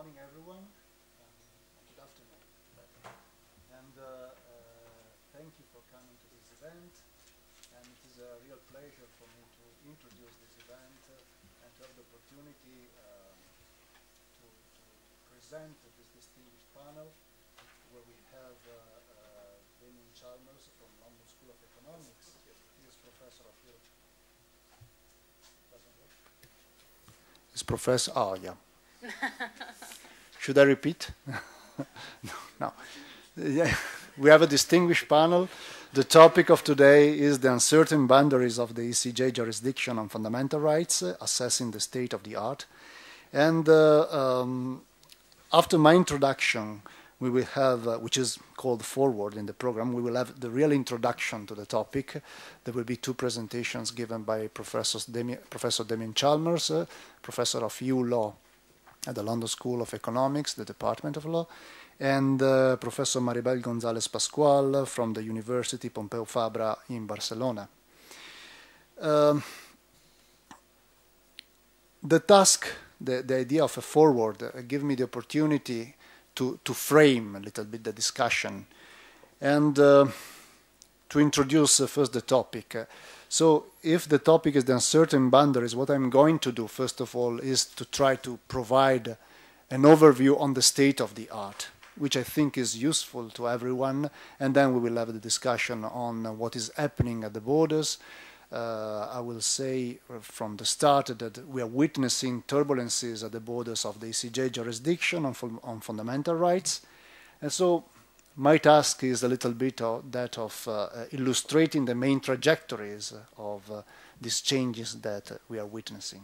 morning, everyone, and good afternoon. And thank you for coming to this event. And it is a real pleasure for me to introduce this event and to have the opportunity to present this distinguished panel, where we have Damien Chalmers from London School of Economics. He is professor of Europe. He's professor. Oh, yeah. Should I repeat? No. Yeah. We have a distinguished panel. The topic of today is the uncertain boundaries of the ECJ jurisdiction on fundamental rights, assessing the state of the art. And after my introduction, we will have, which is called Forward in the program, we will have the real introduction to the topic. There will be two presentations given by Professor Damien Chalmers, Professor of EU Law at the London School of Economics, the Department of Law, and Professor Maribel González Pascual from the University Pompeu Fabra in Barcelona. The task, the idea of a forward, give me the opportunity to frame a little bit the discussion and to introduce first the topic. So if the topic is the uncertain boundaries, what I'm going to do, first of all, is to try to provide an overview on the state of the art, which I think is useful to everyone, and then we will have the discussion on what is happening at the borders. I will say from the start that we are witnessing turbulences at the borders of the ECJ jurisdiction on fundamental rights. And so my task is a little bit of that of illustrating the main trajectories of these changes that we are witnessing.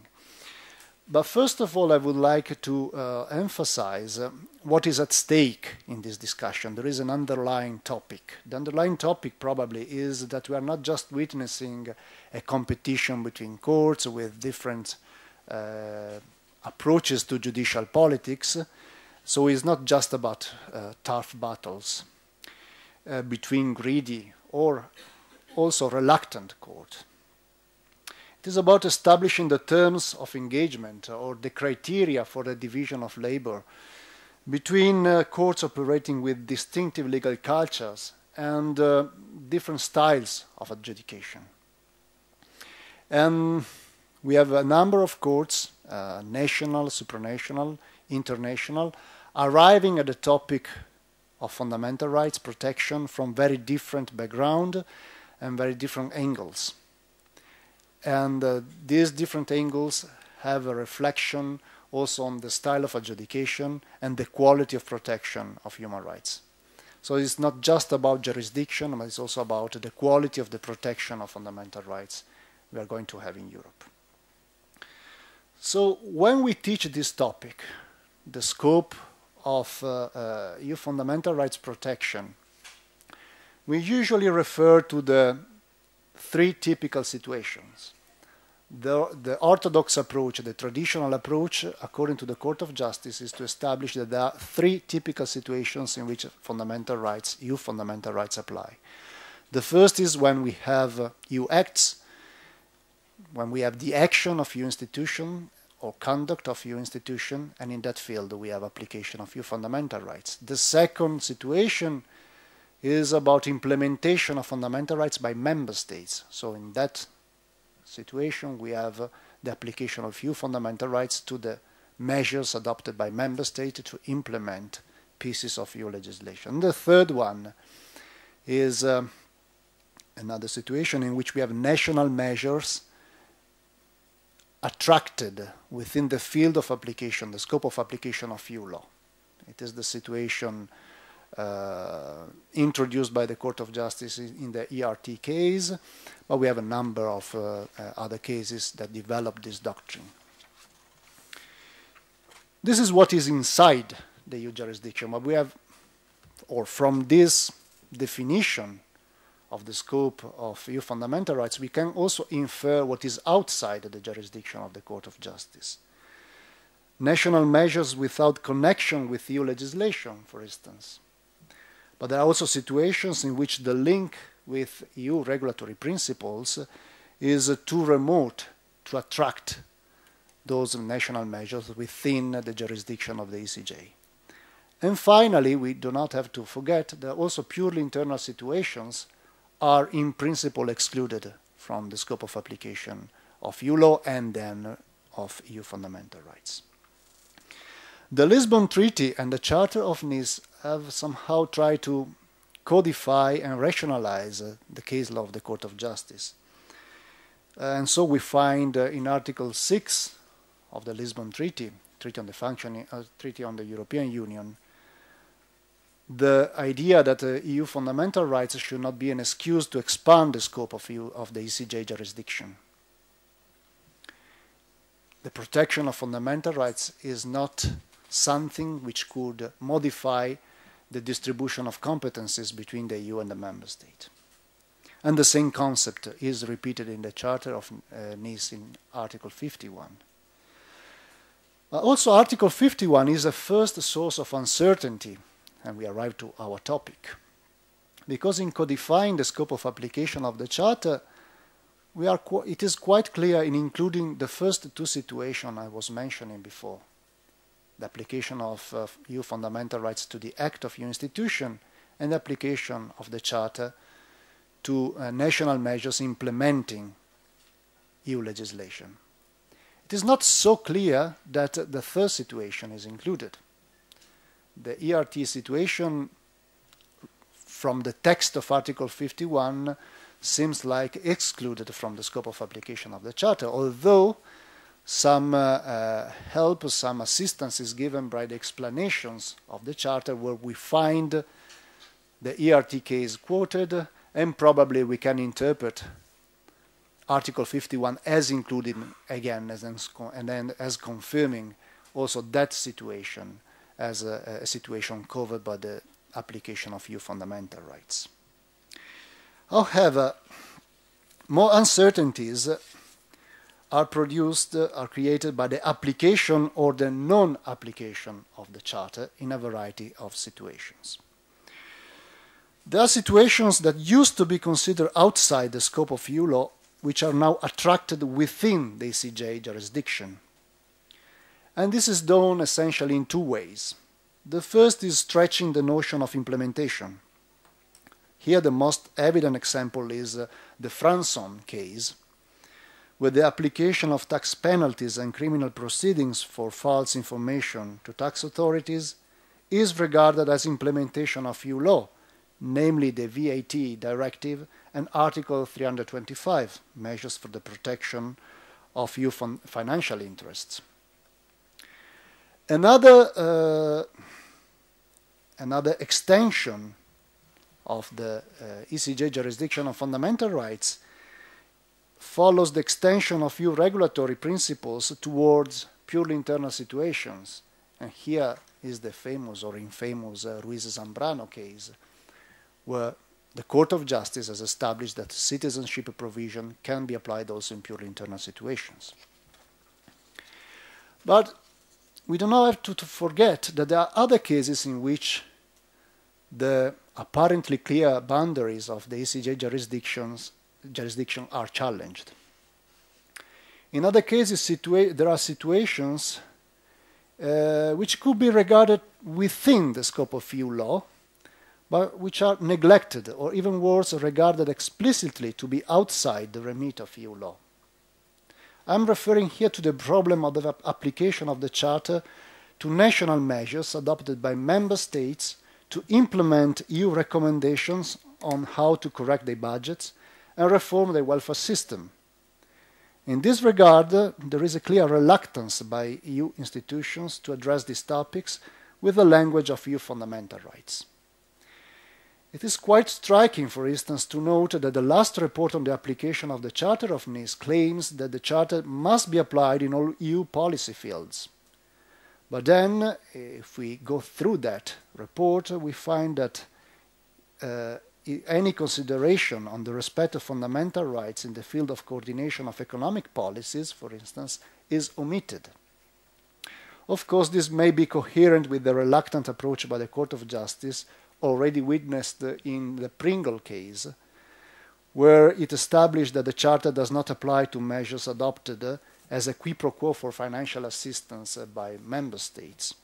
But first of all, I would like to emphasize what is at stake in this discussion. There is an underlying topic. The underlying topic probably is that we are not just witnessing a competition between courts with different approaches to judicial politics. So it's not just about tough battles between greedy or also reluctant courts. It is about establishing the terms of engagement or the criteria for the division of labor between courts operating with distinctive legal cultures and different styles of adjudication. And we have a number of courts, national, supranational, international, arriving at the topic of fundamental rights protection from very different background and very different angles. And these different angles have a reflection also on the style of adjudication and the quality of protection of human rights. So it's not just about jurisdiction, but it's also about the quality of the protection of fundamental rights we are going to have in Europe. So when we teach this topic, the scope of EU fundamental rights protection, we usually refer to the three typical situations. The orthodox approach, the traditional approach, according to the Court of Justice, is to establish that there are three typical situations in which fundamental rights, EU fundamental rights apply. The first is when we have EU acts, when we have the action of EU institution or conduct of EU institution, and in that field we have application of EU fundamental rights. The second situation is about implementation of fundamental rights by member states. So in that situation, we have the application of EU fundamental rights to the measures adopted by member states to implement pieces of EU legislation. The third one is another situation in which we have national measures attracted within the field of application, the scope of application of EU law. It is the situation introduced by the Court of Justice in the ERT case, but we have a number of other cases that develop this doctrine. This is what is inside the EU jurisdiction, but we have, or from this definition of the scope of EU fundamental rights, we can also infer what is outside the jurisdiction of the Court of Justice. National measures without connection with EU legislation, for instance. But there are also situations in which the link with EU regulatory principles is too remote to attract those national measures within the jurisdiction of the ECJ. And finally, we do not have to forget that also purely internal situations are in principle excluded from the scope of application of EU law and then of EU fundamental rights. The Lisbon Treaty and the Charter of Nice have somehow tried to codify and rationalize the case law of the Court of Justice. And so we find in Article 6 of the Lisbon Treaty, Treaty on the European Union, the idea that EU fundamental rights should not be an excuse to expand the scope of the ECJ jurisdiction. The protection of fundamental rights is not something which could modify the distribution of competences between the EU and the member state. And the same concept is repeated in the Charter of Nice in Article 51. Also, Article 51 is a first source of uncertainty, and we arrive to our topic. Because in codifying the scope of application of the Charter, it is quite clear in including the first two situations I was mentioning before. The application of EU fundamental rights to the act of EU institution and the application of the Charter to national measures implementing EU legislation. It is not so clear that the third situation is included. The ERT situation from the text of Article 51 seems like excluded from the scope of application of the Charter, although some help, some assistance is given by the explanations of the Charter where we find the ERT case quoted, and probably we can interpret Article 51 as including again and then as confirming also that situation as a situation covered by the application of EU fundamental rights. However, more uncertainties are created by the application or the non-application of the Charter in a variety of situations. There are situations that used to be considered outside the scope of EU law which are now attracted within the ECJ jurisdiction. And this is done essentially in two ways. The first is stretching the notion of implementation. Here the most evident example is the Franson case, where the application of tax penalties and criminal proceedings for false information to tax authorities is regarded as implementation of EU law, namely the VAT directive and Article 325, measures for the protection of EU financial interests. Another extension of the ECJ jurisdiction of fundamental rights follows the extension of EU regulatory principles towards purely internal situations. And here is the famous or infamous Ruiz-Zambrano case, where the Court of Justice has established that citizenship provision can be applied also in purely internal situations. But we do not have to forget that there are other cases in which the apparently clear boundaries of the ECJ jurisdiction are challenged. In other cases, there are situations which could be regarded within the scope of EU law, but which are neglected, or even worse, regarded explicitly to be outside the remit of EU law. I'm referring here to the problem of the application of the Charter to national measures adopted by member states to implement EU recommendations on how to correct their budgets and reform their welfare system. In this regard, there is a clear reluctance by EU institutions to address these topics with the language of EU fundamental rights. It is quite striking, for instance, to note that the last report on the application of the Charter of Nice claims that the Charter must be applied in all EU policy fields. But then, if we go through that report, we find that any consideration on the respect of fundamental rights in the field of coordination of economic policies, for instance, is omitted. Of course, this may be coherent with the reluctant approach by the Court of Justice already witnessed in the Pringle case, where it established that the Charter does not apply to measures adopted as a quid pro quo for financial assistance by member states.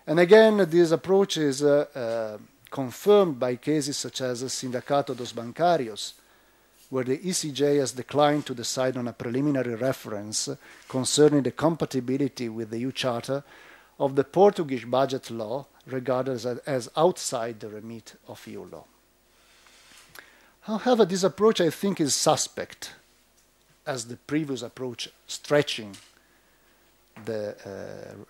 And again, this approach is confirmed by cases such as Sindacato dos Bancarios, where the ECJ has declined to decide on a preliminary reference concerning the compatibility with the EU Charter of the Portuguese budget law regarded as outside the remit of EU law. However, this approach, I think, is suspect, as the previous approach stretching the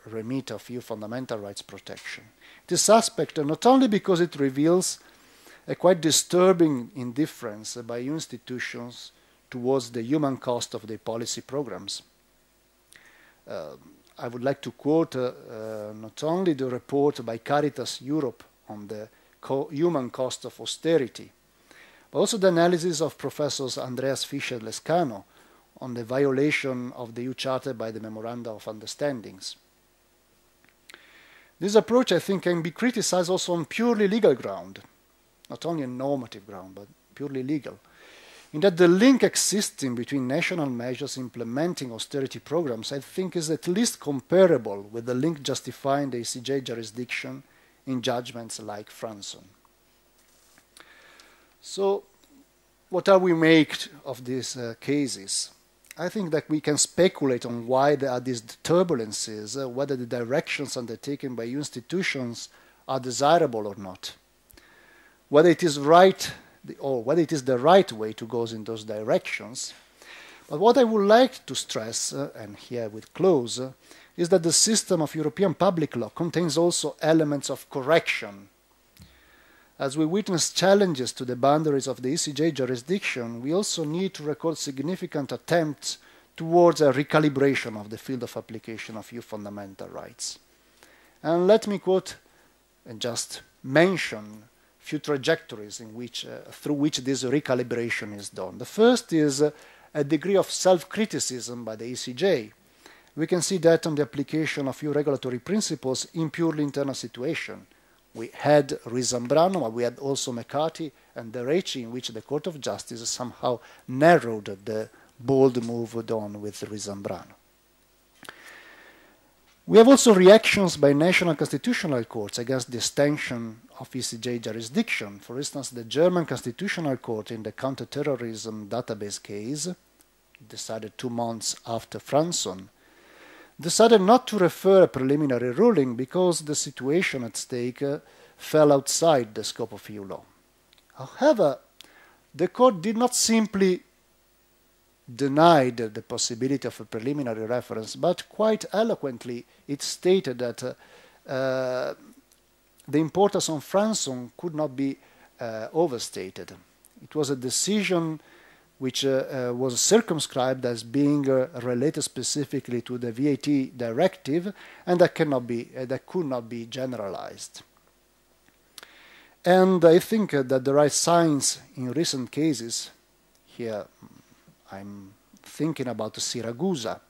remit of EU fundamental rights protection. It is suspect not only because it reveals a quite disturbing indifference by EU institutions towards the human cost of their policy programs. I would like to quote not only the report by Caritas Europe on the human cost of austerity, but also the analysis of Professors Andreas Fischer-Lescano on the violation of the EU Charter by the Memoranda of Understandings. This approach, I think, can be criticized also on purely legal ground, not only on normative ground, but purely legal, in that the link existing between national measures implementing austerity programs, I think, is at least comparable with the link justifying the ECJ jurisdiction in judgments like Franson. So, what are we make of these cases? I think that we can speculate on why there are these turbulences, whether the directions undertaken by EU institutions are desirable or not, whether it is right or whether it is the right way to go in those directions. But what I would like to stress, and here I would close, is that the system of European public law contains also elements of correction. As we witness challenges to the boundaries of the ECJ jurisdiction, we also need to record significant attempts towards a recalibration of the field of application of EU fundamental rights. And let me quote and just mention few trajectories in which, through which this recalibration is done. The first is a degree of self-criticism by the ECJ. We can see that on the application of EU regulatory principles in purely internal situation. We had Zambrano, but we had also McCarthy and De Reci, in which the Court of Justice somehow narrowed the bold move done with Zambrano. We have also reactions by national constitutional courts against the extension of ECJ jurisdiction. For instance, the German Constitutional Court in the counterterrorism database case, decided 2 months after Franson, decided not to refer a preliminary ruling because the situation at stake fell outside the scope of EU law. However, the court did not simply deny the possibility of a preliminary reference, but quite eloquently it stated that the importance of Franson could not be overstated. It was a decision which was circumscribed as being related specifically to the VAT directive, and that could not be generalized. And I think that there are signs in recent cases, here I'm thinking about Siragusa,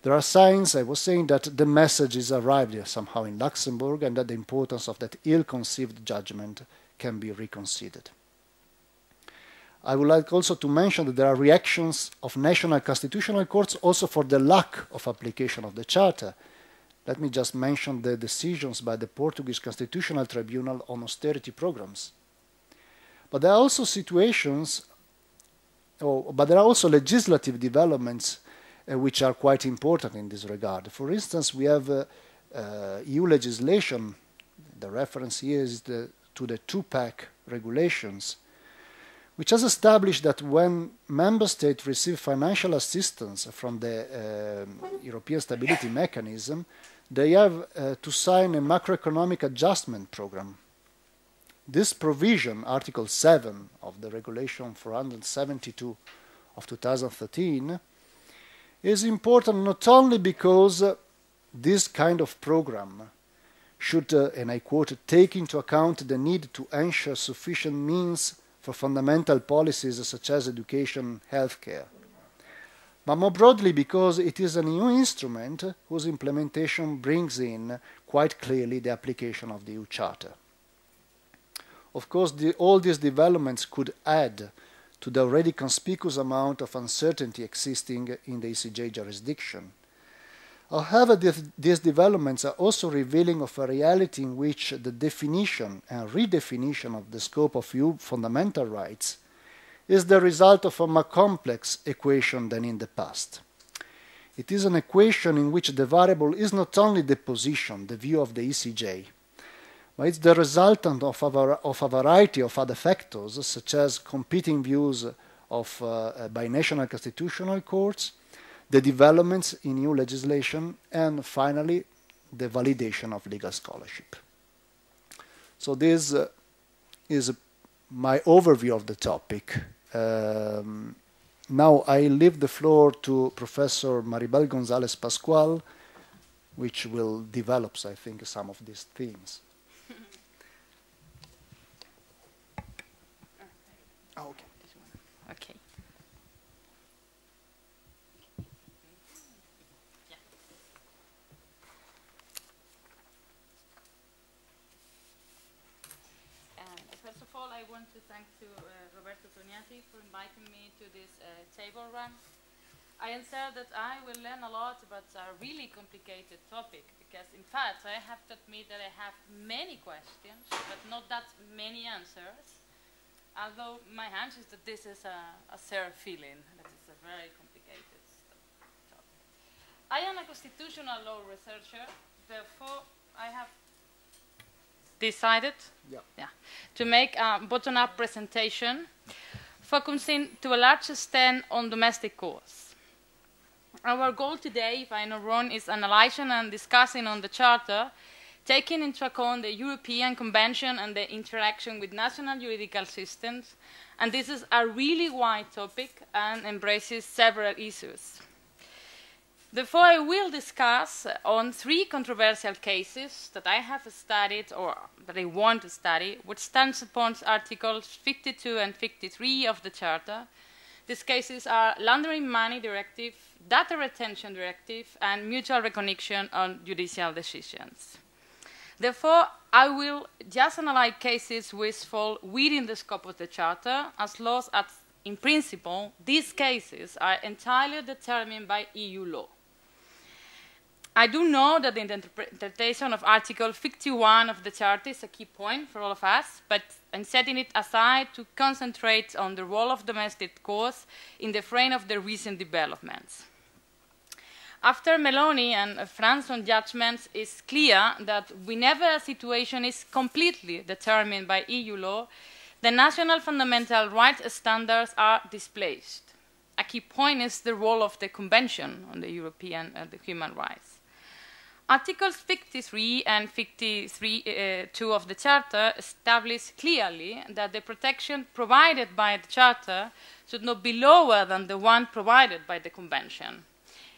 there are signs, I was saying, that the message is arrived somehow in Luxembourg and that the importance of that ill-conceived judgment can be reconsidered. I would like also to mention that there are reactions of national constitutional courts also for the lack of application of the Charter. Let me just mention the decisions by the Portuguese Constitutional Tribunal on austerity programs. But there are also legislative developments which are quite important in this regard. For instance, we have EU legislation. The reference here is to the two-pack regulations, which has established that when member states receive financial assistance from the European Stability Mechanism, they have to sign a macroeconomic adjustment program. This provision, Article 7 of the Regulation 472 of 2013, is important not only because this kind of program should, and I quote, take into account the need to ensure sufficient means for fundamental policies such as education and healthcare, but more broadly because it is a new instrument whose implementation brings in quite clearly the application of the EU Charter. Of course, all these developments could add to the already conspicuous amount of uncertainty existing in the ECJ jurisdiction. However, these developments are also revealing of a reality in which the definition and redefinition of the scope of EU fundamental rights is the result of a more complex equation than in the past. It is an equation in which the variable is not only the position, the view of the ECJ, but it's the resultant of a variety of other factors, such as competing views by national constitutional courts, the developments in EU legislation, and finally, the validation of legal scholarship. So this is my overview of the topic. Now I leave the floor to Professor Maribel González Pascual, which will develop, I think, some of these themes. Okay. Okay. First of all, I want to thank Roberto Tognati for inviting me to this table run. I understand that I will learn a lot about a really complicated topic because, in fact, I have to admit that I have many questions, but not that many answers. Although my hunch is that this is a shared feeling, that it's a very complicated topic. I am a constitutional law researcher, therefore I have decided to make a bottom-up presentation focusing to a large extent on domestic courts. Our goal today, if I'm not wrong, is analyzing and discussing on the Charter, taking into account the European Convention and the interaction with national juridical systems, and this is a really wide topic and embraces several issues. Therefore, I will discuss on 3 controversial cases that I have studied or that I want to study, which stands upon Articles 52 and 53 of the Charter. These cases are Laundering Money Directive, Data Retention Directive, and Mutual Recognition on Judicial Decisions. Therefore, I will just analyze cases which fall within the scope of the Charter, as long as, in principle, these cases are entirely determined by EU law. I do know that the interpretation of Article 51 of the Charter is a key point for all of us, but I'm setting it aside to concentrate on the role of domestic courts in the frame of the recent developments. After Meloni and France's judgments, it's clear that whenever a situation is completely determined by EU law, the national fundamental rights standards are displaced. A key point is the role of the Convention on the European Human Rights. Articles 53 and 53(2) of the Charter establish clearly that the protection provided by the Charter should not be lower than the one provided by the Convention.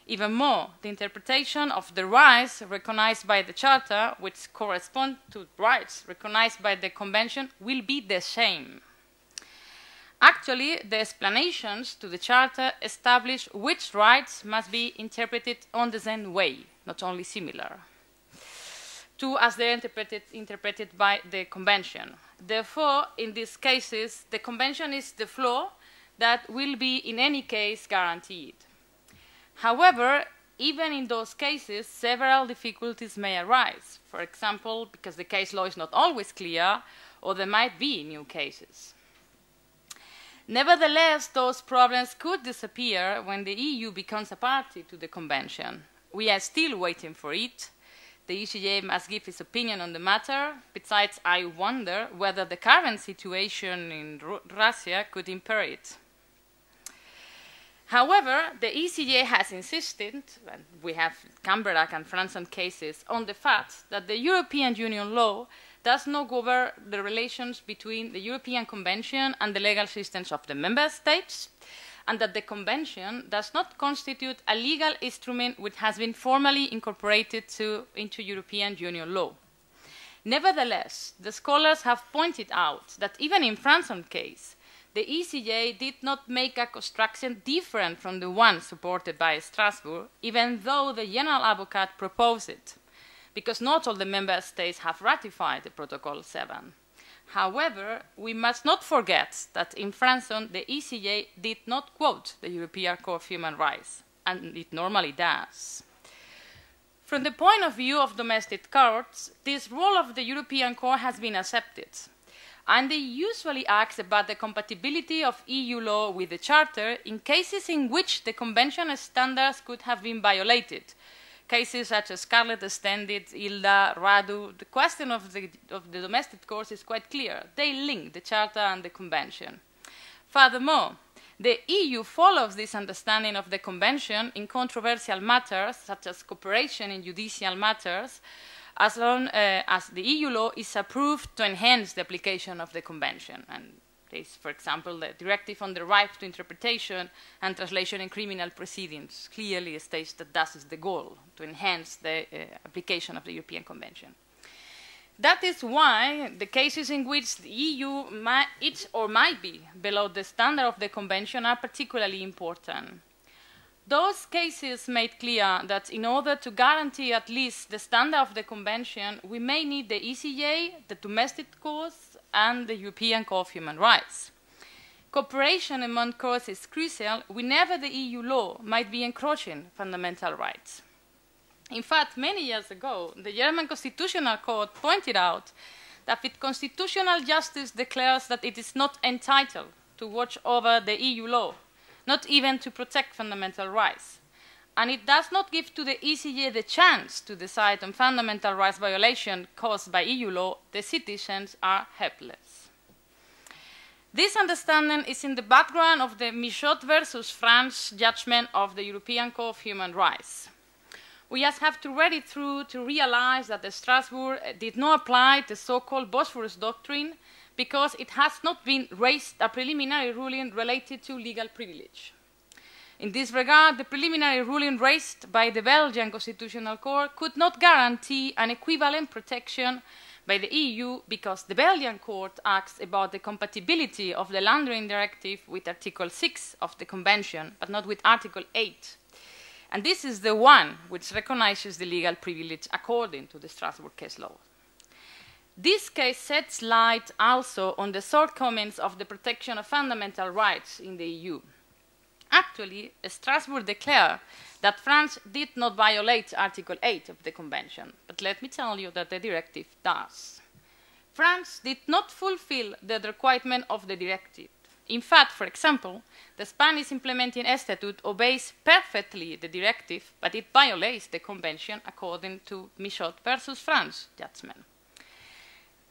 Even more, the interpretation of the rights recognized by the Charter, which correspond to rights recognized by the Convention, will be the same. Actually, the explanations to the Charter establish which rights must be interpreted on the same way, not only similar, to as they're interpreted by the Convention. Therefore, in these cases, the Convention is the floor that will be in any case guaranteed. However, even in those cases, several difficulties may arise. For example, because the case law is not always clear, or there might be new cases. Nevertheless, those problems could disappear when the EU becomes a party to the Convention. We are still waiting for it. The ECJ must give its opinion on the matter. Besides, I wonder whether the current situation in Russia could impair it. However, the ECJ has insisted, and we have Cambridge and Franson cases, on the fact that the European Union law does not govern the relations between the European Convention and the legal systems of the Member States, and that the Convention does not constitute a legal instrument which has been formally incorporated into European Union law. Nevertheless, the scholars have pointed out that even in Franson's case, the ECJ did not make a construction different from the one supported by Strasbourg, even though the General Advocate proposed it, because not all the Member States have ratified the Protocol 7. However, we must not forget that in France, the ECJ did not quote the European Court of Human Rights, and it normally does. From the point of view of domestic courts, this role of the European Court has been accepted, and they usually ask about the compatibility of EU law with the Charter in cases in which the Convention standards could have been violated. Cases such as Scarlett Extended, Hilda, Radu, the question of the domestic courts is quite clear. They link the Charter and the Convention. Furthermore, the EU follows this understanding of the Convention in controversial matters, such as cooperation in judicial matters, as long as the EU law is approved to enhance the application of the Convention. And there is, for example, the Directive on the Right to Interpretation and Translation in Criminal Proceedings clearly states that that is the goal, to enhance the application of the European Convention. That is why the cases in which the EU is or might be below the standard of the Convention are particularly important. Those cases made clear that in order to guarantee at least the standard of the Convention, we may need the ECJ, the domestic courts, and the European Court of Human Rights. Cooperation among courts is crucial whenever the EU law might be encroaching fundamental rights. In fact, many years ago, the German Constitutional Court pointed out that if constitutional justice declares that it is not entitled to watch over the EU law, not even to protect fundamental rights, and it does not give to the ECJ the chance to decide on fundamental rights violation caused by EU law, the citizens are helpless. This understanding is in the background of the Michaud versus France judgment of the European Court of Human Rights. We just have to read it through to realize that the Strasbourg did not apply the so-called Bosphorus doctrine because it has not been raised a preliminary ruling related to legal privilege. In this regard, the preliminary ruling raised by the Belgian Constitutional Court could not guarantee an equivalent protection by the EU because the Belgian court asks about the compatibility of the Laundering Directive with Article 6 of the Convention, but not with Article 8. And this is the one which recognizes the legal privilege according to the Strasbourg case law. This case sets light also on the shortcomings of the protection of fundamental rights in the EU. Actually, Strasbourg declared that France did not violate Article 8 of the Convention, but let me tell you that the directive does. France did not fulfill the requirement of the directive. In fact, for example, the Spanish implementing statute obeys perfectly the directive, but it violates the Convention according to Michaud versus France judgment.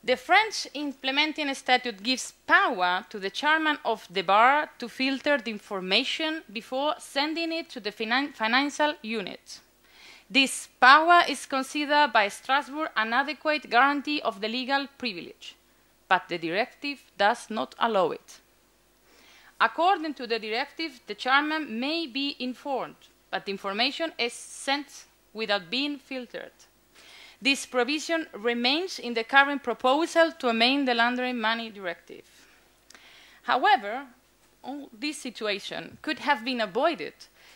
The French implementing statute gives power to the chairman of the bar to filter the information before sending it to the financial unit. This power is considered by Strasbourg an adequate guarantee of the legal privilege, but the directive does not allow it. According to the directive, the chairman may be informed, but the information is sent without being filtered. This provision remains in the current proposal to amend the Laundering Money Directive. However, this situation could have been avoided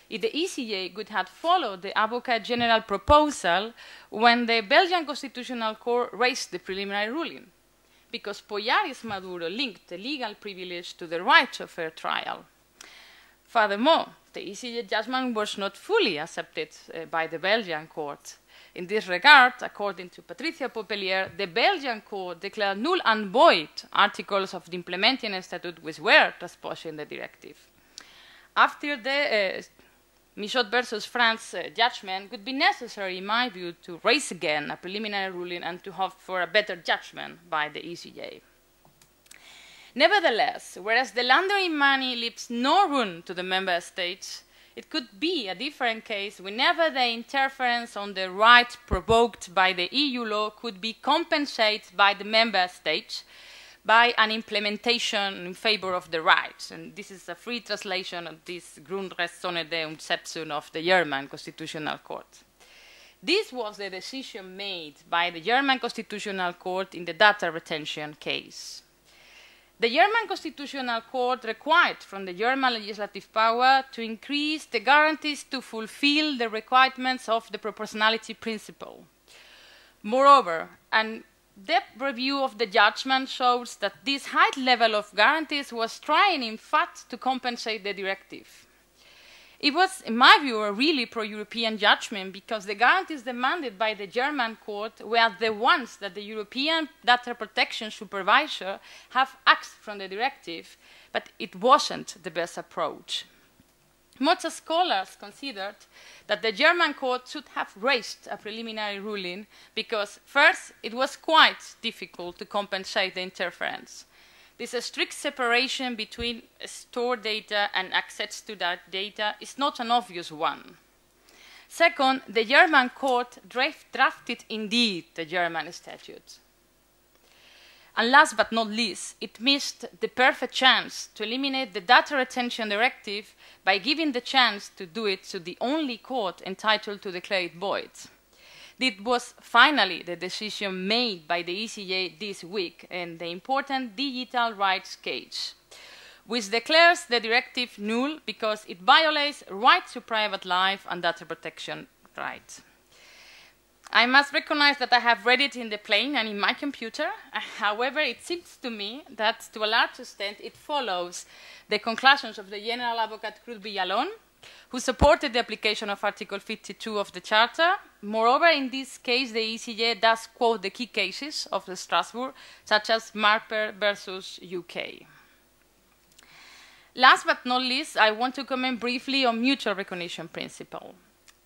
if the ECJ could have followed the Advocate General proposal when the Belgian Constitutional Court raised the preliminary ruling, because Poyaris Maduro linked the legal privilege to the right to a fair trial. Furthermore, the ECJ judgment was not fully accepted by the Belgian court. In this regard, according to Patricia Popelier, the Belgian court declared null and void articles of the implementing statute which were transposing the directive. After the Michaud versus France judgment, it would be necessary, in my view, to raise again a preliminary ruling and to hope for a better judgment by the ECJ. Nevertheless, whereas the laundering money leaves no room to the member states, it could be a different case whenever the interference on the right provoked by the EU law could be compensated by the member states by an implementation in favor of the rights. And this is a free translation of this Grundrechtssonne der Umsetzung of the German Constitutional Court. This was the decision made by the German Constitutional Court in the data retention case. The German Constitutional Court required from the German legislative power to increase the guarantees to fulfill the requirements of the proportionality principle. Moreover, and Depth review of the judgment shows that this high level of guarantees was trying, in fact, to compensate the directive. It was, in my view, a really pro-European judgment because the guarantees demanded by the German court were the ones that the European data protection supervisor have asked from the directive, but it wasn't the best approach. Most scholars considered that the German court should have raised a preliminary ruling because, first, it was quite difficult to compensate the interference. This strict separation between stored data and access to that data is not an obvious one. Second, the German court drafted indeed the German statute. And last but not least, it missed the perfect chance to eliminate the data retention directive by giving the chance to do it to the only court entitled to declare it void. This was finally the decision made by the ECJ this week in the important digital rights case, which declares the directive null because it violates rights to private life and data protection rights. I must recognize that I have read it in the plane and in my computer. However, it seems to me that to a large extent it follows the conclusions of the General Advocate Cruz Villalón, who supported the application of Article 52 of the Charter. Moreover, in this case, the ECJ does quote the key cases of the Strasbourg, such as Marper versus UK. Last but not least, I want to comment briefly on mutual recognition principle.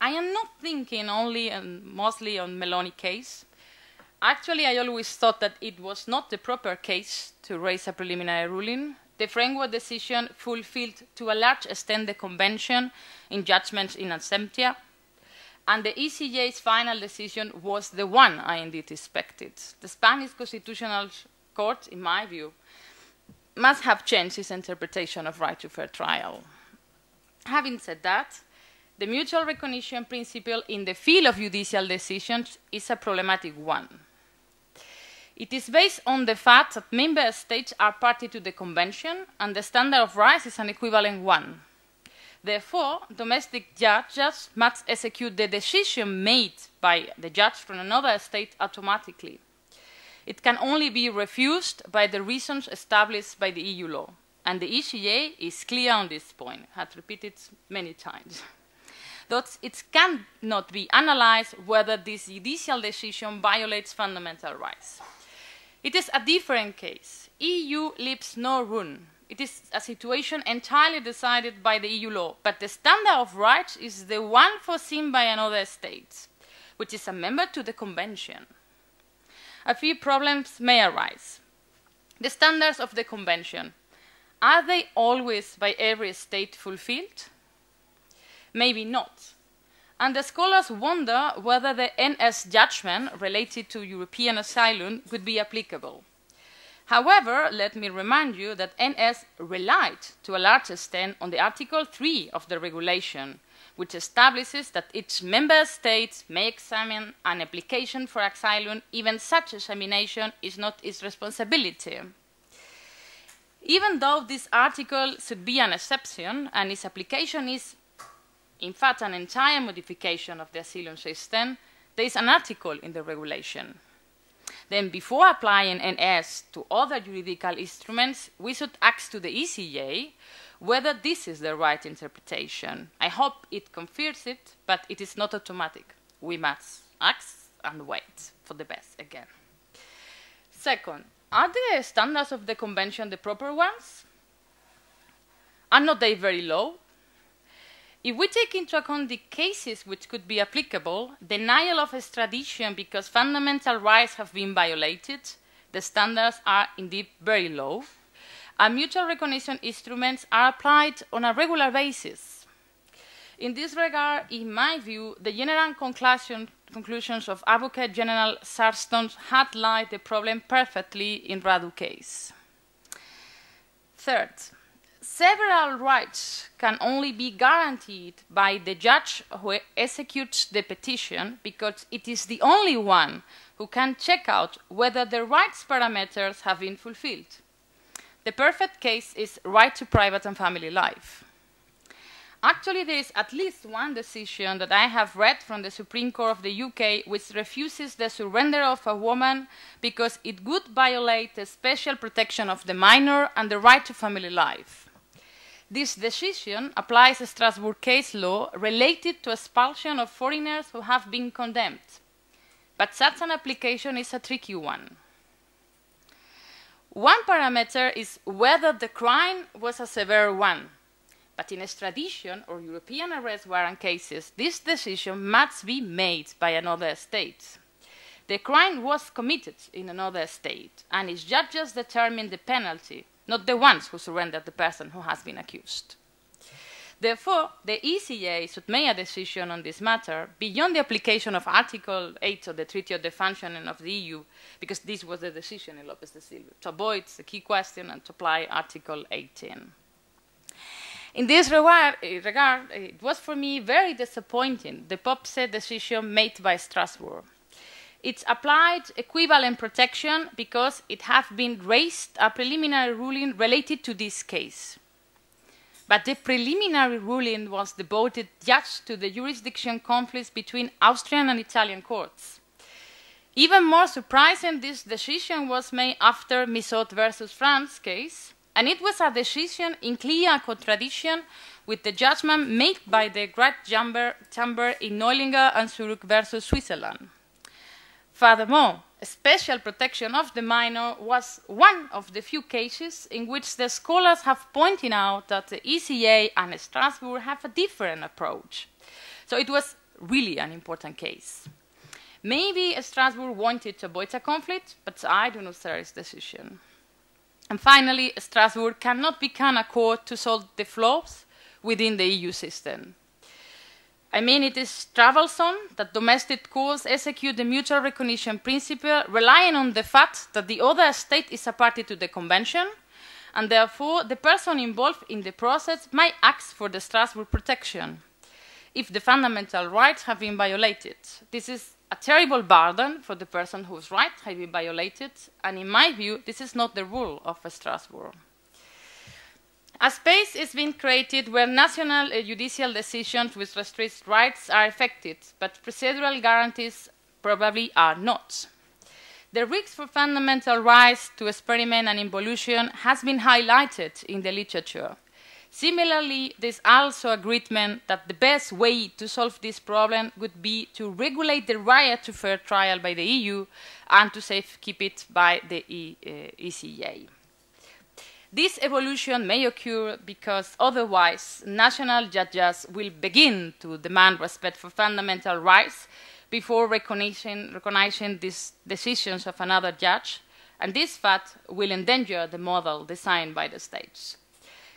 I am not thinking only and mostly on Meloni case. Actually, I always thought that it was not the proper case to raise a preliminary ruling. The framework decision fulfilled to a large extent the convention in judgments in absentia, and the ECJ's final decision was the one I indeed expected. The Spanish Constitutional Court, in my view, must have changed its interpretation of right to fair trial. Having said that, the mutual recognition principle in the field of judicial decisions is a problematic one. It is based on the fact that member states are party to the convention and the standard of rights is an equivalent one. Therefore, domestic judges must execute the decision made by the judge from another state automatically. It can only be refused by the reasons established by the EU law. And the ECJ is clear on this point, has repeated many times. Thus, it cannot be analyzed whether this judicial decision violates fundamental rights. It is a different case. EU leaves no room. It is a situation entirely decided by the EU law, but the standard of rights is the one foreseen by another state, which is a member to the convention. A few problems may arise. The standards of the convention, are they always by every state fulfilled? Maybe not. And the scholars wonder whether the NS judgment related to European asylum would be applicable. However, let me remind you that NS relied to a large extent on the Article 3 of the regulation, which establishes that each member state may examine an application for asylum, even such examination is not its responsibility. Even though this article should be an exception, and its application is in fact an entire modification of the asylum system, there is an article in the regulation. Then before applying NS to other juridical instruments, we should ask to the ECJ whether this is the right interpretation. I hope it confirms it, but it is not automatic. We must ask and wait for the best again. Second, are the standards of the convention the proper ones? Are not they very low? If we take into account the cases which could be applicable, denial of extradition because fundamental rights have been violated, the standards are indeed very low, and mutual recognition instruments are applied on a regular basis. In this regard, in my view, the general conclusions of Advocate General Sarston highlight the problem perfectly in Radu case. Third, several rights can only be guaranteed by the judge who executes the petition because it is the only one who can check out whether the rights parameters have been fulfilled. The perfect case is right to private and family life. Actually, there is at least one decision that I have read from the Supreme Court of the UK which refuses the surrender of a woman because it would violate the special protection of the minor and the right to family life. This decision applies a Strasbourg case law related to expulsion of foreigners who have been condemned. But such an application is a tricky one. One parameter is whether the crime was a severe one. But in extradition or European arrest warrant cases, this decision must be made by another state. The crime was committed in another state, and its judges determine the penalty, not the ones who surrendered the person who has been accused. Therefore, the ECJ should make a decision on this matter beyond the application of Article 8 of the Treaty of the Functioning of the EU, because this was the decision in Lopez de Silva, to avoid the key question and to apply Article 18. In this regard, it was for me very disappointing, the POPSE decision made by Strasbourg. It applied equivalent protection because it had been raised a preliminary ruling related to this case. But the preliminary ruling was devoted just to the jurisdiction conflicts between Austrian and Italian courts. Even more surprising, this decision was made after Missot versus France case, and it was a decision in clear contradiction with the judgment made by the Great Chamber in Neulinger and Zurich versus Switzerland. Furthermore, special protection of the minor was one of the few cases in which the scholars have pointed out that the ECJ and Strasbourg have a different approach. So it was really an important case. Maybe Strasbourg wanted to avoid a conflict, but I do not share its decision. And finally, Strasbourg cannot become a court to solve the flaws within the EU system. I mean, it is troublesome that domestic courts execute the mutual recognition principle relying on the fact that the other state is a party to the convention, and therefore the person involved in the process might ask for the Strasbourg protection if the fundamental rights have been violated. This is a terrible burden for the person whose rights have been violated, and in my view, this is not the rule of Strasbourg. A space is being created where national judicial decisions with restricted rights are effected, but procedural guarantees probably are not. The risk for fundamental rights to experiment and involution has been highlighted in the literature. Similarly, there is also agreement that the best way to solve this problem would be to regulate the right to fair trial by the EU and to safekeep it by the ECJ. This evolution may occur because otherwise national judges will begin to demand respect for fundamental rights before recognizing these decisions of another judge, and this fact will endanger the model designed by the states.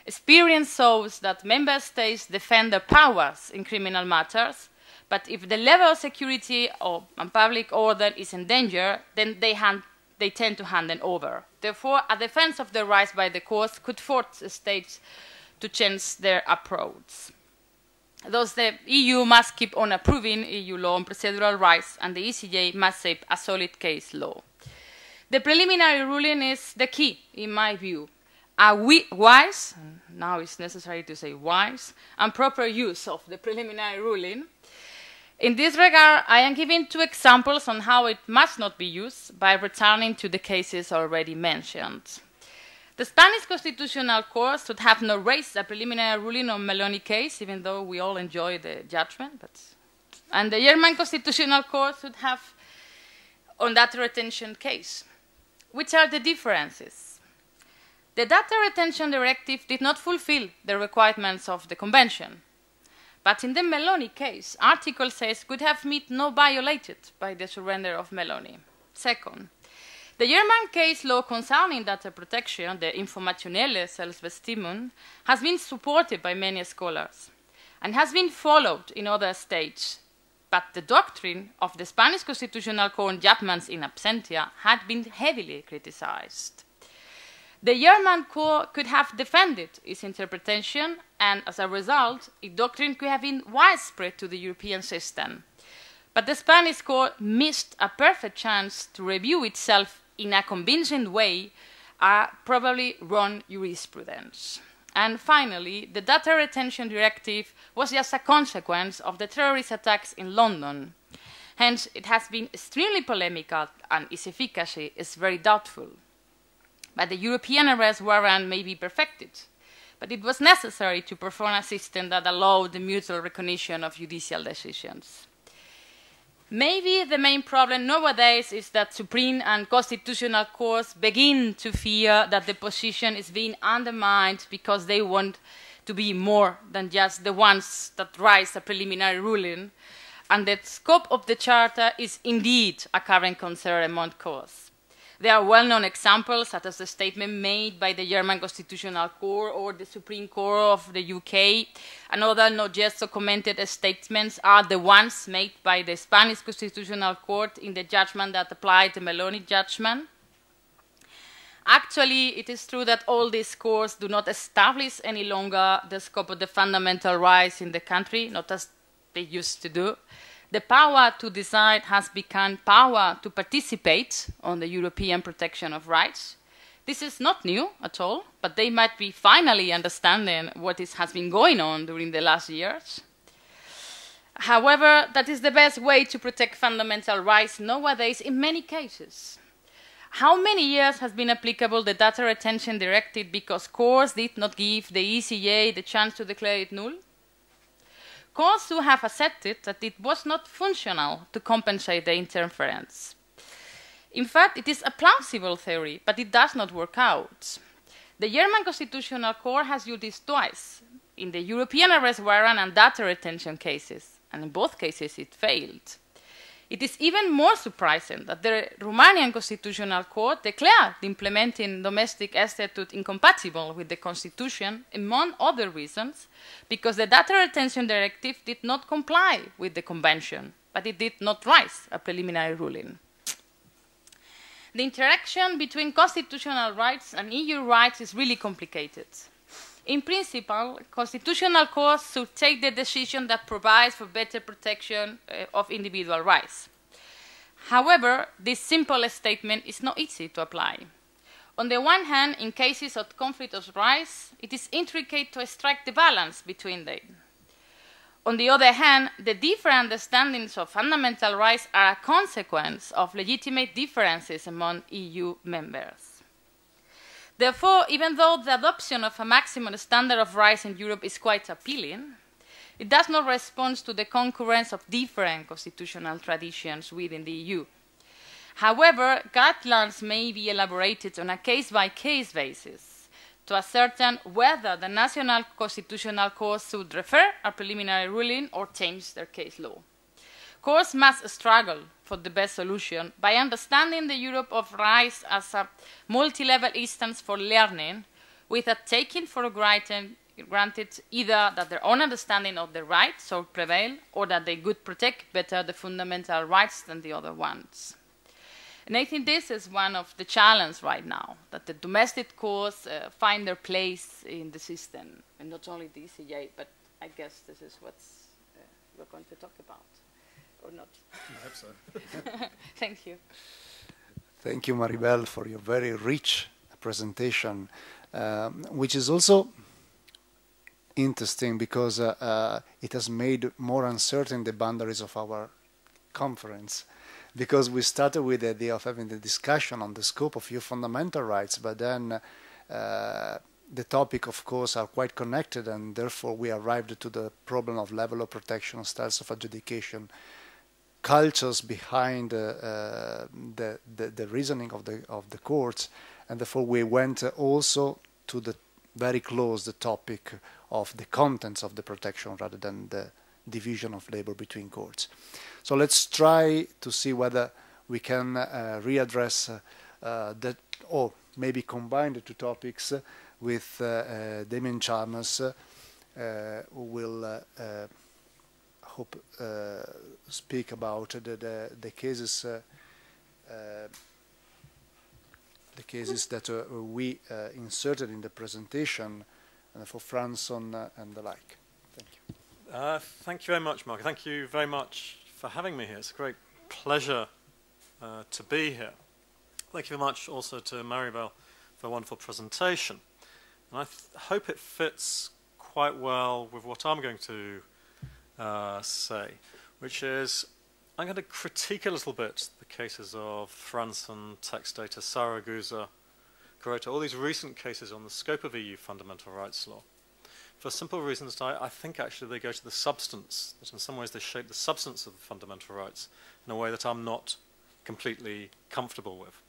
Experience shows that member states defend their powers in criminal matters, but if the level of security and public order is in danger, then they tend to hand them over. Therefore, a defense of the rights by the courts could force states to change their approach. Thus, the EU must keep on approving EU law on procedural rights, and the ECJ must shape a solid case law. The preliminary ruling is the key, in my view. A wise, now it's necessary to say wise, and proper use of the preliminary ruling. In this regard, I am giving two examples on how it must not be used by returning to the cases already mentioned. The Spanish Constitutional Court should have not raised a preliminary ruling on Meloni case, even though we all enjoy the judgment. And the German Constitutional Court should have on data retention case. Which are the differences? The Data Retention Directive did not fulfill the requirements of the Convention. But in the Meloni case, Article 6 could have been not violated by the surrender of Meloni. Second, the German case law concerning data protection, the Informationelle Selbstbestimmung, has been supported by many scholars and has been followed in other states. But the doctrine of the Spanish Constitutional Court judgments in absentia had been heavily criticized. The German court could have defended its interpretation, and as a result, its doctrine could have been widespread to the European system. But the Spanish court missed a perfect chance to review itself in a convincing way, a probably wrong jurisprudence. And finally, the Data Retention Directive was just a consequence of the terrorist attacks in London. Hence, it has been extremely polemical and its efficacy is very doubtful. But the European arrest warrant may be perfected, but it was necessary to perform a system that allowed the mutual recognition of judicial decisions. Maybe the main problem nowadays is that Supreme and Constitutional Courts begin to fear that the position is being undermined because they want to be more than just the ones that raise a preliminary ruling, and the scope of the Charter is indeed a current concern among courts. There are well-known examples, such as the statement made by the German Constitutional Court or the Supreme Court of the UK. And other not yet so commented statements are the ones made by the Spanish Constitutional Court in the judgment that applied the Meloni judgment. Actually, it is true that all these courts do not establish any longer the scope of the fundamental rights in the country, not as they used to do. The power to decide has become power to participate on the European protection of rights. This is not new at all, but they might be finally understanding what has been going on during the last years. However, that is the best way to protect fundamental rights nowadays in many cases. How many years has been applicable the Data Retention Directive because courts did not give the ECJ the chance to declare it null? Courts who have accepted that it was not functional to compensate the interference. In fact, it is a plausible theory, but it does not work out. The German Constitutional Court has used this twice, in the European arrest warrant and data retention cases, and in both cases it failed. It is even more surprising that the Romanian Constitutional Court declared implementing domestic statute incompatible with the Constitution, among other reasons, because the Data Retention Directive did not comply with the Convention, but it did not raise a preliminary ruling. The interaction between constitutional rights and EU rights is really complicated. In principle, constitutional courts should take the decision that provides for better protection of individual rights. However, this simple statement is not easy to apply. On the one hand, in cases of conflict of rights, it is intricate to strike the balance between them. On the other hand, the different understandings of fundamental rights are a consequence of legitimate differences among EU members. Therefore, even though the adoption of a maximum standard of rights in Europe is quite appealing, it does not respond to the concurrence of different constitutional traditions within the EU. However, guidelines may be elaborated on a case-by-case basis to ascertain whether the national constitutional courts should refer a preliminary ruling or change their case law. Courts must struggle for the best solution by understanding the Europe of rights as a multi-level instance for learning, without taking for granted either that their own understanding of the rights shall prevail or that they could protect better the fundamental rights than the other ones. And I think this is one of the challenges right now, that the domestic courts find their place in the system, and not only the ECJ, but I guess this is what we're going to talk about. Or not? I hope so. Thank you. Thank you, Maribel, for your very rich presentation, which is also interesting because it has made more uncertain the boundaries of our conference. Because we started with the idea of having the discussion on the scope of your fundamental rights, but then the topic, of course, are quite connected, and therefore we arrived to the problem of level of protection, styles of adjudication, cultures behind the reasoning of the courts, and therefore we went also to the very close the topic of the contents of the protection rather than the division of labor between courts. So let's try to see whether we can readdress that, or maybe combine the two topics with Damien Chalmers, who will hope speak about the cases that we inserted in the presentation for Franson and the like. Thank you. Thank you very much, Mark. Thank you very much for having me here. It's a great pleasure to be here. Thank you very much also to Maribel for a wonderful presentation. And I hope it fits quite well with what I'm going to say, which is I'm going to critique a little bit the cases of Franson, TextData, Saragusa, Garota, all these recent cases on the scope of EU fundamental rights law, for simple reasons that I think actually they go to the substance, that in some ways they shape the substance of the fundamental rights in a way that I'm not completely comfortable with.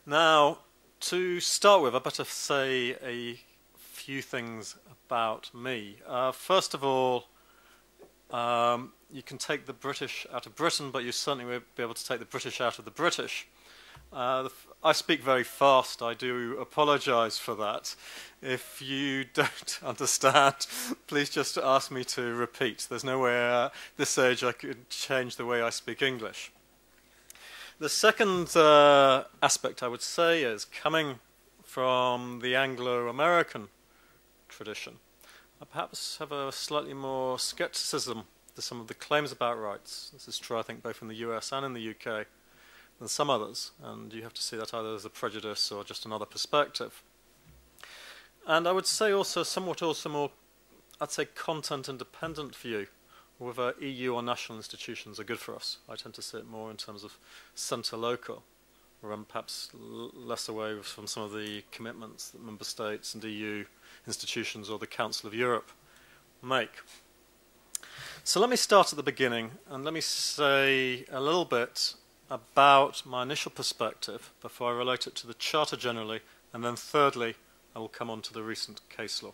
Now, to start with, I'd better say a few things about me. First of all, you can take the British out of Britain, but you certainly won't be able to take the British out of the British. I speak very fast. I do apologize for that. If you don't understand, please just ask me to repeat. There's no way at this age I could change the way I speak English. The second aspect I would say is coming from the Anglo-American tradition. I perhaps have a slightly more skepticism to some of the claims about rights. This is true, I think, both in the US and in the UK than some others, and you have to see that either as a prejudice or just another perspective. And I would say also somewhat also more, I'd say, content-independent view, whether EU or national institutions are good for us. I tend to see it more in terms of centre-local, or perhaps less away from some of the commitments that member states and EU institutions or the Council of Europe make. So let me start at the beginning, and let me say a little bit about my initial perspective before I relate it to the Charter generally, and then thirdly, I will come on to the recent case law.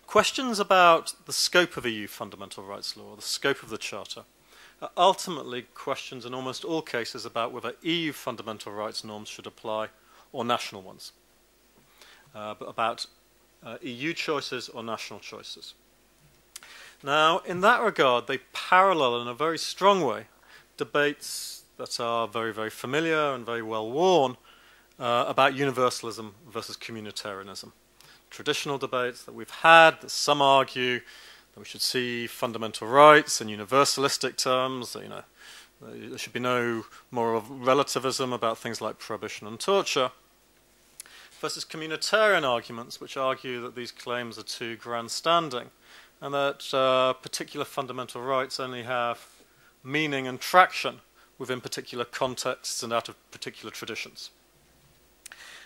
Questions about the scope of EU fundamental rights law, or the scope of the Charter, are ultimately questions in almost all cases about whether EU fundamental rights norms should apply or national ones, but about EU choices or national choices. Now, in that regard, they parallel in a very strong way debates that are very, very familiar and very well worn about universalism versus communitarianism. Traditional debates that we've had, that some argue that we should see fundamental rights in universalistic terms, that, there should be no moral relativism about things like prohibition and torture, versus communitarian arguments which argue that these claims are too grandstanding and that particular fundamental rights only have meaning and traction within particular contexts and out of particular traditions.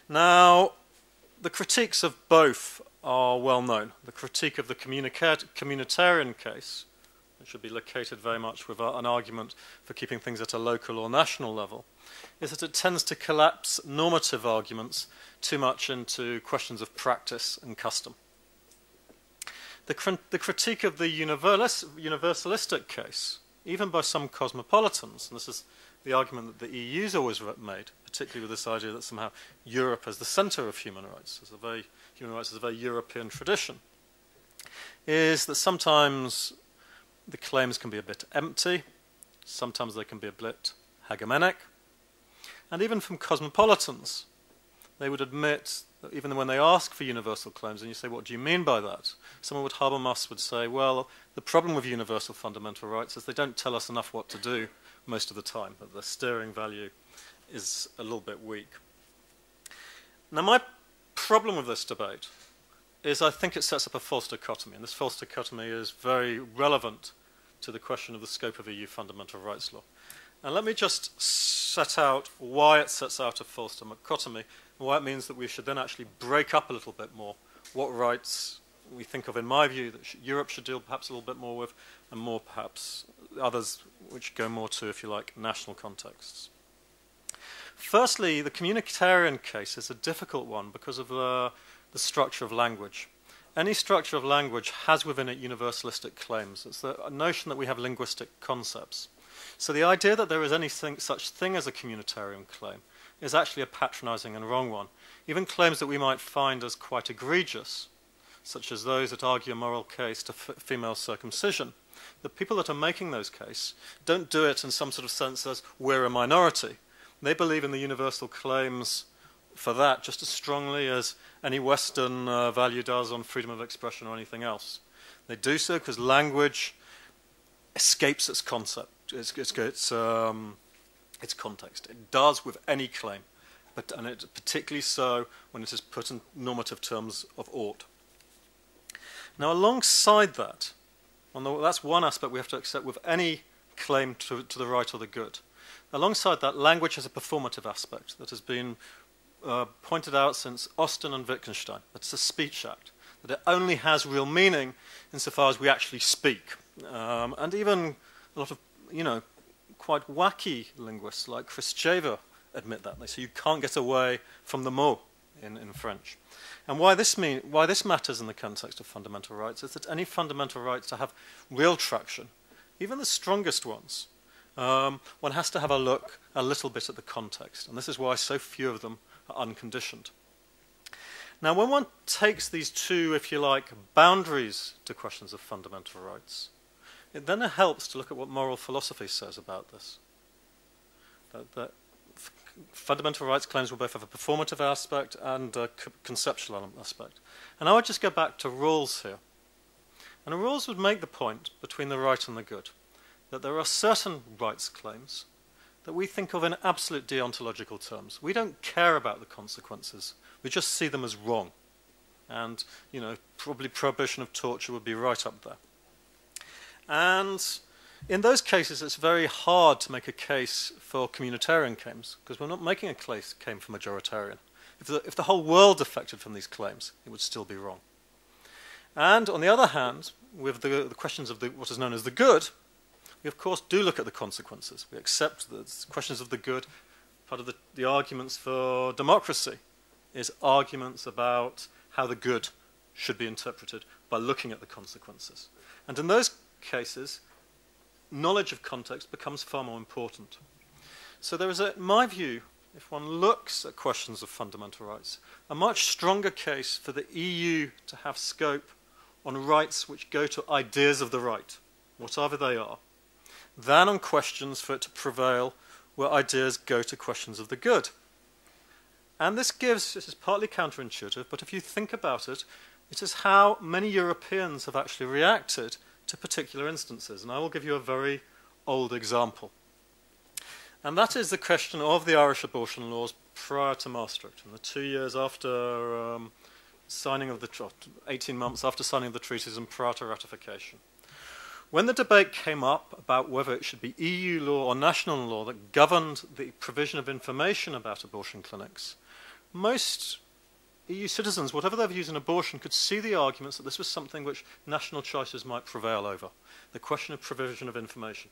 Now, the critiques of both are well known. The critique of the communitarian case, which should be located very much with an argument for keeping things at a local or national level, is that it tends to collapse normative arguments too much into questions of practice and custom. The critique of the universalistic case, even by some cosmopolitans, and this is the argument that the EU's always made, particularly with this idea that somehow Europe as the centre of human rights, human rights is a very European tradition, is that sometimes the claims can be a bit empty, sometimes they can be a bit hegemonic, and even from cosmopolitans, they would admit that even when they ask for universal claims, and you say, what do you mean by that? Someone Habermas would say, well, the problem with universal fundamental rights is they don't tell us enough what to do most of the time, that the steering value is a little bit weak. Now, my problem with this debate is I think it sets up a false dichotomy, and this false dichotomy is very relevant to the question of the scope of EU fundamental rights law. And let me just set out why it sets out a false dichotomy, and why it means that we should then actually break up a little bit more what rights we think of, in my view, that Europe should deal perhaps a little bit more with, and more perhaps others which go more to, if you like, national contexts. Firstly, the communitarian case is a difficult one because of the structure of language. Any structure of language has within it universalistic claims. It's the notion that we have linguistic concepts. So the idea that there is anything such thing as a communitarian claim is actually a patronizing and wrong one. Even claims that we might find as quite egregious, such as those that argue a moral case to female circumcision, the people that are making those cases don't do it in some sort of sense as we're a minority. They believe in the universal claims for that just as strongly as any Western value does on freedom of expression or anything else. They do so because language escapes its concept, its context. It does with any claim and it's particularly so when it is put in normative terms of ought. Now, alongside that, that's one aspect we have to accept with any claim to the right or the good. Alongside that, language has a performative aspect that has been pointed out since Austin and Wittgenstein. It's a speech act, that it only has real meaning insofar as we actually speak. And even a lot of, quite wacky linguists like Christcheva admit that. They say you can't get away from the mot in French. And why this matters in the context of fundamental rights is that any fundamental rights to have real traction, even the strongest ones, one has to have a look a little bit at the context. And this is why so few of them are unconditioned. Now, when one takes these two, if you like, boundaries to questions of fundamental rights, it then helps to look at what moral philosophy says about this. That fundamental rights claims will both have a performative aspect and a conceptual aspect. And I would just go back to Rawls here. And Rawls would make the point between the right and the good, that there are certain rights claims that we think of in absolute deontological terms. We don't care about the consequences. We just see them as wrong. And, probably prohibition of torture would be right up there. And in those cases, it's very hard to make a case for communitarian claims, because we're not making a claim for majoritarian. If the whole world defected from these claims, it would still be wrong. And on the other hand, with the questions of what is known as the good, we of course do look at the consequences. We accept the questions of the good. Part of the arguments for democracy is arguments about how the good should be interpreted by looking at the consequences. And in those cases, knowledge of context becomes far more important. So there is, in my view, if one looks at questions of fundamental rights, a much stronger case for the EU to have scope on rights which go to ideas of the right, whatever they are, than on questions for it to prevail where ideas go to questions of the good. And this is partly counterintuitive, but if you think about it, it is how many Europeans have actually reacted to particular instances. And I will give you a very old example. And that is the question of the Irish abortion laws prior to Maastricht, in the 2 years after signing of 18 months after signing of the treaties and prior to ratification. When the debate came up about whether it should be EU law or national law that governed the provision of information about abortion clinics, most EU citizens, whatever their views on abortion, could see the arguments that this was something which national choices might prevail over, the question of provision of information.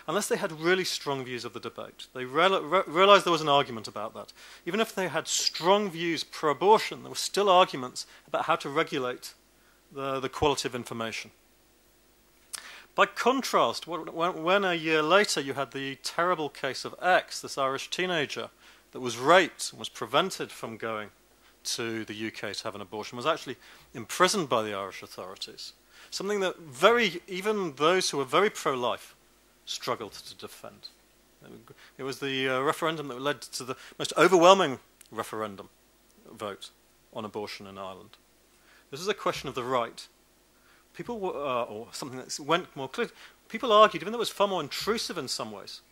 Unless they had really strong views of the debate, they realized there was an argument about that. Even if they had strong views pro-abortion, there were still arguments about how to regulate the quality of information. By contrast, when a year later you had the terrible case of X, this Irish teenager that was raped and was prevented from going to the UK to have an abortion, was actually imprisoned by the Irish authorities, something that even those who were very pro-life struggled to defend. It was the referendum that led to the most overwhelming referendum vote on abortion in Ireland. This is a question of the right. People were, or something that went more clear, people argued, even though it was far more intrusive in some ways,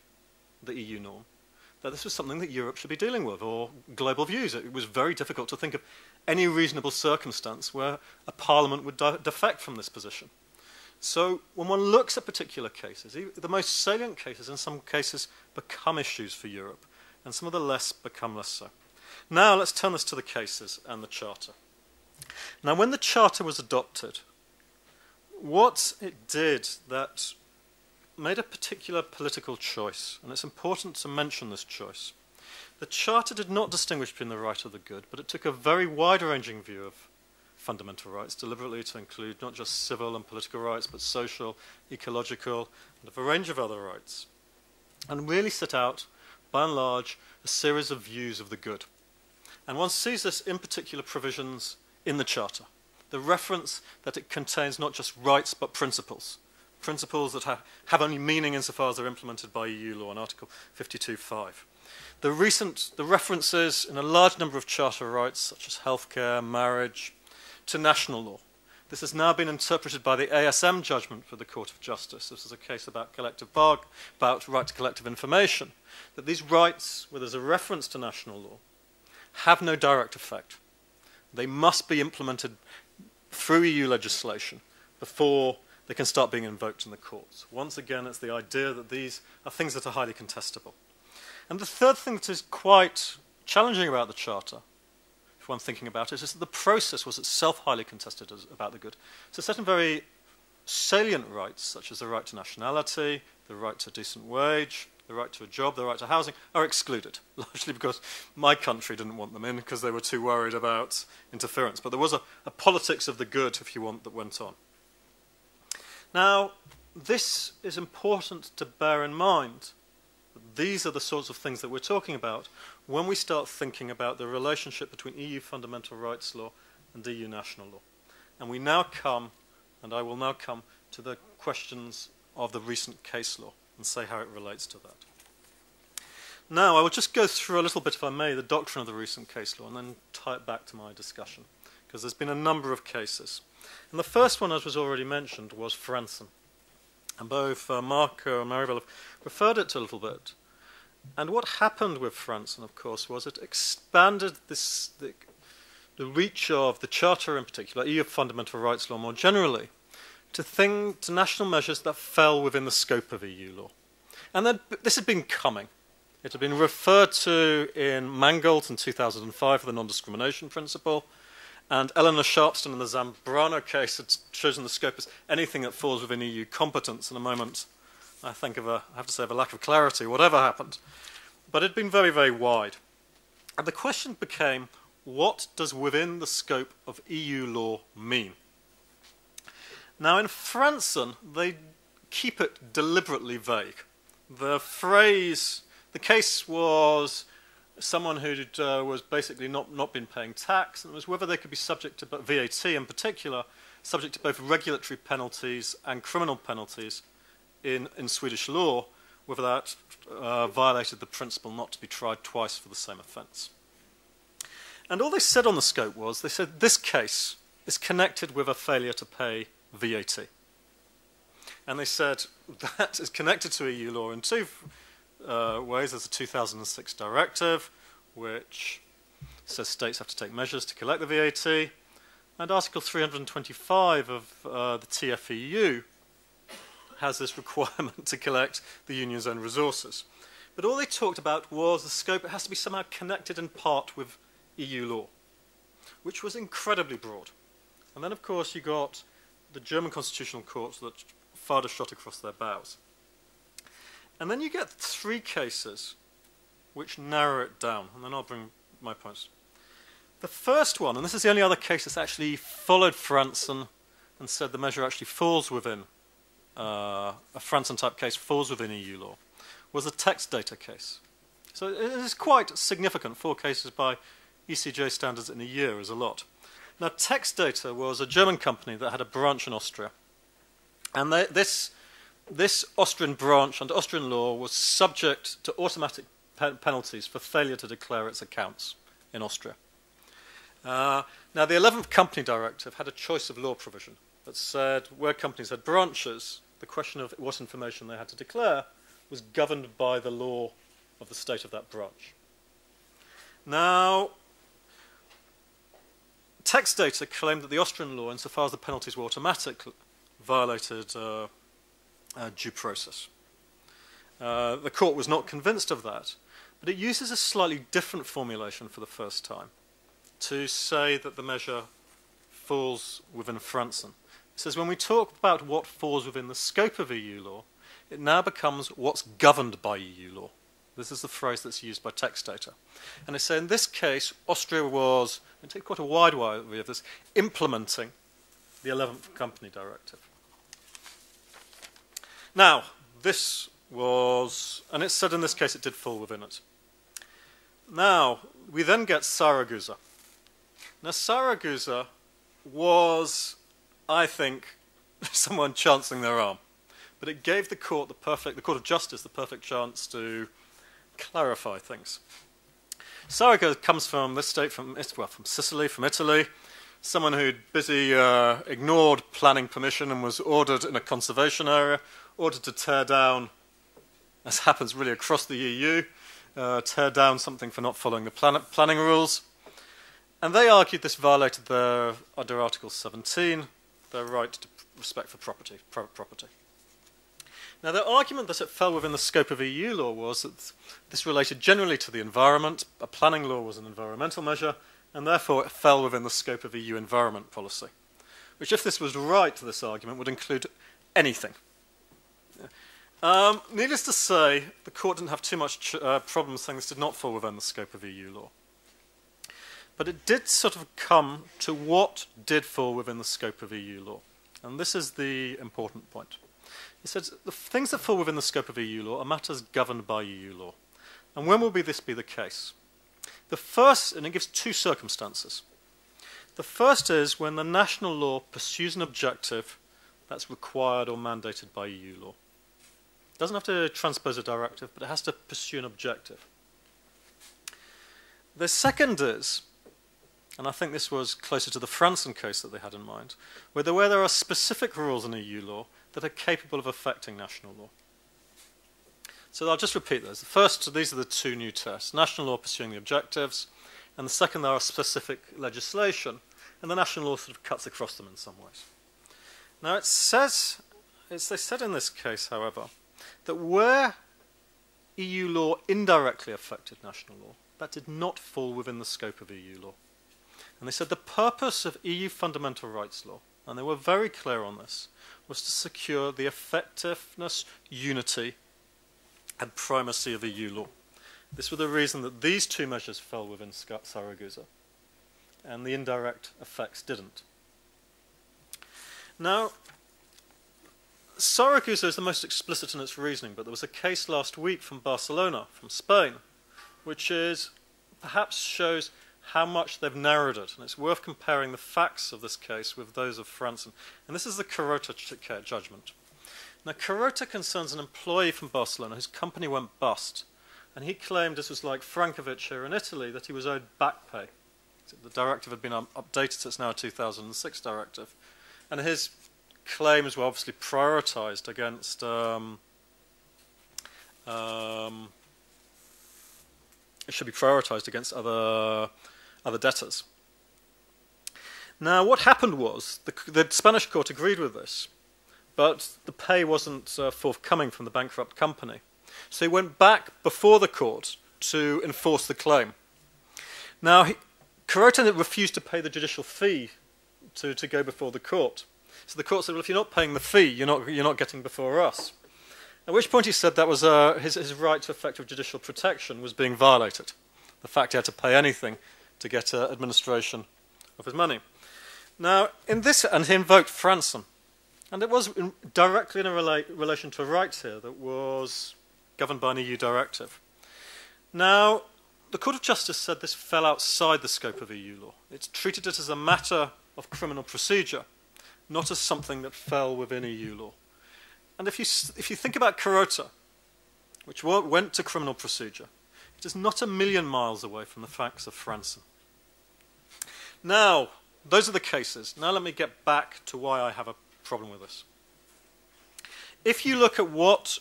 the EU norm, that this was something that Europe should be dealing with, or global views. It was very difficult to think of any reasonable circumstance where a parliament would defect from this position. So when one looks at particular cases, the most salient cases in some cases become issues for Europe, and some of the less become less so. Now let's turn this to the cases and the Charter. Now when the Charter was adopted, what it did that made a particular political choice, and it's important to mention this choice. The Charter did not distinguish between the right or the good, but it took a very wide-ranging view of fundamental rights, deliberately to include not just civil and political rights, but social, ecological, and a range of other rights, and really set out, by and large, a series of views of the good. And one sees this in particular provisions in the Charter. The reference that it contains not just rights, but principles. Principles that have only meaning insofar as they're implemented by EU law in Article 52.5. The references in a large number of Charter rights, such as healthcare, marriage, to national law. This has now been interpreted by the ASM judgment for the Court of Justice. This is a case about about right to collective information, that these rights, where there's a reference to national law, have no direct effect. They must be implemented through EU legislation before they can start being invoked in the courts. Once again, it's the idea that these are things that are highly contestable. And the third thing that is quite challenging about the Charter, if one thinking about it, is that the process was itself highly contested about the good. So certain very salient rights, such as the right to nationality, the right to a decent wage, the right to a job, the right to housing, are excluded, largely because my country didn't want them in because they were too worried about interference. But there was a politics of the good, if you want, that went on. Now, this is important to bear in mind. These are the sorts of things that we're talking about when we start thinking about the relationship between EU fundamental rights law and EU national law. And we now come, and I will now come, to the questions of the recent case law and say how it relates to that. Now, I will just go through a little bit, if I may, the doctrine of the recent case law and then tie it back to my discussion, because there's been a number of cases. And the first one, as was already mentioned, was Franson. And both Marco and Maribel have referred it to a little bit. And what happened with Franson, of course, was it expanded the reach of the Charter in particular, EU fundamental rights law more generally, to national measures that fell within the scope of EU law. And this had been coming. It had been referred to in Mangold in 2005 for the non-discrimination principle, and Eleanor Sharpston in the Zambrano case had chosen the scope as anything that falls within EU competence. In a moment, I have to say, of a lack of clarity, whatever happened. But it had been very, very wide. And the question became, what does within the scope of EU law mean? Now, in Franson, they keep it deliberately vague. The case was someone who was basically not been paying tax, and it was whether they could be subject to VAT in particular, subject to both regulatory penalties and criminal penalties in Swedish law, whether that violated the principle not to be tried twice for the same offence. And all they said on the scope was, they said this case is connected with a failure to pay VAT. And they said that is connected to EU law in two ways. There's a 2006 directive, which says states have to take measures to collect the VAT, and Article 325 of the TFEU has this requirement to collect the union's own resources. But all they talked about was the scope. It has to be somehow connected in part with EU law, which was incredibly broad. And then, of course, you got the German constitutional courts that fired a shot across their bows. And then you get three cases which narrow it down, and then I'll bring my points. The first one, and this is the only other case that's actually followed Franson and said the measure actually falls within, a Franson-type case falls within EU law, was a text data case. So it is quite significant. 4 cases by ECJ standards in a year is a lot. Now, Text Data was a German company that had a branch in Austria. And this Austrian branch, under Austrian law, was subject to automatic penalties for failure to declare its accounts in Austria. Now, the 11th Company Directive had a choice of law provision that said where companies had branches, the question of what information they had to declare was governed by the law of the state of that branch. Now, Text Data claimed that the Austrian law, insofar as the penalties were automatic, violated due process. The court was not convinced of that, but it uses a slightly different formulation for the first time to say that the measure falls within Franson. It says when we talk about what falls within the scope of EU law, it now becomes what's governed by EU law. This is the phrase that's used by Text Data. And they say in this case, Austria was, and take quite a wide view of this, implementing the 11th Company Directive. Now, this was, and it said in this case it did fall within it. Now, we then get Saragusa. Now, Saragusa was, I think, someone chancing their arm. But it gave the Court of Justice, the perfect chance to clarify things. Saragossa comes from this state, from Sicily, from Italy, someone who'd busy ignored planning permission and was ordered in a conservation area, ordered to tear down, as happens really across the EU, tear down something for not following the planning rules. And they argued this violated their, under Article 17, their right to respect for private property. Now, their argument that it fell within the scope of EU law was that this related generally to the environment, a planning law was an environmental measure, and therefore it fell within the scope of EU environment policy, which, if this was right, this argument would include anything. Needless to say, the court didn't have too much problem saying this did not fall within the scope of EU law. But it did sort of come to what did fall within the scope of EU law. And this is the important point. It says the things that fall within the scope of EU law are matters governed by EU law. And when will this be the case? The first, and it gives two circumstances. The first is when the national law pursues an objective that's required or mandated by EU law. It doesn't have to transpose a directive, but it has to pursue an objective. The second is, and I think this was closer to the Franson case that they had in mind, where there are specific rules in EU law that are capable of affecting national law. So I'll just repeat those. The first, these are the two new tests. National law pursuing the objectives, and the second, there are specific legislation, and the national law sort of cuts across them in some ways. Now it says, they said in this case, however, that where EU law indirectly affected national law, that did not fall within the scope of EU law. And they said the purpose of EU fundamental rights law, and they were very clear on this, was to secure the effectiveness, unity, and primacy of EU law. This was the reason that these two measures fell within Saragossa, and the indirect effects didn't. Now, Saragossa is the most explicit in its reasoning, but there was a case last week from Barcelona, from Spain, which is perhaps shows how much they've narrowed it, and it's worth comparing the facts of this case with those of Franson. And this is the Carota judgment. Now, Carota concerns an employee from Barcelona whose company went bust, and he claimed this was like Frankovic here in Italy, that he was owed back pay. The directive had been updated, so it's now a 2006 directive. And his claims were obviously prioritized against it should be prioritized against other debtors. Now, what happened was the Spanish court agreed with this, but the pay wasn't forthcoming from the bankrupt company. So he went back before the court to enforce the claim. Now, Carota refused to pay the judicial fee to go before the court. So the court said, well, if you're not paying the fee, you're not getting before us. At which point he said that was his right to effective judicial protection was being violated. The fact he had to pay anything to get administration of his money. Now, in this, and he invoked Franson, and it was directly in relation to a right here that was governed by an EU directive. Now, the Court of Justice said this fell outside the scope of EU law. It treated it as a matter of criminal procedure, not as something that fell within EU law. And if you think about Carota, which went to criminal procedure, it is not a million miles away from the facts of Franson. Now, those are the cases. Now let me get back to why I have a problem with this. If you look at what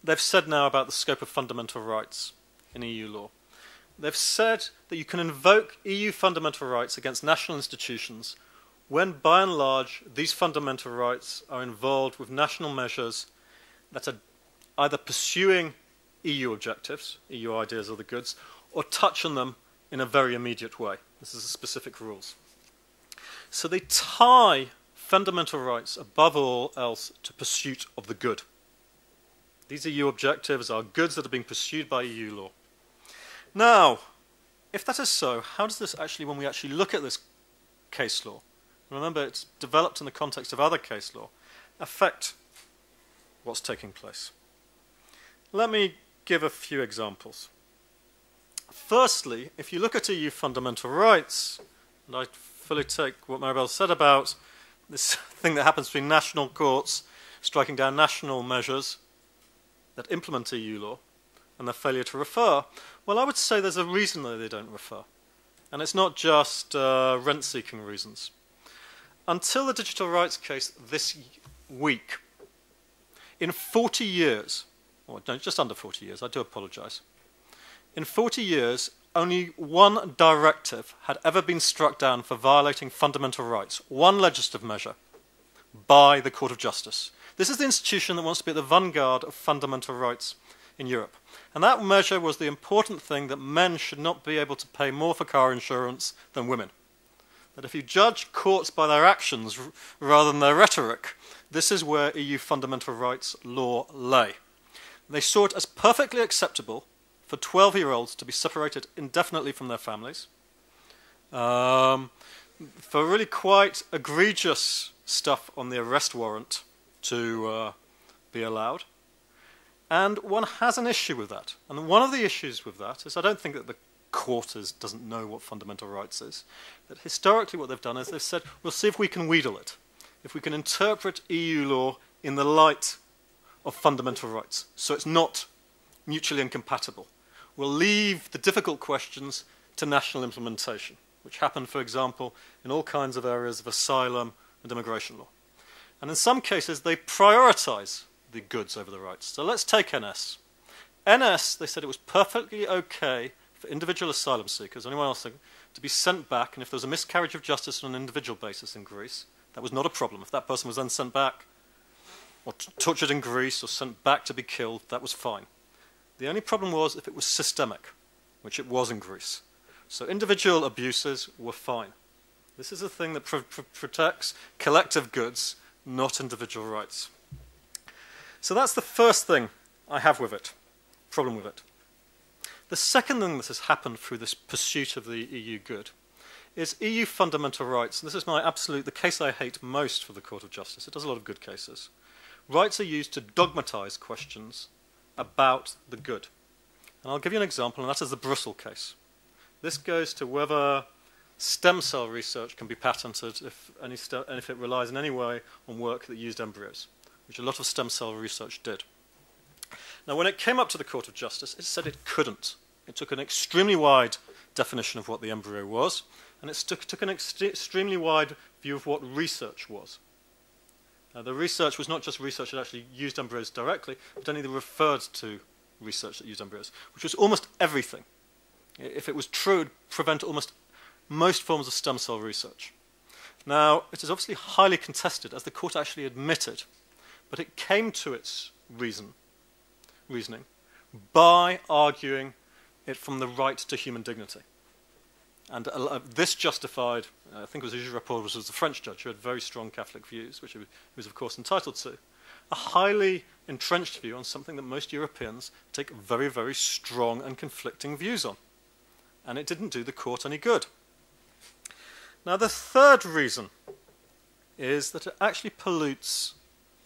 they've said now about the scope of fundamental rights in EU law, they've said that you can invoke EU fundamental rights against national institutions when, by and large, these fundamental rights are involved with national measures that are either pursuing EU objectives, EU ideas or the goods, or touch on them in a very immediate way. This is the specific rules. So they tie fundamental rights above all else to pursuit of the good. These EU objectives are goods that are being pursued by EU law. Now, if that is so, how does this actually, when we actually look at this case law, remember it's developed in the context of other case law, affect what's taking place? Let me give a few examples. Firstly, if you look at EU fundamental rights, and I fully take what Maribel said about this thing that happens between national courts striking down national measures that implement EU law and their failure to refer, well, I would say there's a reason that they don't refer. And it's not just rent-seeking reasons. Until the digital rights case this week, in 40 years, or no, just under 40 years, I do apologize. In 40 years, only one directive had ever been struck down for violating fundamental rights, one legislative measure, by the Court of Justice. This is the institution that wants to be at the vanguard of fundamental rights in Europe. And that measure was the important thing that men should not be able to pay more for car insurance than women. That if you judge courts by their actions rather than their rhetoric, this is where EU fundamental rights law lay. They saw it as perfectly acceptable for 12-year-olds to be separated indefinitely from their families, for really quite egregious stuff on the arrest warrant to be allowed. And one has an issue with that. And one of the issues with that is I don't think that the court doesn't know what fundamental rights is. That historically what they've done is they've said, we'll see if we can wheedle it. If we can interpret EU law in the light of fundamental rights, so it's not mutually incompatible. We'll leave the difficult questions to national implementation, which happen, for example, in all kinds of areas of asylum and immigration law. And in some cases, they prioritize the goods over the rights. So let's take NS. NS, they said it was perfectly okay for individual asylum seekers, anyone else, to be sent back, and if there was a miscarriage of justice on an individual basis in Greece, that was not a problem. If that person was then sent back, or tortured in Greece, or sent back to be killed, that was fine. The only problem was if it was systemic, which it was in Greece. So individual abuses were fine. This is a thing that protects collective goods, not individual rights. So that's the first thing I have with it, problem with it. The second thing that has happened through this pursuit of the EU good is EU fundamental rights. And this is the case I hate most for the Court of Justice. It does a lot of good cases. Rights are used to dogmatize questions about the good. And I'll give you an example, and that is the Brussels case. This goes to whether stem cell research can be patented if it relies in any way on work that used embryos, which a lot of stem cell research did. Now, when it came up to the Court of Justice, it said it couldn't. It took an extremely wide definition of what the embryo was, and it took an extremely wide view of what research was. The research was not just research that actually used embryos directly, but only referred to research that used embryos, which was almost everything. If it was true, it would prevent almost most forms of stem cell research. Now, it is obviously highly contested, as the court actually admitted, but it came to its reasoning by arguing it from the right to human dignity. And this justified, I think it was a juge rapport, which was the French judge, who had very strong Catholic views, which he was, of course, entitled to, a highly entrenched view on something that most Europeans take very, very strong and conflicting views on. And it didn't do the court any good. Now, the third reason is that it actually pollutes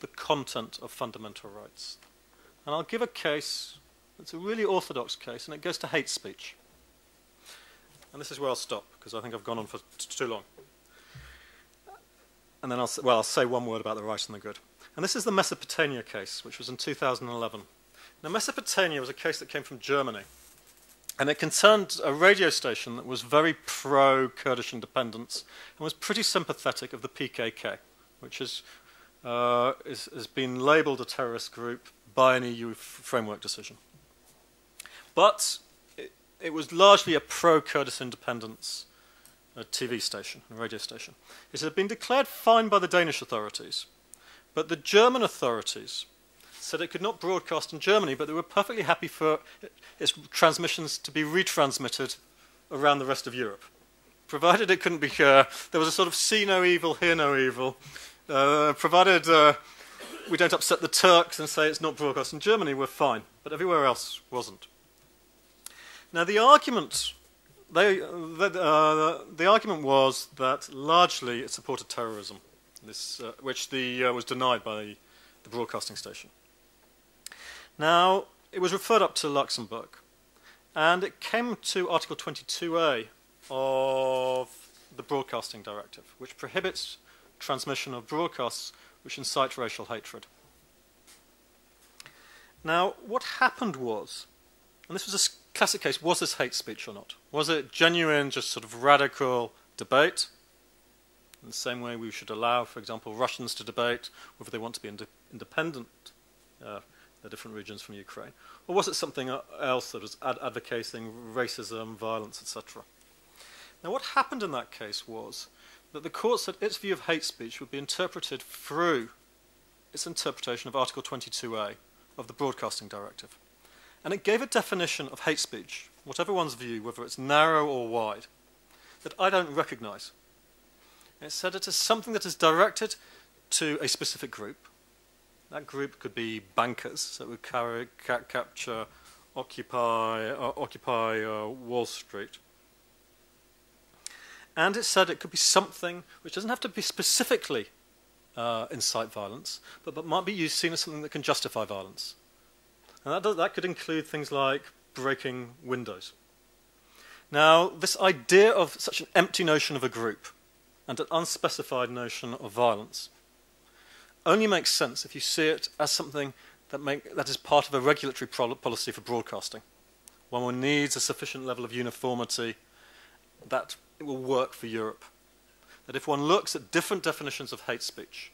the content of fundamental rights. And I'll give a case that's a really orthodox case, and it goes to hate speech. And this is where I'll stop, because I think I've gone on for too long. And then I'll say one word about the right and the good. And this is the Mesopotamia case, which was in 2011. Now, Mesopotamia was a case that came from Germany. And it concerned a radio station that was very pro-Kurdish independence and was pretty sympathetic of the PKK, which has been labelled a terrorist group by an EU framework decision. But it was largely a pro-Kurdish independence TV station, a radio station. It had been declared fine by the Danish authorities, but the German authorities said it could not broadcast in Germany, but they were perfectly happy for its transmissions to be retransmitted around the rest of Europe. Provided it couldn't be, there was a sort of see no evil, hear no evil, provided we don't upset the Turks and say it's not broadcast in Germany, we're fine, but everywhere else wasn't. Now, the argument was that largely it supported terrorism, which was denied by the broadcasting station. Now, it was referred up to Luxembourg, and it came to Article 22A of the Broadcasting Directive, which prohibits transmission of broadcasts which incite racial hatred. Now, what happened was, and this was a classic case, was this hate speech or not? Was it genuine, just sort of radical debate? In the same way we should allow, for example, Russians to debate whether they want to be independent, the different regions from Ukraine. Or was it something else that was advocating racism, violence, etc.? Now what happened in that case was that the court said its view of hate speech would be interpreted through its interpretation of Article 22A of the Broadcasting Directive. And it gave a definition of hate speech, whatever one's view, whether it's narrow or wide, that I don't recognise. It said it is something that is directed to a specific group. That group could be bankers, so it would capture Occupy Wall Street. And it said it could be something which doesn't have to be specifically incite violence, but might be seen as something that can justify violence. And that could include things like breaking windows. Now, this idea of such an empty notion of a group and an unspecified notion of violence only makes sense if you see it as something that is part of a regulatory policy for broadcasting. One needs a sufficient level of uniformity that it will work for Europe. That if one looks at different definitions of hate speech,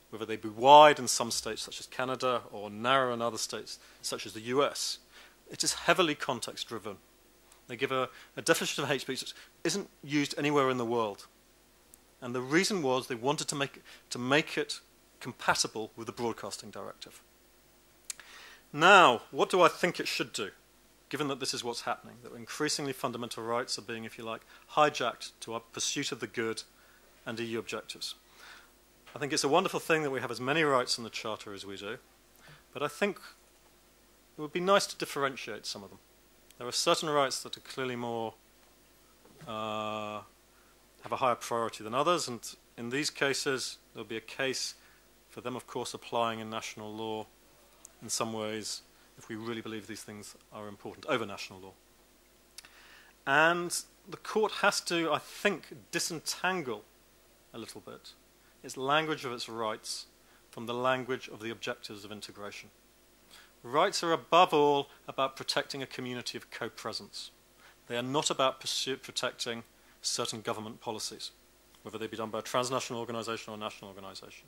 whether they be wide in some states such as Canada or narrow in other states such as the US, it is heavily context-driven. They give a definition of hate speech that isn't used anywhere in the world. And the reason was they wanted to make it compatible with the Broadcasting Directive. Now, what do I think it should do, given that this is what's happening, that increasingly fundamental rights are being, if you like, hijacked to our pursuit of the good and EU objectives? I think it's a wonderful thing that we have as many rights in the Charter as we do, but I think it would be nice to differentiate some of them. There are certain rights that are clearly more, have a higher priority than others, and in these cases there will be a case for them, of course, applying in national law in some ways if we really believe these things are important over national law. And the court has to, I think, disentangle a little bit its language of its rights from the language of the objectives of integration. Rights are above all about protecting a community of co-presence. They are not about protecting certain government policies, whether they be done by a transnational organisation or a national organisation.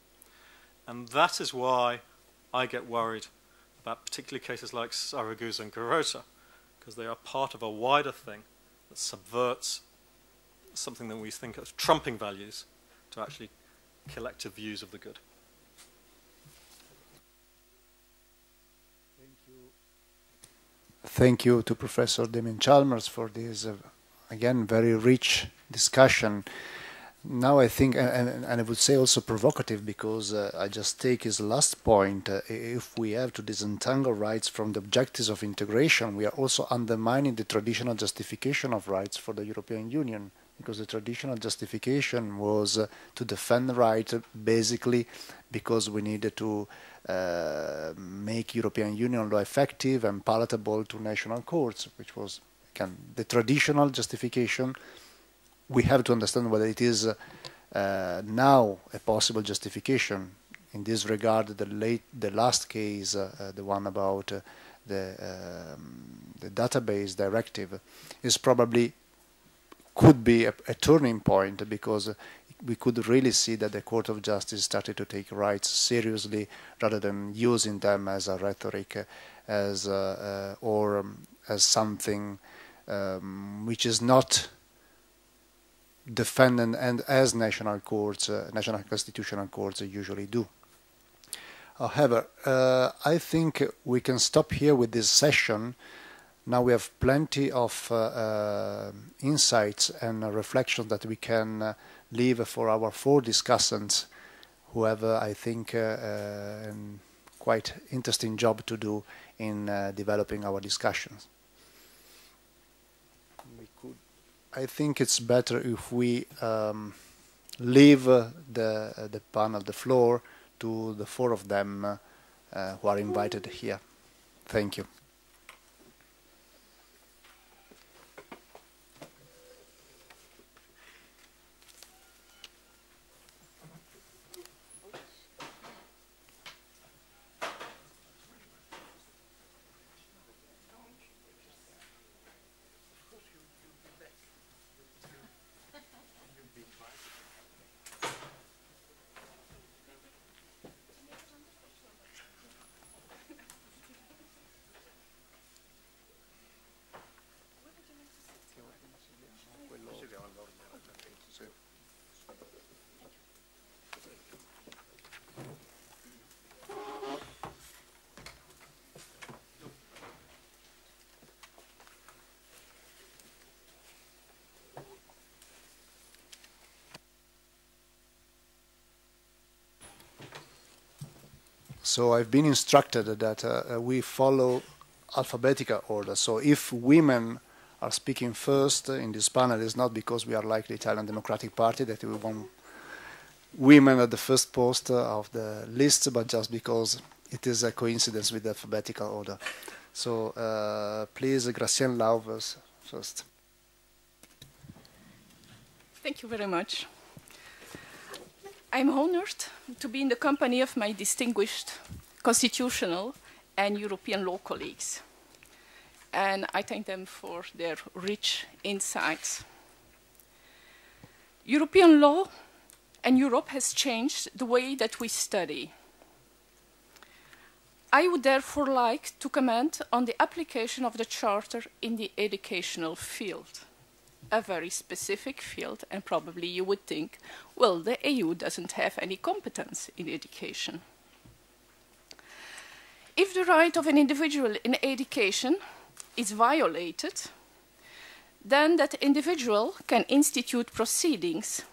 And that is why I get worried about particularly cases like Saragusa and Garota, because they are part of a wider thing that subverts something that we think of trumping values to actually collective views of the good. Thank you to Professor Damien Chalmers for this, again, very rich discussion. Now I think, and I would say also provocative, because I just take his last point, if we have to disentangle rights from the objectives of integration, we are also undermining the traditional justification of rights for the European Union, because the traditional justification was to defend the right basically because we needed to make European Union law effective and palatable to national courts, which was, again, the traditional justification. We have to understand whether it is now a possible justification. In this regard, the last case, the one about the database directive, is probably could be a turning point, because we could really see that the Court of Justice started to take rights seriously rather than using them as a rhetoric, or as something which is not defended, and as national courts, national constitutional courts usually do. However, I think we can stop here with this session. Now we have plenty of insights and reflections that we can leave for our four discussants, who have, I think, a quite interesting job to do in developing our discussions. I think it's better if we leave the panel, the floor, to the four of them who are invited here. Thank you. So I've been instructed that we follow alphabetical order. So if women are speaking first in this panel, it's not because we are like the Italian Democratic Party that we want women at the first post of the list, but just because it is a coincidence with the alphabetical order. So please, Gracienne Lauvers first. Thank you very much. I'm honored to be in the company of my distinguished constitutional and European law colleagues. And I thank them for their rich insights. European law and Europe has changed the way that we study. I would therefore like to comment on the application of the Charter in the educational field, a very specific field, and probably you would think, well, the EU doesn't have any competence in education. If the right of an individual in education is violated, then that individual can institute proceedings.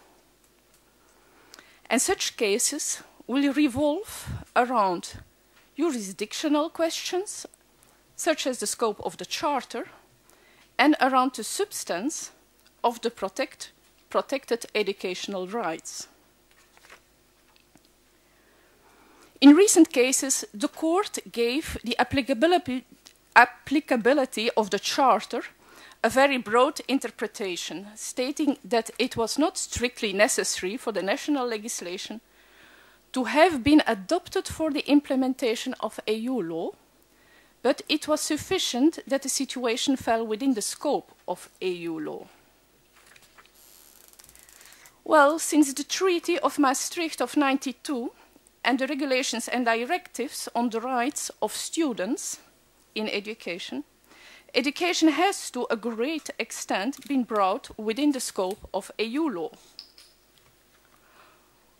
And such cases will revolve around jurisdictional questions, such as the scope of the Charter, and around the substance of the protected educational rights. In recent cases, the court gave the applicability of the Charter a very broad interpretation, stating that it was not strictly necessary for the national legislation to have been adopted for the implementation of EU law, but it was sufficient that the situation fell within the scope of EU law. Well, since the Treaty of Maastricht of '92 and the regulations and directives on the rights of students in education, education has to a great extent been brought within the scope of EU law.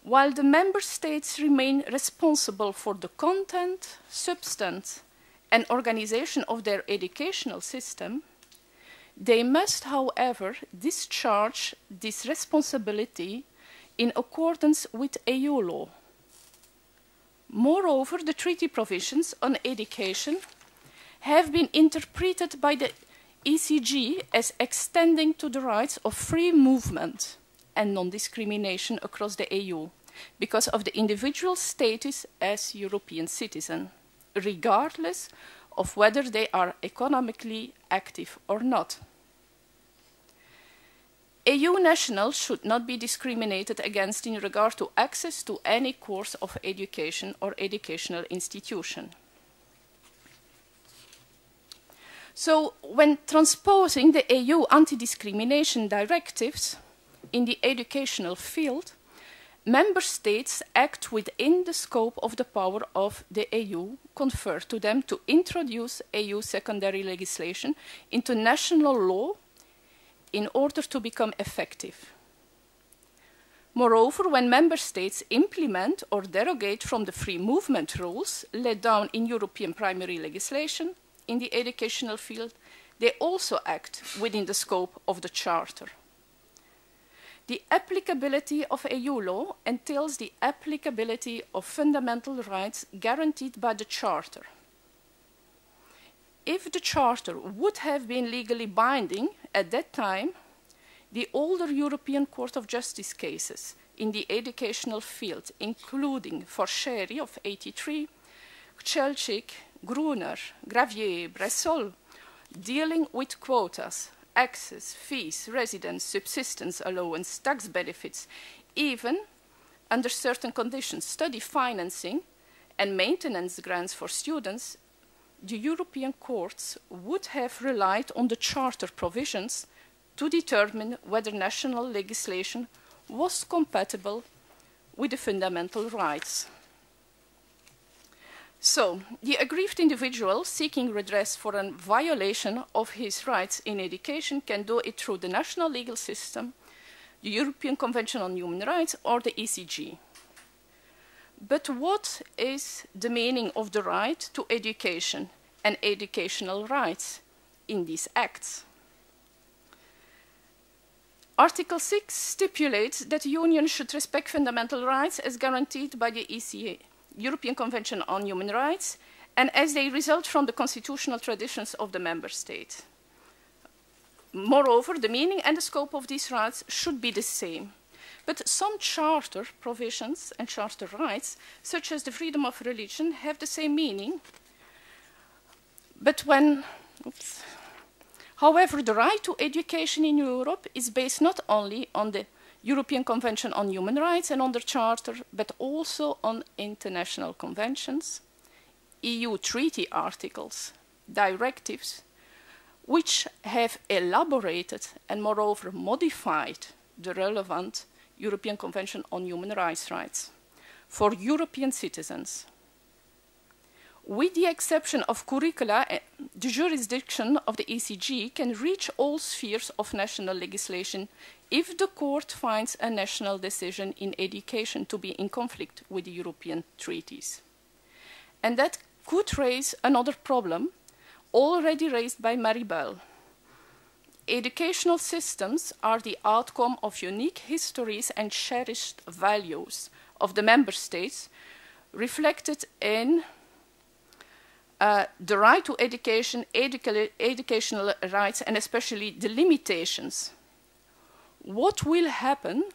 While the member states remain responsible for the content, substance, and organization of their educational system, they must, however, discharge this responsibility in accordance with EU law. Moreover, the treaty provisions on education have been interpreted by the ECJ as extending to the rights of free movement and non-discrimination across the EU because of the individual status as European citizen, regardless of whether they are economically active or not. EU nationals should not be discriminated against in regard to access to any course of education or educational institution. So, when transposing the EU anti-discrimination directives in the educational field, member states act within the scope of the power of the EU conferred to them to introduce EU secondary legislation into national law in order to become effective. Moreover, when member states implement or derogate from the free movement rules laid down in European primary legislation in the educational field, they also act within the scope of the Charter. The applicability of EU law entails the applicability of fundamental rights guaranteed by the Charter. If the Charter would have been legally binding at that time, the older European Court of Justice cases in the educational field, including Forscheri of '83, Chelchik, Gruner, Gravier, Bressol, dealing with quotas, access, fees, residence, subsistence allowance, tax benefits, even under certain conditions, study financing and maintenance grants for students, the European courts would have relied on the Charter provisions to determine whether national legislation was compatible with the fundamental rights. So, the aggrieved individual seeking redress for a violation of his rights in education can do it through the national legal system, the European Convention on Human Rights, or the ECJ. But what is the meaning of the right to education and educational rights in these acts? Article 6 stipulates that the Union should respect fundamental rights as guaranteed by the European Convention on Human Rights, and as they result from the constitutional traditions of the member state. Moreover, the meaning and the scope of these rights should be the same. But some charter provisions and charter rights, such as the freedom of religion, have the same meaning. But when, however, the right to education in Europe is based not only on the European Convention on Human Rights and on the Charter, but also on international conventions, EU treaty articles, directives, which have elaborated and moreover modified the relevant European Convention on Human Rights for European citizens. With the exception of curricula, the jurisdiction of the ECJ can reach all spheres of national legislation if the court finds a national decision in education to be in conflict with the European treaties. And that could raise another problem already raised by Maribel. Educational systems are the outcome of unique histories and cherished values of the member states, reflected in the right to education, educational rights, and especially the limitations. What will happen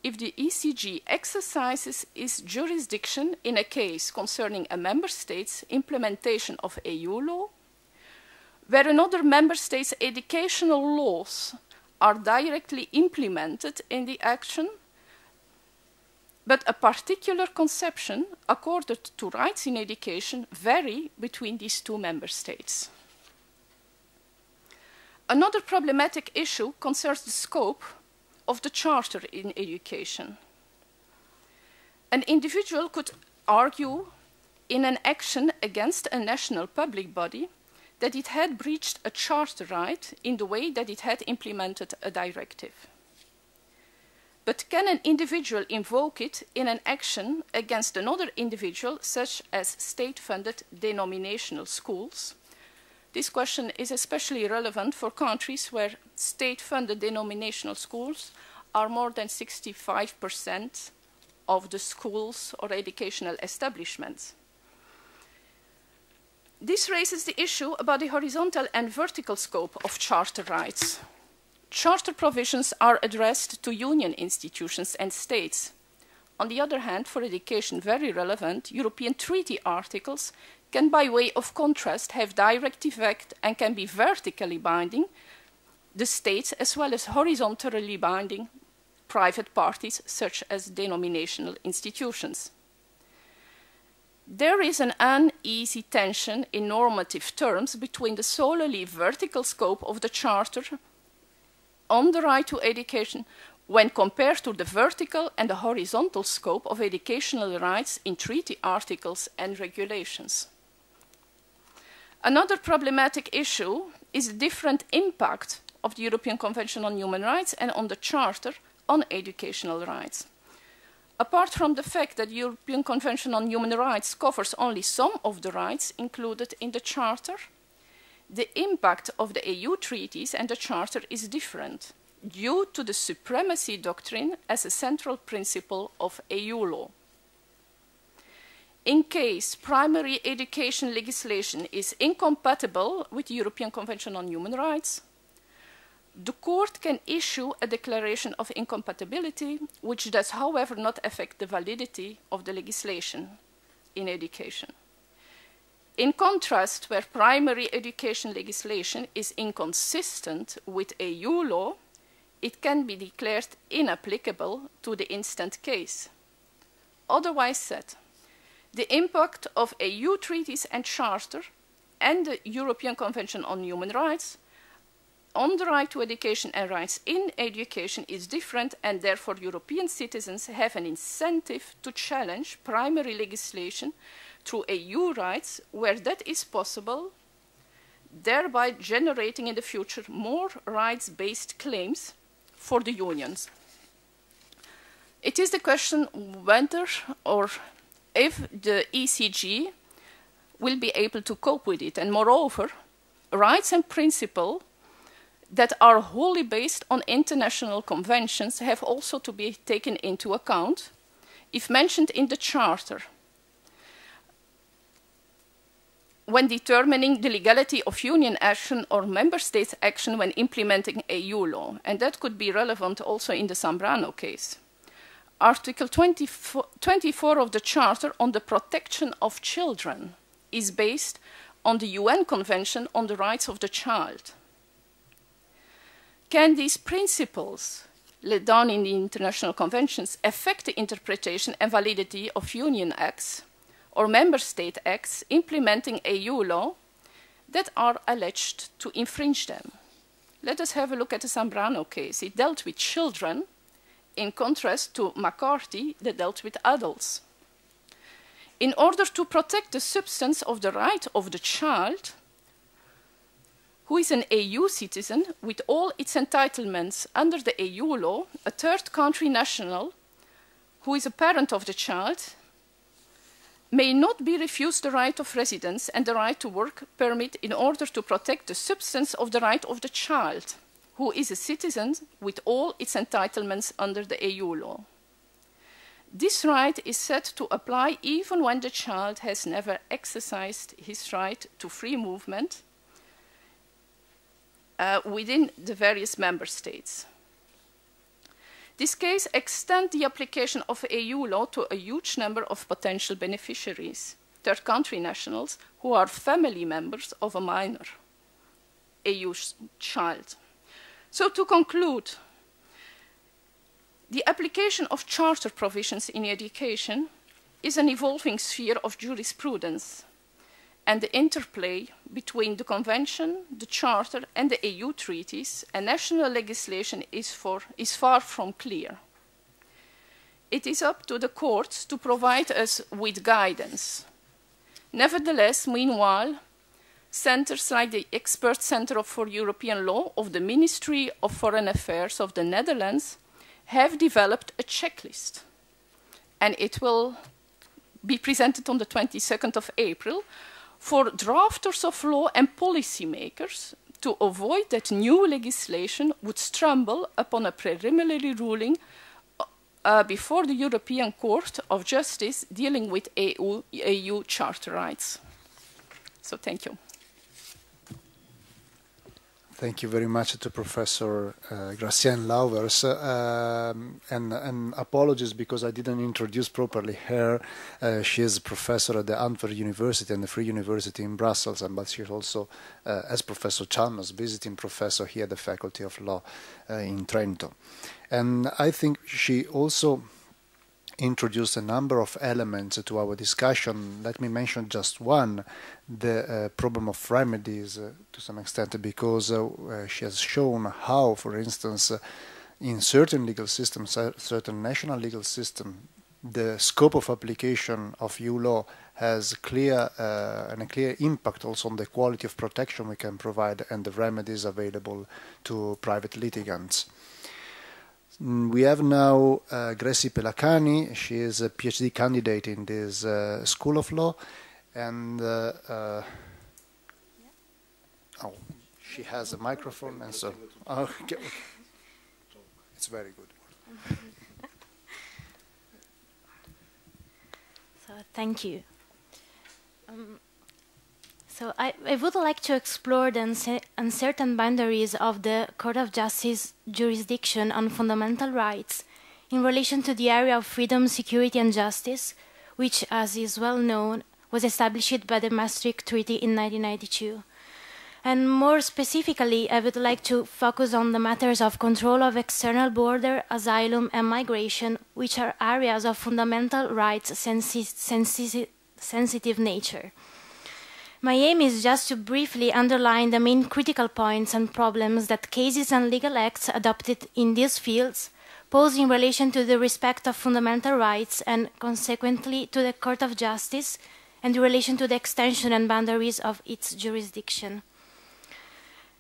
if the ECJ exercises its jurisdiction in a case concerning a member state's implementation of EU law, where another member state's educational laws are directly implemented in the action, but a particular conception accorded to rights in education vary between these two member states? Another problematic issue concerns the scope of the Charter in education. An individual could argue in an action against a national public body that it had breached a charter right in the way that it had implemented a directive. But can an individual invoke it in an action against another individual, such as state-funded denominational schools? This question is especially relevant for countries where state-funded denominational schools are more than 65% of the schools or educational establishments. This raises the issue about the horizontal and vertical scope of charter rights. Charter provisions are addressed to union institutions and states. On the other hand, for education very relevant, European treaty articles can, by way of contrast, have direct effect and can be vertically binding the states as well as horizontally binding private parties such as denominational institutions. There is an uneasy tension in normative terms between the solely vertical scope of the Charter on the right to education when compared to the vertical and the horizontal scope of educational rights in treaty articles and regulations. Another problematic issue is the different impact of the European Convention on Human Rights and on the Charter on educational rights. Apart from the fact that the European Convention on Human Rights covers only some of the rights included in the Charter, the impact of the EU treaties and the Charter is different due to the supremacy doctrine as a central principle of EU law. In case primary education legislation is incompatible with the European Convention on Human Rights, the court can issue a declaration of incompatibility, which does, however, not affect the validity of the legislation in education. In contrast, where primary education legislation is inconsistent with EU law, it can be declared inapplicable to the instant case. Otherwise said, the impact of EU treaties and Charter and the European Convention on Human Rights on the right to education and rights in education is different, and therefore European citizens have an incentive to challenge primary legislation through EU rights where that is possible, thereby generating in the future more rights-based claims for the unions. It is the question whether or if the ECJ will be able to cope with it, and moreover, rights and principles that are wholly based on international conventions have also to be taken into account if mentioned in the Charter. when determining the legality of union action or member states' action when implementing EU law. And that could be relevant also in the Zambrano case. Article 24 of the Charter on the Protection of Children is based on the UN Convention on the Rights of the Child. Can these principles, laid down in the international conventions, affect the interpretation and validity of union acts or member state acts implementing EU law that are alleged to infringe them? Let us have a look at the Zambrano case. It dealt with children, in contrast to McCarthy, that dealt with adults. In order to protect the substance of the right of the child, who is an EU citizen with all its entitlements under the EU law, a third country national who is a parent of the child may not be refused the right of residence and the right to work permit in order to protect the substance of the right of the child, who is a citizen with all its entitlements under the EU law. This right is said to apply even when the child has never exercised his right to free movement within the various member states. This case extends the application of EU law to a huge number of potential beneficiaries, third country nationals who are family members of a minor EU child. So to conclude, the application of Charter provisions in education is an evolving sphere of jurisprudence, and the interplay between the Convention, the Charter, and the EU treaties and national legislation is far from clear. It is up to the courts to provide us with guidance. Nevertheless, meanwhile, centers like the Expert Center for European Law of the Ministry of Foreign Affairs of the Netherlands have developed a checklist, and it will be presented on the 22nd of April for drafters of law and policymakers to avoid that new legislation would stumble upon a preliminary ruling before the European Court of Justice dealing with EU Charter rights. So thank you. Thank you very much to Professor Gracienne Lauvers, and apologies because I didn't introduce properly her. She is a professor at the Antwerp University and the Free University in Brussels, but she is also, as Professor Chalmers, visiting professor here at the Faculty of Law in Trento. And I think she also introduced a number of elements to our discussion. Let me mention just one, the problem of remedies to some extent, because she has shown how, for instance, in certain legal systems, certain national legal systems, the scope of application of EU law has a clear impact also on the quality of protection we can provide and the remedies available to private litigants. We have now Gracie Pelacani. She is a PhD candidate in this School of Law, and she has a microphone, and so okay. It's very good. So thank you. So I would like to explore the uncertain boundaries of the Court of Justice jurisdiction on fundamental rights in relation to the area of freedom, security and justice, which, as is well known, was established by the Maastricht Treaty in 1992. And more specifically, I would like to focus on the matters of control of external border, asylum and migration, which are areas of fundamental rights sensitive nature. My aim is just to briefly underline the main critical points and problems that cases and legal acts adopted in these fields pose in relation to the respect of fundamental rights and consequently to the Court of Justice and in relation to the extension and boundaries of its jurisdiction.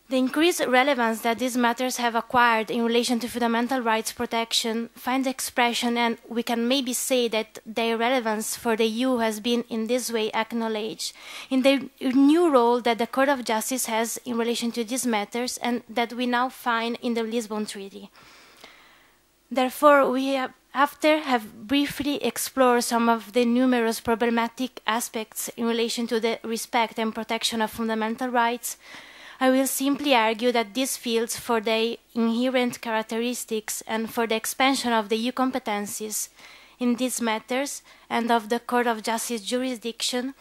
The increased relevance that these matters have acquired in relation to fundamental rights protection finds expression, and we can maybe say that their relevance for the EU has been in this way acknowledged in the new role that the Court of Justice has in relation to these matters and that we now find in the Lisbon Treaty. Therefore, we After have briefly explored some of the numerous problematic aspects in relation to the respect and protection of fundamental rights, I will simply argue that these fields, for their inherent characteristics and for the expansion of the EU competencies in these matters and of the Court of Justice jurisdiction,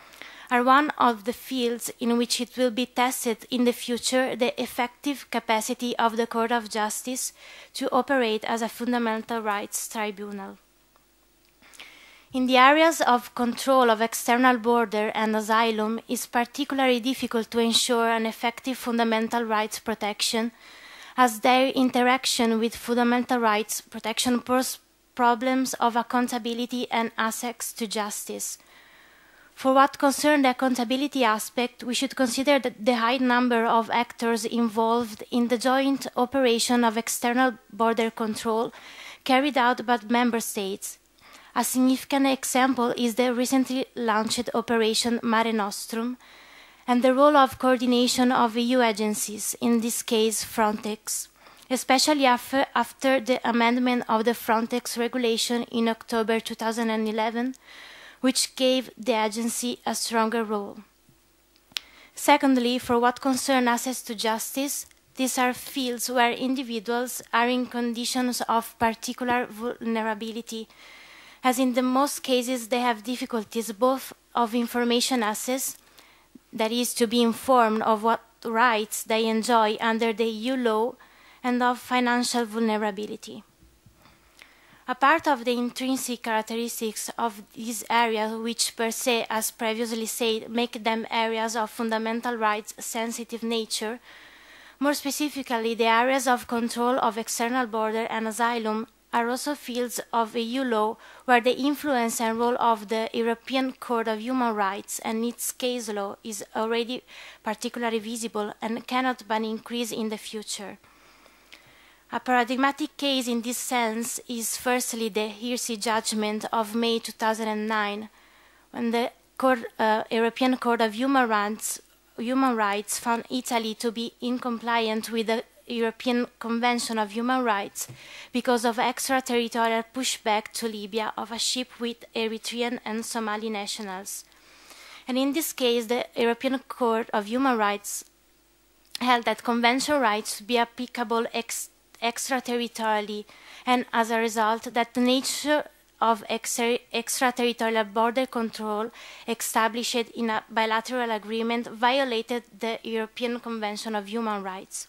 are one of the fields in which it will be tested in the future the effective capacity of the Court of Justice to operate as a fundamental rights tribunal. In the areas of control of external border and asylum, it is particularly difficult to ensure an effective fundamental rights protection, as their interaction with fundamental rights protection poses problems of accountability and access to justice. For what concerns the accountability aspect, we should consider the high number of actors involved in the joint operation of external border control carried out by member states. A significant example is the recently launched Operation Mare Nostrum and the role of coordination of EU agencies, in this case Frontex, especially after the amendment of the Frontex regulation in October 2011, which gave the agency a stronger role. Secondly, for what concerns access to justice, these are fields where individuals are in conditions of particular vulnerability, as in the most cases they have difficulties both of information access, that is, to be informed of what rights they enjoy under the EU law, and of financial vulnerability. A part of the intrinsic characteristics of these areas, which per se, as previously said, make them areas of fundamental rights sensitive nature, more specifically the areas of control of external border and asylum, are also fields of EU law where the influence and role of the European Court of Human Rights and its case law is already particularly visible and cannot but increase in the future. A paradigmatic case in this sense is firstly the ECJ judgment of May 2009, when the European Court of Human Rights found Italy to be incompliant with the European Convention of Human Rights because of extraterritorial pushback to Libya of a ship with Eritrean and Somali nationals. And in this case, the European Court of Human Rights held that convention rights should be applicable extraterritorially, and as a result that the nature of extraterritorial border control established in a bilateral agreement violated the European Convention of Human Rights.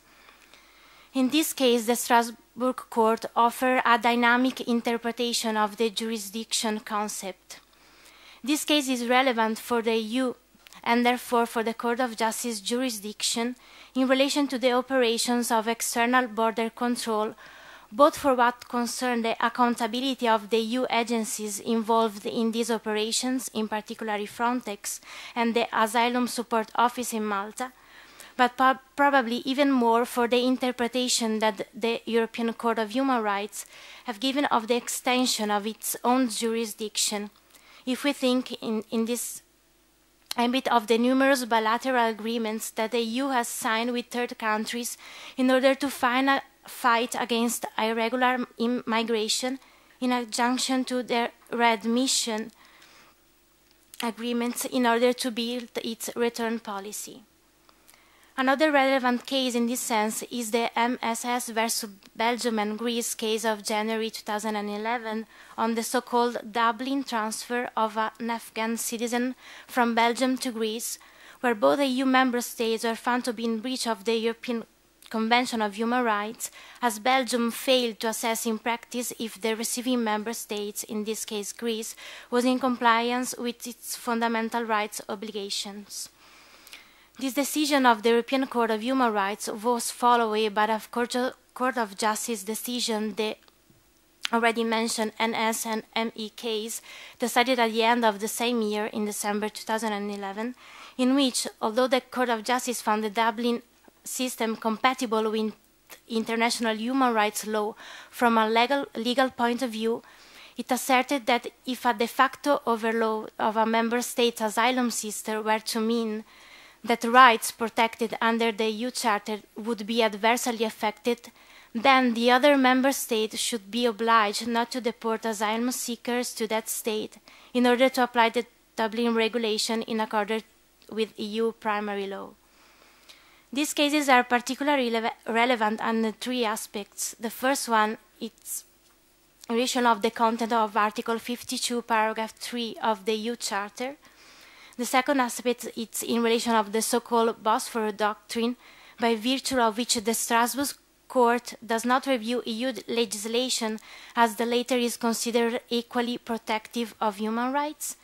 In this case, the Strasbourg Court offered a dynamic interpretation of the jurisdiction concept. This case is relevant for the EU and therefore for the Court of Justice jurisdiction in relation to the operations of external border control, both for what concerns the accountability of the EU agencies involved in these operations, in particular Frontex and the Asylum Support Office in Malta, but probably even more for the interpretation that the European Court of Human Rights have given of the extension of its own jurisdiction. If we think in this ambit of the numerous bilateral agreements that the EU has signed with third countries in order to fight against irregular migration, in adjunction to their readmission agreements in order to build its return policy. Another relevant case in this sense is the MSS versus Belgium and Greece case of January 2011 on the so-called Dublin transfer of an Afghan citizen from Belgium to Greece, where both the EU member states were found to be in breach of the European Convention of Human Rights, as Belgium failed to assess in practice if the receiving member states, in this case Greece, was in compliance with its fundamental rights obligations. This decision of the European Court of Human Rights was followed by a Court of Justice decision, the already mentioned NS and ME case, decided at the end of the same year, in December 2011, in which, although the Court of Justice found the Dublin system compatible with international human rights law from a legal point of view, it asserted that if a de facto overload of a member state's asylum system were to mean that rights protected under the EU Charter would be adversely affected, then the other member state should be obliged not to deport asylum seekers to that state in order to apply the Dublin regulation in accordance with EU primary law. These cases are particularly relevant on three aspects. The first one is in relation of the content of Article 52, paragraph 3 of the EU Charter. The second aspect is in relation of the so-called Bosphorus Doctrine, by virtue of which the Strasbourg Court does not review EU legislation as the latter is considered equally protective of human rights.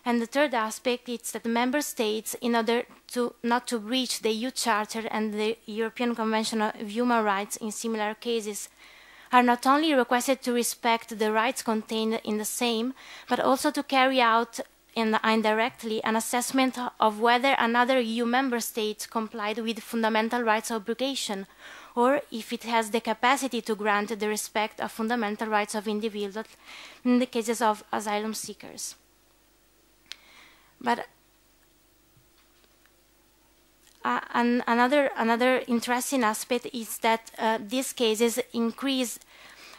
And the third aspect is that the member states, in order to not to breach the EU Charter and the European Convention of Human Rights in similar cases, are not only requested to respect the rights contained in the same, but also to carry out indirectly an assessment of whether another EU member state complied with fundamental rights obligation, or if it has the capacity to grant the respect of fundamental rights of individuals in the cases of asylum seekers. But another interesting aspect is that these cases increase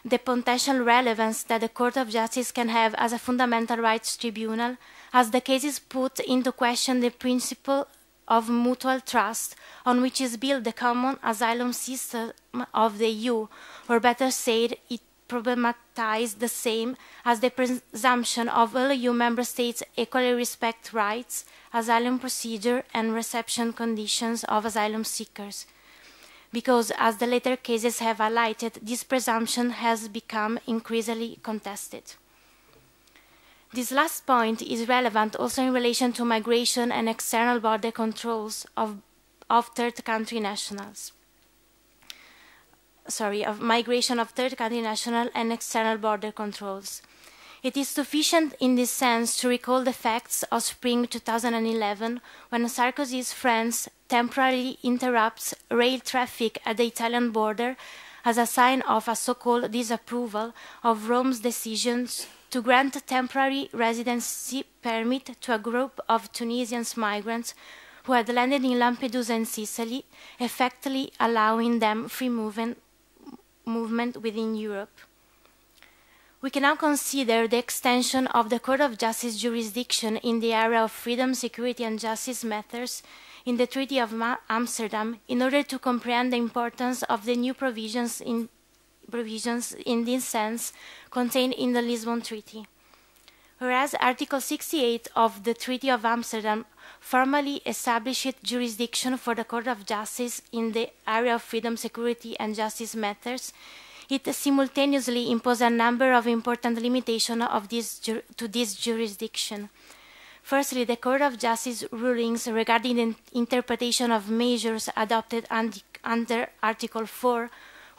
the potential relevance that the Court of Justice can have as a fundamental rights tribunal, as the cases put into question the principle of mutual trust on which is built the common asylum system of the EU, or better said, it problematizes the same as the presumption of all EU member states equally respect rights, asylum procedure, and reception conditions of asylum seekers. Because, as the later cases have highlighted, this presumption has become increasingly contested. This last point is relevant also in relation to migration and external border controls of third country nationals. Of migration of third country national and external border controls. It is sufficient in this sense to recall the facts of spring 2011, when Sarkozy's France temporarily interrupts rail traffic at the Italian border as a sign of a so-called disapproval of Rome's decisions to grant a temporary residency permit to a group of Tunisian migrants who had landed in Lampedusa in Sicily, effectively allowing them free movement within Europe. We can now consider the extension of the Court of Justice jurisdiction in the area of freedom, security, and justice matters in the Treaty of Amsterdam in order to comprehend the importance of the new provisions in this sense contained in the Lisbon Treaty. Whereas Article 68 of the Treaty of Amsterdam formally established jurisdiction for the Court of Justice in the area of freedom, security, and justice matters, it simultaneously imposed a number of important limitations to this jurisdiction. Firstly, the Court of Justice rulings regarding the interpretation of measures adopted under Article 4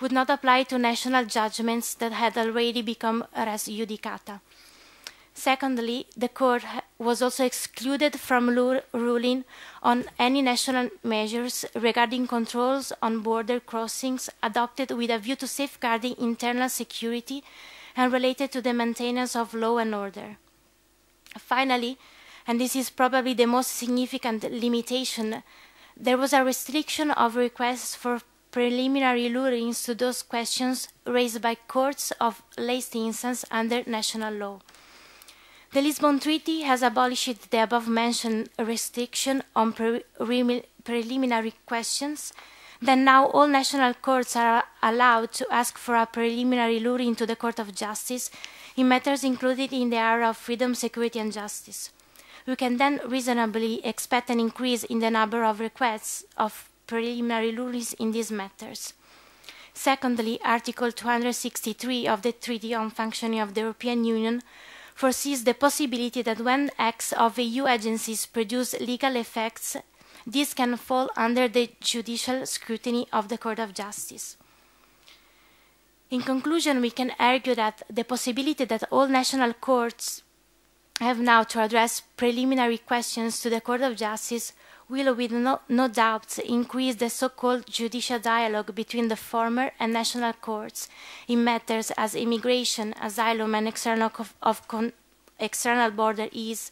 would not apply to national judgments that had already become res judicata. Secondly, the Court was also excluded from ruling on any national measures regarding controls on border crossings adopted with a view to safeguarding internal security and related to the maintenance of law and order. Finally, and this is probably the most significant limitation, there was a restriction of requests for preliminary rulings to those questions raised by courts of last instance under national law. The Lisbon Treaty has abolished the above-mentioned restriction on preliminary questions. Then now all national courts are allowed to ask for a preliminary ruling to the Court of Justice in matters included in the area of freedom, security, and justice. We can then reasonably expect an increase in the number of requests of preliminary rulings in these matters. Secondly, Article 263 of the Treaty on Functioning of the European Union foresees the possibility that when acts of EU agencies produce legal effects, this can fall under the judicial scrutiny of the Court of Justice. In conclusion, we can argue that the possibility that all national courts have now to address preliminary questions to the Court of Justice will with no doubt increase the so-called judicial dialogue between the former and national courts in matters as immigration, asylum, and external border ease,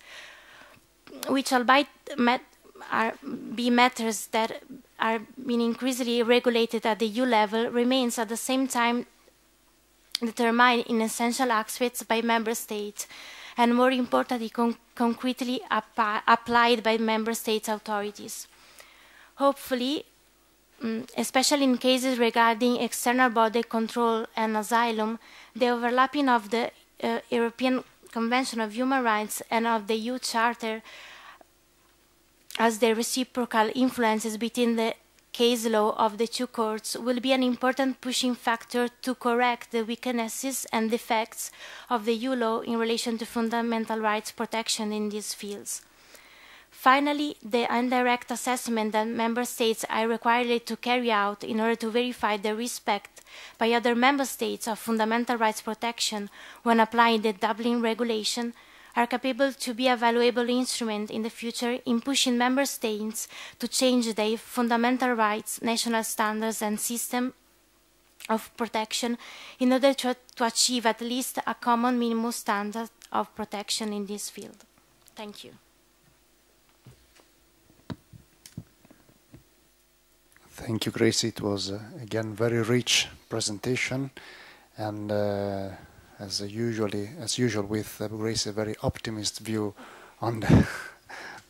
which albeit be matters that are being increasingly regulated at the EU level remains at the same time determined in essential aspects by member states and more importantly concretely applied by member states authorities. Hopefully, especially in cases regarding external border control and asylum, the overlapping of the European Convention of Human Rights and of the EU Charter as the reciprocal influences between the case law of the two courts will be an important pushing factor to correct the weaknesses and defects of the EU law in relation to fundamental rights protection in these fields. Finally, the indirect assessment that member states are required to carry out in order to verify the respect by other member states of fundamental rights protection when applying the Dublin regulation are capable to be a valuable instrument in the future in pushing member states to change their fundamental rights, national standards and system of protection in order to achieve at least a common minimum standard of protection in this field. Thank you. Thank you, Grace. It was, again, very rich presentation, and as usual with Grace, a very optimist view on the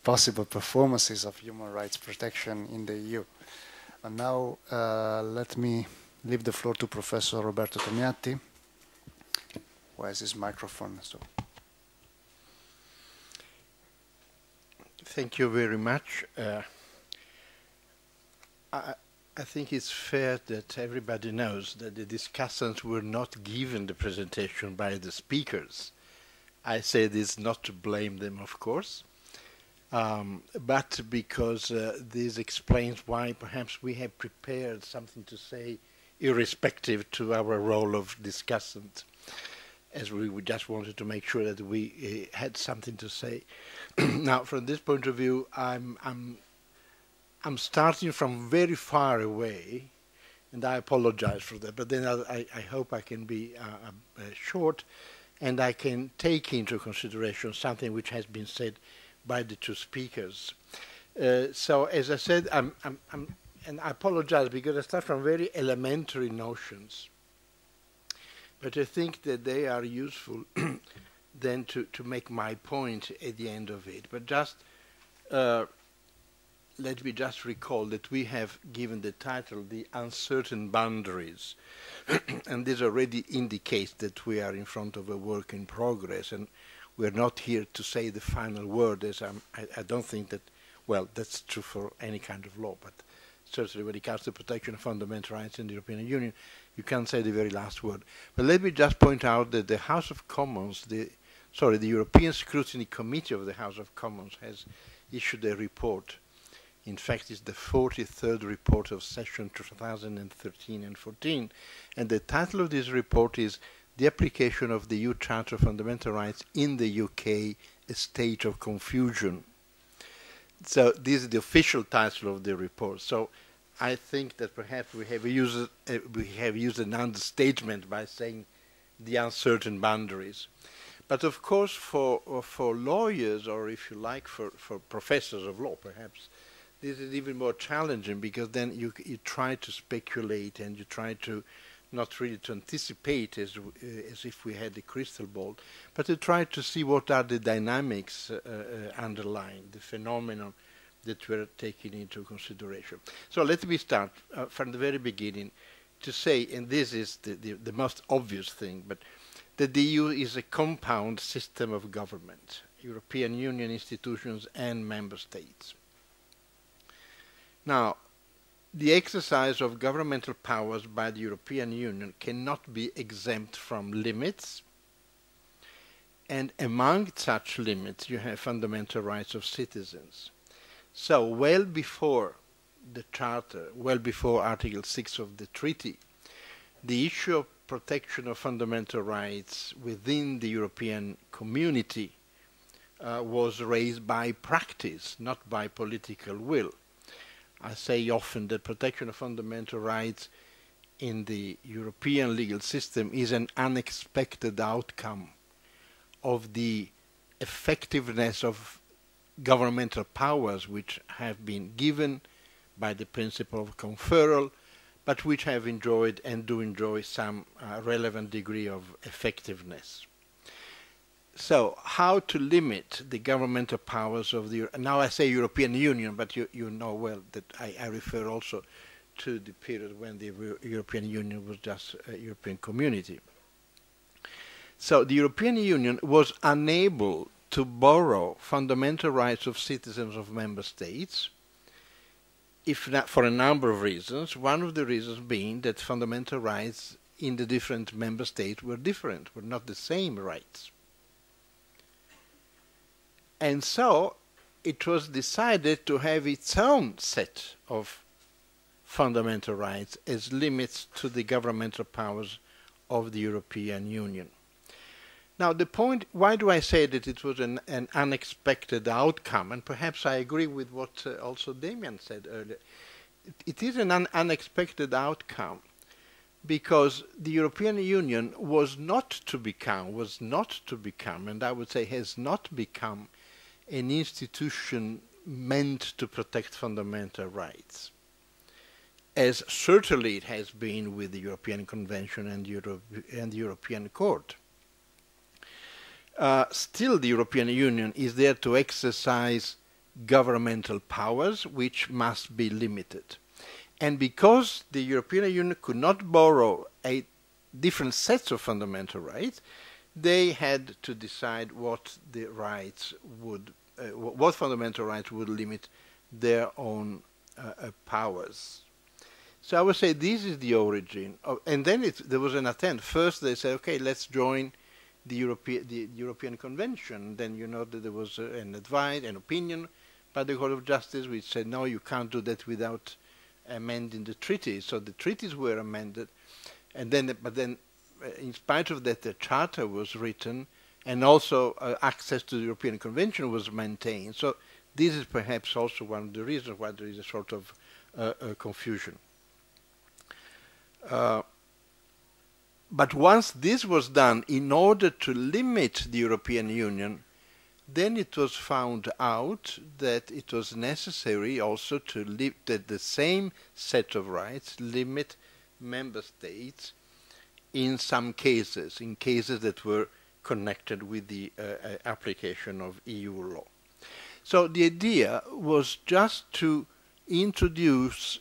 possible performances of human rights protection in the EU. And now let me leave the floor to Professor Roberto Tognatti, who has his microphone. So. Thank you very much. I think it's fair that everybody knows that the discussants were not given the presentation by the speakers. I say this not to blame them, of course, but because this explains why perhaps we have prepared something to say irrespective to our role of discussant, as we just wanted to make sure that we had something to say. Now, from this point of view, I'm starting from very far away, and I apologize for that, but then I hope I can be short, and I can take into consideration something which has been said by the two speakers. So, as I said, and I apologize because I start from very elementary notions, but I think that they are useful then to make my point at the end of it. But just let me just recall that we have given the title The Uncertain Boundaries, and this already indicates that we are in front of a work in progress, and we're not here to say the final word, as I don't think that, well, that's true for any kind of law, but certainly when it comes to protection of fundamental rights in the European Union, you can't say the very last word. But let me just point out that the House of Commons, the European Scrutiny Committee of the House of Commons has issued a report. In fact, it's the 43rd report of session 2013 and 14. And the title of this report is The Application of the EU Charter of Fundamental Rights in the UK, a State of Confusion. So this is the official title of the report. So I think that perhaps we have used an understatement by saying the uncertain boundaries. But of course, for lawyers, or if you like, for professors of law, perhaps, this is even more challenging, because then you try to speculate and you try to not really to anticipate as if we had a crystal ball, but to try to see what are the dynamics underlying the phenomenon that we're taking into consideration. So let me start from the very beginning to say, and this is the most obvious thing, but that the EU is a compound system of government, European Union institutions and member states. Now, the exercise of governmental powers by the European Union cannot be exempt from limits, and among such limits you have fundamental rights of citizens. So, well before the Charter, well before Article 6 of the Treaty, the issue of protection of fundamental rights within the European community was raised by practice, not by political will. I say often that protection of fundamental rights in the European legal system is an unexpected outcome of the effectiveness of governmental powers which have been given by the principle of conferral, but which have enjoyed and do enjoy some relevant degree of effectiveness. So, how to limit the governmental powers of the... Now I say European Union, but you know well that I refer also to the period when the European Union was just a European community. So the European Union was unable to borrow fundamental rights of citizens of member states, if not for a number of reasons, one of the reasons being that fundamental rights in the different member states were different, were not the same rights. And so it was decided to have its own set of fundamental rights as limits to the governmental powers of the European Union. Now the point, why do I say that it was an unexpected outcome, and perhaps I agree with what also Damien said earlier. It is an unexpected outcome because the European Union was not to become, and I would say has not become, an institution meant to protect fundamental rights, as certainly it has been with the European Convention and the European Court. Still, the European Union is there to exercise governmental powers which must be limited. And because the European Union could not borrow a different sets of fundamental rights, they had to decide what the rights would, what fundamental rights would limit their own powers. So I would say this is the origin of, and then there was an attempt. First they said, okay, let's join the European Convention. Then you know that there was an opinion by the Court of Justice which said, no, you can't do that without amending the treaties. So the treaties were amended, and then, but then, in spite of that, the Charter was written, and also access to the European Convention was maintained. So this is perhaps also one of the reasons why there is a sort of confusion. But once this was done, in order to limit the European Union, then it was found out that it was necessary also to that the same set of rights limit member states in some cases, in cases that were connected with the application of EU law. So the idea was just to introduce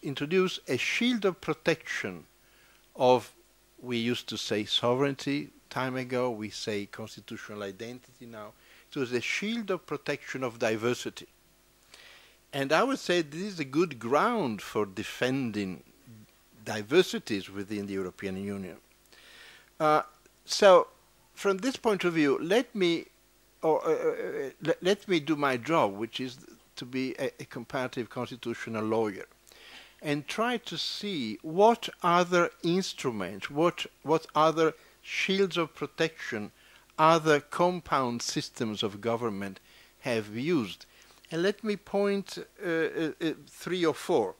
a shield of protection of, we used to say sovereignty time ago, we say constitutional identity now. It was a shield of protection of diversity. And I would say this is a good ground for defending diversities within the European Union. So from this point of view, let me do my job, which is to be a comparative constitutional lawyer, and try to see what other instruments, what other shields of protection, other compound systems of government have used. And let me point 3 or 4.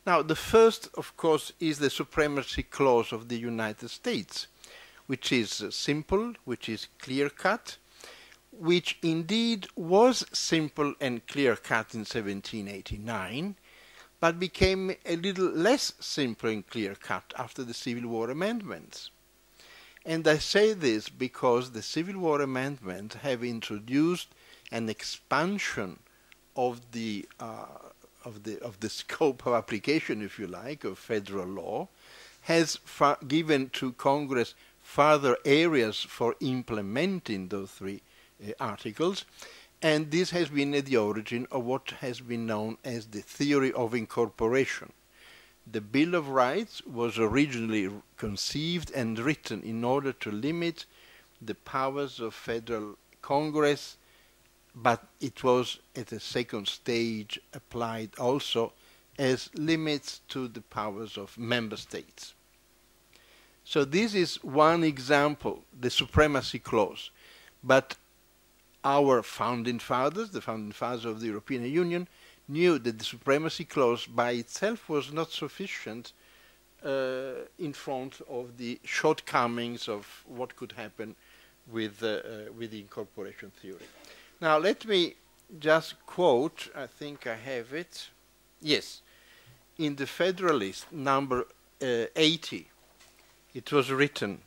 Now, the first, of course, is the supremacy clause of the United States, which is simple, which is clear-cut, which indeed was simple and clear-cut in 1789, but became a little less simple and clear-cut after the Civil War amendments. And I say this because the Civil War amendments have introduced an expansion of the scope of application, if you like, of federal law, has given to Congress further areas for implementing those 3 articles, and this has been at the origin of what has been known as the theory of incorporation. The Bill of Rights was originally conceived and written in order to limit the powers of federal Congress, but it was at a second stage applied also as limits to the powers of member states. So this is one example, the supremacy clause. But our founding fathers, the founding fathers of the European Union, knew that the supremacy clause by itself was not sufficient in front of the shortcomings of what could happen with the incorporation theory. Now let me just quote, I think I have it. Yes, in the Federalist number 80, it was written,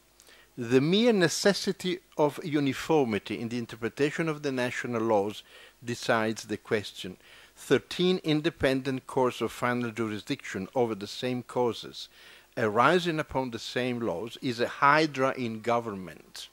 "The mere necessity of uniformity in the interpretation of the national laws decides the question. 13 independent courts of final jurisdiction over the same causes arising upon the same laws is a hydra in government."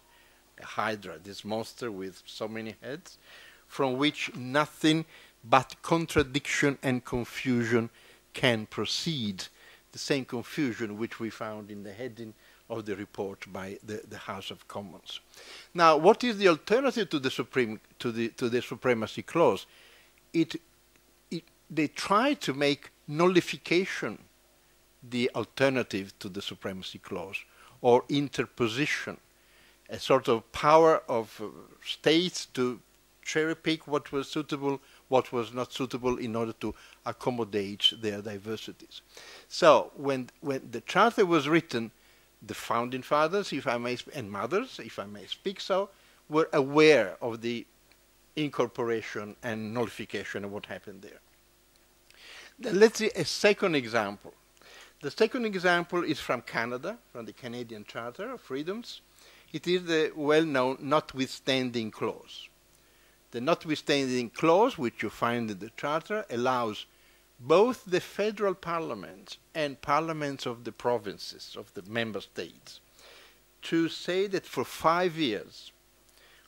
A hydra, this monster with so many heads, from which nothing but contradiction and confusion can proceed. The same confusion which we found in the heading of the report by the House of Commons. Now, what is the alternative to the supremacy clause? They try to make nullification the alternative to the supremacy clause, or interposition, a sort of power of states to cherry pick what was suitable, what was not suitable, in order to accommodate their diversities. So when the Charter was written, the founding fathers, if I may, and mothers, if I may speak so, were aware of the incorporation and nullification of what happened there. Then let's see a second example. The second example is from Canada, from the Canadian Charter of Freedoms. It is the well-known notwithstanding clause. The notwithstanding clause, which you find in the Charter, allows both the federal parliament and parliaments of the provinces, of the member states, to say that for 5 years,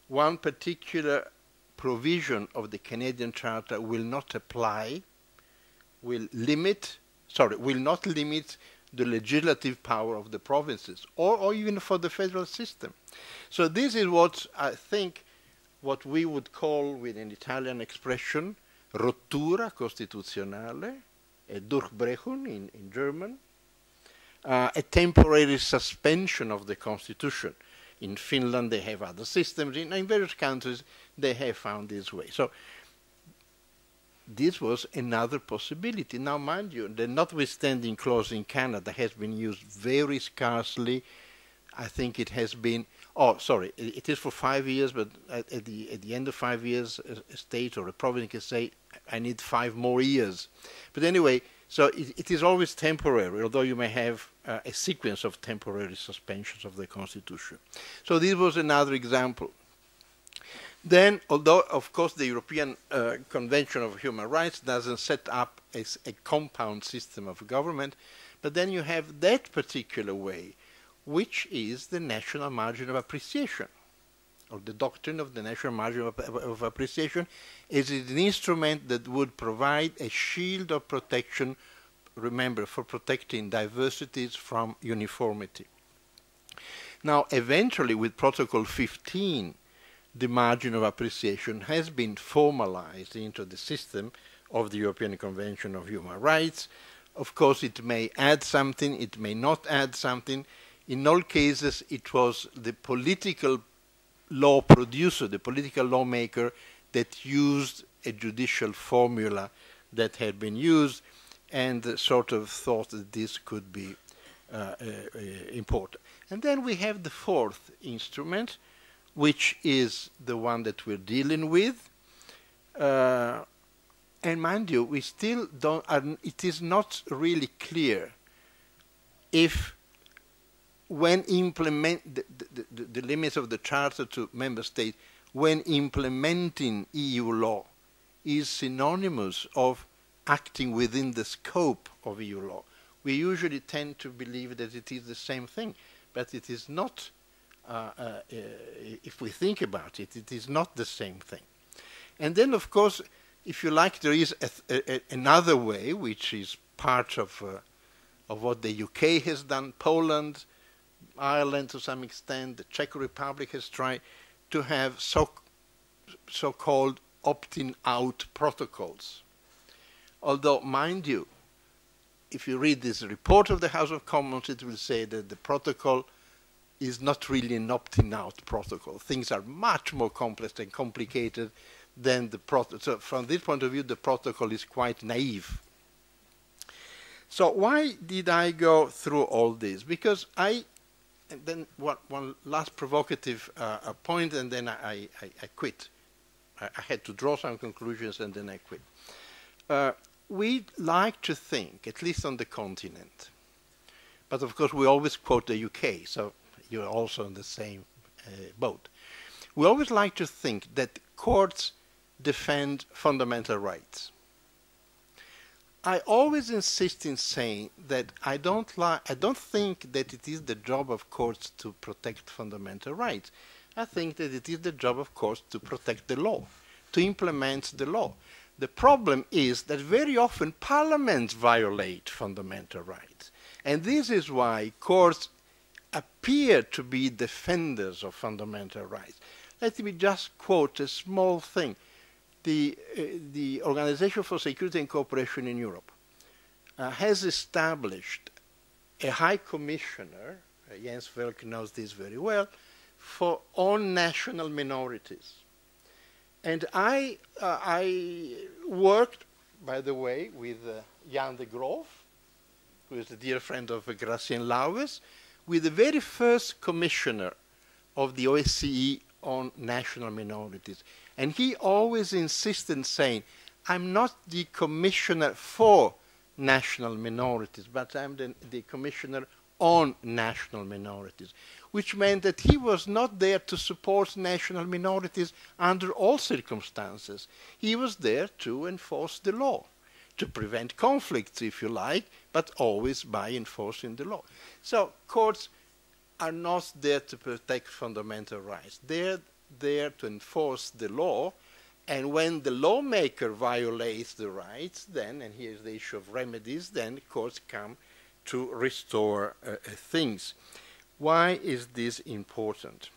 one particular provision of the Canadian Charter will not apply, will not limit the legislative power of the provinces, or even for the federal system. So this is what I think, what we would call, with an Italian expression, rottura costituzionale, a Durchbrechung in German, a temporary suspension of the constitution. In Finland they have other systems, in various countries they have found this way. So this was another possibility. Now, mind you, the notwithstanding clause in Canada has been used very scarcely. I think it has been, it is for 5 years, but at the end of 5 years, a state or a province can say, I need 5 more years. But anyway, so it is always temporary, although you may have a sequence of temporary suspensions of the Constitution. So this was another example. Then, although, of course, the European Convention of Human Rights doesn't set up a compound system of government, but then you have that particular way, which is the national margin of appreciation, or the doctrine of the national margin of appreciation, is an instrument that would provide a shield of protection, remember, for protecting diversities from uniformity. Now, eventually, with Protocol 15, the margin of appreciation has been formalized into the system of the European Convention of Human Rights. Of course, it may add something, it may not add something. In all cases, it was the political law producer, the political lawmaker, that used a judicial formula that had been used and sort of thought that this could be important. And then we have the fourth instrument, which is the one that we're dealing with. And mind you, we still don't, it is not really clear if when the limits of the Charter to member states, when implementing EU law, is synonymous of acting within the scope of EU law. We usually tend to believe that it is the same thing, but it is not. If we think about it, it is not the same thing. And then, of course, if you like, there is another way, which is part of what the UK has done. Poland, Ireland to some extent, the Czech Republic has tried to have so-called opting out protocols. Although, mind you, if you read this report of the House of Commons, it will say that the protocol is not really an opting out protocol. Things are much more complex and complicated than the protocol. So from this point of view, the protocol is quite naive. So why did I go through all this? Because and then one last provocative point, and then I quit. I had to draw some conclusions and then I quit. We like to think, at least on the continent, but of course we always quote the UK, so you're also in the same boat. We always like to think that courts defend fundamental rights. I always insist in saying that I don't think that it is the job of courts to protect fundamental rights. I think that it is the job of courts to protect the law, to implement the law. The problem is that very often parliaments violate fundamental rights. And this is why courts appear to be defenders of fundamental rights. Let me just quote a small thing. The Organization for Security and Cooperation in Europe has established a High Commissioner, Jens Velk knows this very well, on national minorities. And I worked, by the way, with Jan de Groof, who is a dear friend of Gracien Lauwers, with the very first commissioner of the OSCE on national minorities. And he always insisted saying, I'm not the commissioner for national minorities, but I'm the commissioner on national minorities, which meant that he was not there to support national minorities under all circumstances. He was there to enforce the law, to prevent conflicts, if you like, but always by enforcing the law. So courts are not there to protect fundamental rights. They're there to enforce the law, and when the lawmaker violates the rights, then, and here's the issue of remedies, then courts come to restore things. Why is this important?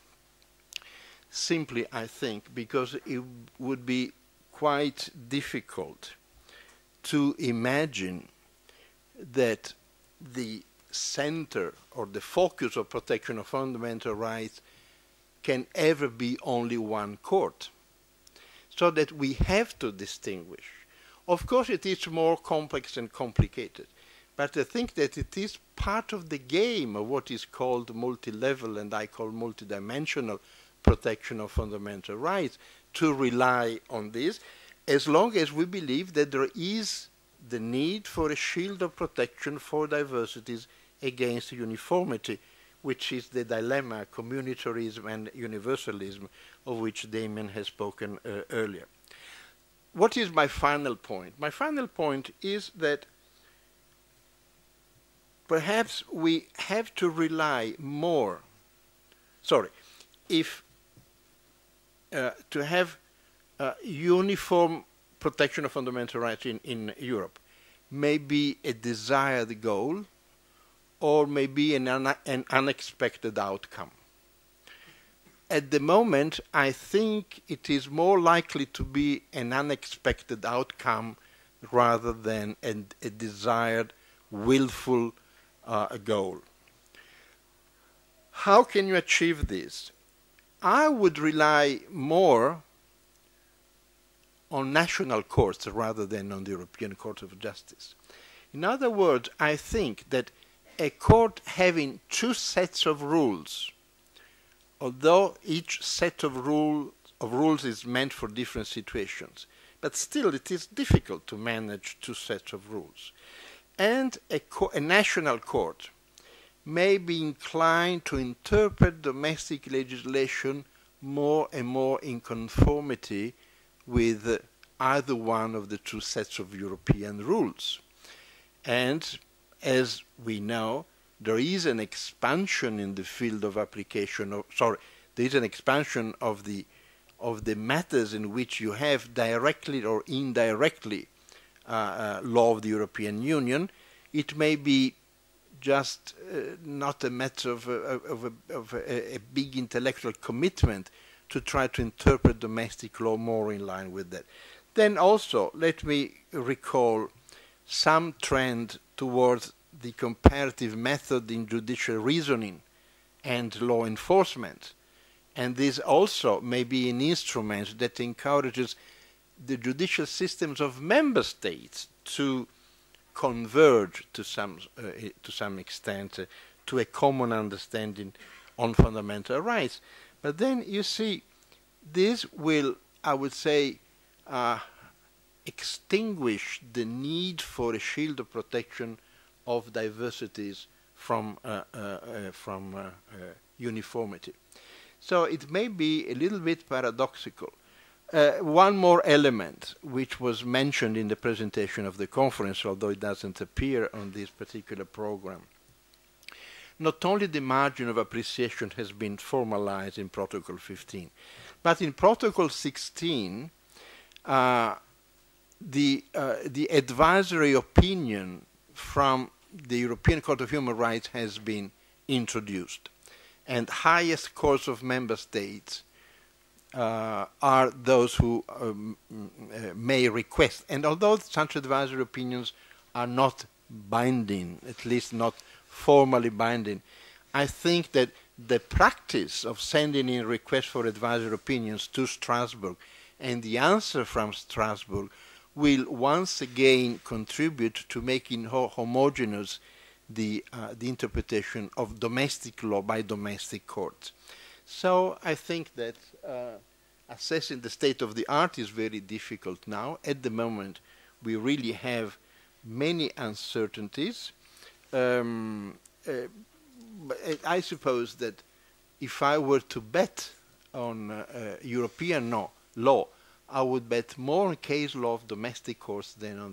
Simply, I think, because it would be quite difficult to imagine that the center or the focus of protection of fundamental rights can ever be only one court. So that we have to distinguish. Of course, it is more complex and complicated, but I think that it is part of the game of what is called multi-level, and I call multidimensional protection of fundamental rights, to rely on this, as long as we believe that there is the need for a shield of protection for diversities against uniformity, which is the dilemma, communitarism and universalism, of which Damien has spoken earlier. What is my final point? My final point is that perhaps we have to rely more, to have uniform protection of fundamental rights in Europe may be a desired goal, or maybe an unexpected outcome. At the moment, I think it is more likely to be an unexpected outcome rather than a desired, willful goal. How can you achieve this? I would rely more on national courts rather than on the European Court of Justice. In other words, I think that a court having two sets of rules, although each set of rules is meant for different situations, but still it is difficult to manage two sets of rules. And a national court may be inclined to interpret domestic legislation more and more in conformity with either one of the two sets of European rules. And as we know, there is an expansion in the field of application there is an expansion of the matters in which you have directly or indirectly law of the European Union. It may be just not a matter of a big intellectual commitment to try to interpret domestic law more in line with that. Then also, let me recall some trend towards the comparative method in judicial reasoning and law enforcement. And this also may be an instrument that encourages the judicial systems of member states to converge to some extent to a common understanding on fundamental rights. But then you see, this will I would say, extinguish the need for a shield of protection of diversities from uniformity. So it may be a little bit paradoxical. One more element which was mentioned in the presentation of the conference, although it doesn't appear on this particular program. Not only the margin of appreciation has been formalized in Protocol 15, but in Protocol 16, the advisory opinion from the European Court of Human Rights has been introduced. And highest courts of member states are those who may request. And although such advisory opinions are not binding, at least not formally binding, I think that the practice of sending in requests for advisory opinions to Strasbourg and the answer from Strasbourg will once again contribute to making homogeneous the interpretation of domestic law by domestic courts. So I think that assessing the state of the art is very difficult now. At the moment, we really have many uncertainties. I suppose that if I were to bet on European law, I would bet more on case law of domestic courts than on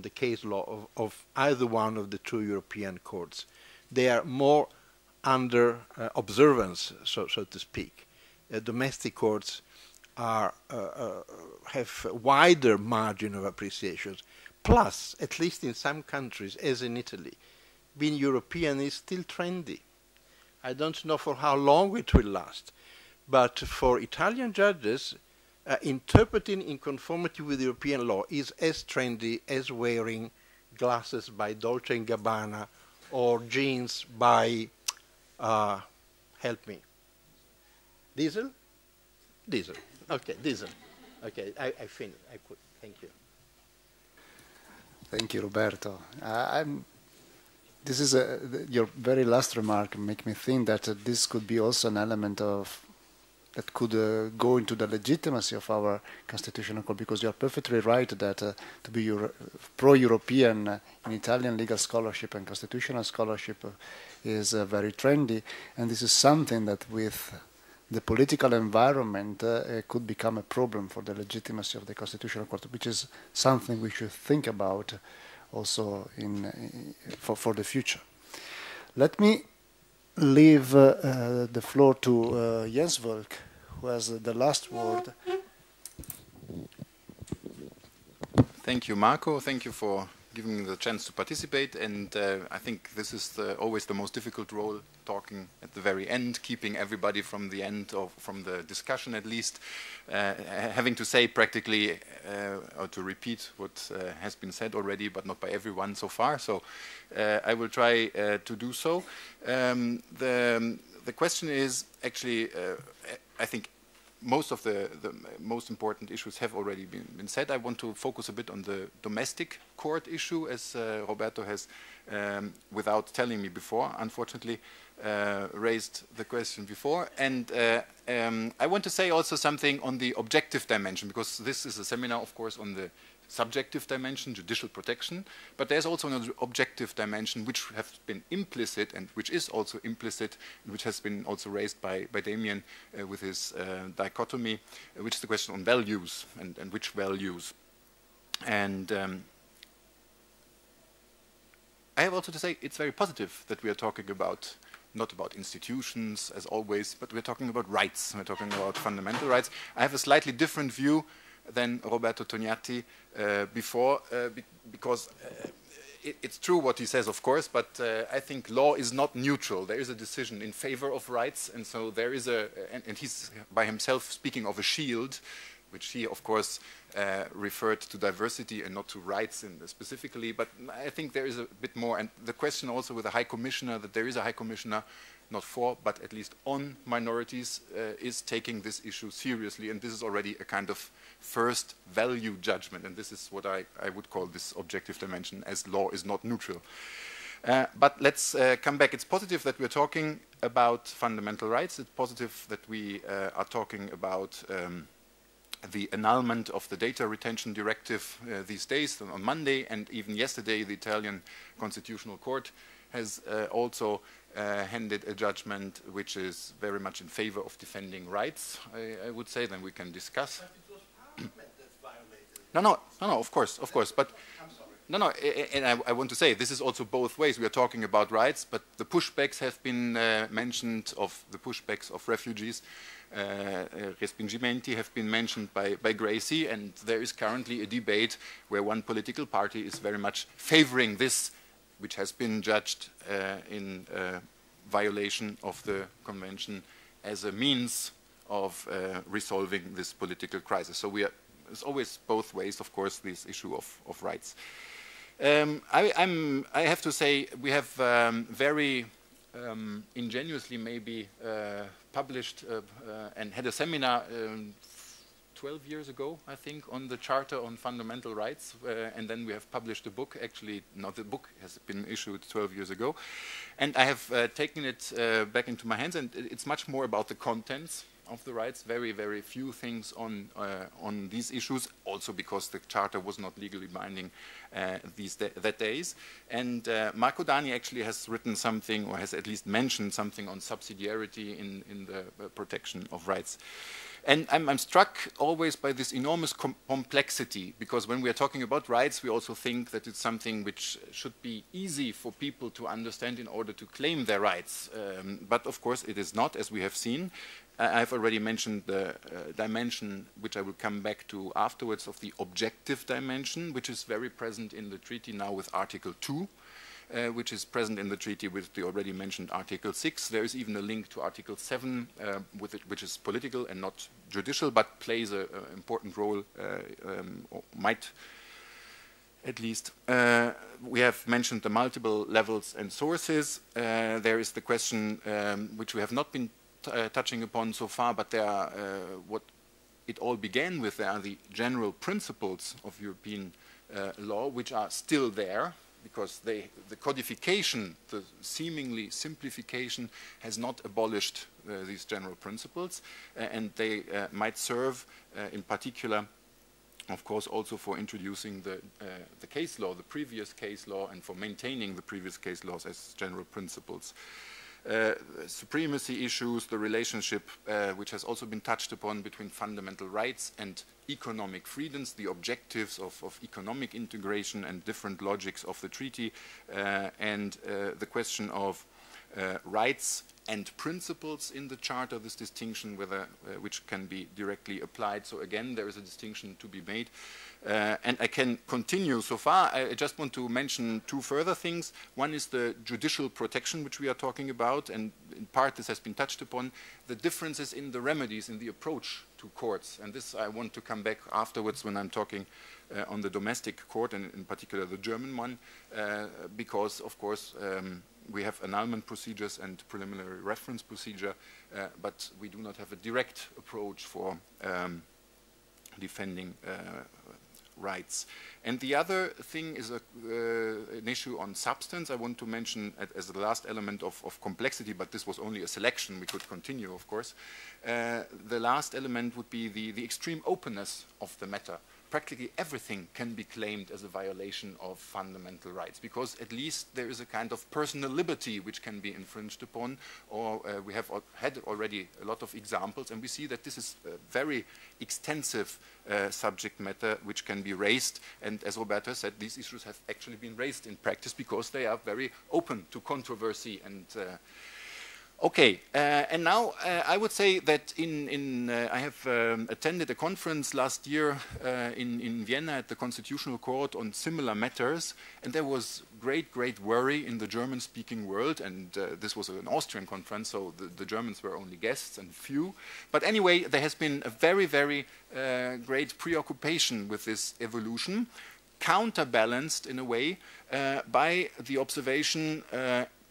the case law of either one of the two European courts. They are more under observance, so to speak. Domestic courts have a wider margin of appreciations. Plus, at least in some countries, as in Italy, being European is still trendy. I don't know for how long it will last, but for Italian judges, interpreting in conformity with European law is as trendy as wearing glasses by Dolce & Gabbana or jeans by, help me, Diesel? Diesel. Okay, Diesel. Okay, I finished. I could. Thank you. Thank you, Roberto. This is your very last remark make me think that this could be also an element of that could go into the legitimacy of our constitutional court, because you are perfectly right that to be pro-European in Italian legal scholarship and constitutional scholarship is very trendy, and this is something that with the political environment could become a problem for the legitimacy of the constitutional court, which is something we should think about also for the future. Let me leave the floor to Jens Volk, who has the last word. Thank you, Marco. Thank you for giving me the chance to participate. And I think this is always the most difficult role, talking at the very end, keeping everybody from the end, or from the discussion at least, having to say practically, or to repeat what has been said already, but not by everyone so far. So I will try to do so. The question is actually, I think most of the most important issues have already been said. I want to focus a bit on the domestic court issue, as Roberto has, without telling me before, unfortunately, raised the question before. And I want to say also something on the objective dimension, because this is a seminar, of course, on the subjective dimension, judicial protection, but there's also an objective dimension which has been implicit, and which is also implicit, which has been also raised by Damien with his dichotomy, which is the question on values, and which values. And I have also to say it's very positive that we are talking about, not about institutions as always, but we're talking about rights, we're talking about fundamental rights. I have a slightly different view than Roberto Tognati before, because it's true what he says, of course, but I think law is not neutral. There is a decision in favor of rights, and so there is and he's by himself speaking of a shield, which he, of course, referred to diversity and not to rights specifically, but I think there is a bit more, and the question also with the High Commissioner, that there is a High Commissioner, not for, but at least on minorities, is taking this issue seriously, and this is already a kind of first value judgment, and this is what I would call this objective dimension, as law is not neutral. But let's come back. It's positive that we're talking about fundamental rights. It's positive that we are talking about the annulment of the data retention directive these days, on Monday, and even yesterday the Italian Constitutional Court has also handed a judgment which is very much in favor of defending rights, I would say. Then we can discuss. But it was Parliament that violated. No, of course, but no, and I want to say this is also both ways. We are talking about rights, but the pushbacks have been mentioned, of the pushbacks of refugees. Respingimenti have been mentioned by Gracie, and there is currently a debate where one political party is very much favoring this, which has been judged in violation of the convention as a means of resolving this political crisis. So it's always both ways, of course, this issue of rights. I have to say we have very ingenuously maybe published and had a seminar 12 years ago, I think, on the Charter on Fundamental Rights, and then we have published a book. Actually, not the book has been issued 12 years ago, and I have taken it back into my hands, and it's much more about the contents of the rights, very, very few things on these issues, also because the Charter was not legally binding that days. And Marco Dani actually has written something, or has at least mentioned something on subsidiarity in the protection of rights. And I'm struck always by this enormous complexity, because when we are talking about rights, we also think that it's something which should be easy for people to understand in order to claim their rights. But of course it is not, as we have seen. I've already mentioned the dimension, which I will come back to afterwards, of the objective dimension, which is very present in the treaty now with Article 2. Which is present in the treaty with the already mentioned Article 6. There is even a link to Article 7, with it, which is political and not judicial, but plays an important role, or might at least. We have mentioned the multiple levels and sources. There is the question, which we have not been touching upon so far, but there are what it all began with. There are the general principles of European law, which are still there, because the codification, the seemingly simplification, has not abolished these general principles, and they might serve in particular, of course, also for introducing the case law, the previous case law, and for maintaining the previous case laws as general principles. Supremacy issues, the relationship which has also been touched upon between fundamental rights and economic freedoms, the objectives of economic integration and different logics of the treaty, and the question of rights and principles in the Charter, this distinction whether which can be directly applied. So again, there is a distinction to be made. And I can continue so far. I just want to mention two further things. One is the judicial protection, which we are talking about, and in part this has been touched upon, the differences in the remedies, in the approach to courts. And this I want to come back afterwards when I'm talking on the domestic court, and in particular the German one, because, of course, we have annulment procedures and preliminary reference procedure, but we do not have a direct approach for defending rights. And the other thing is an issue on substance. I want to mention as the last element of complexity, but this was only a selection. We could continue, of course. The last element would be the extreme openness of the matter. Practically everything can be claimed as a violation of fundamental rights, because at least there is a kind of personal liberty which can be infringed upon, or we have had already a lot of examples, and we see that this is a very extensive subject matter which can be raised, and as Roberta said, these issues have actually been raised in practice because they are very open to controversy. And okay, and now I would say that I have attended a conference last year in Vienna at the Constitutional Court on similar matters, and there was great worry in the German-speaking world, and this was an Austrian conference, so the Germans were only guests and few. But anyway, there has been a very great preoccupation with this evolution, counterbalanced in a way by the observation,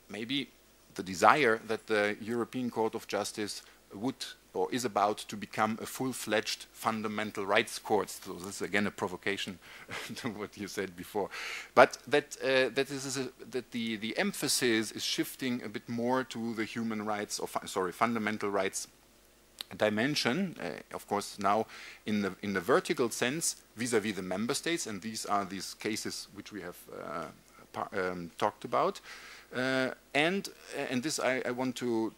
maybe the desire that the European Court of Justice would or is about to become a full-fledged fundamental rights court. So this is again a provocation to what you said before. But that, that the emphasis is shifting a bit more to the human rights, or fundamental rights dimension, of course now in the vertical sense vis-à-vis the member states, and these are these cases which we have talked about. And this I want to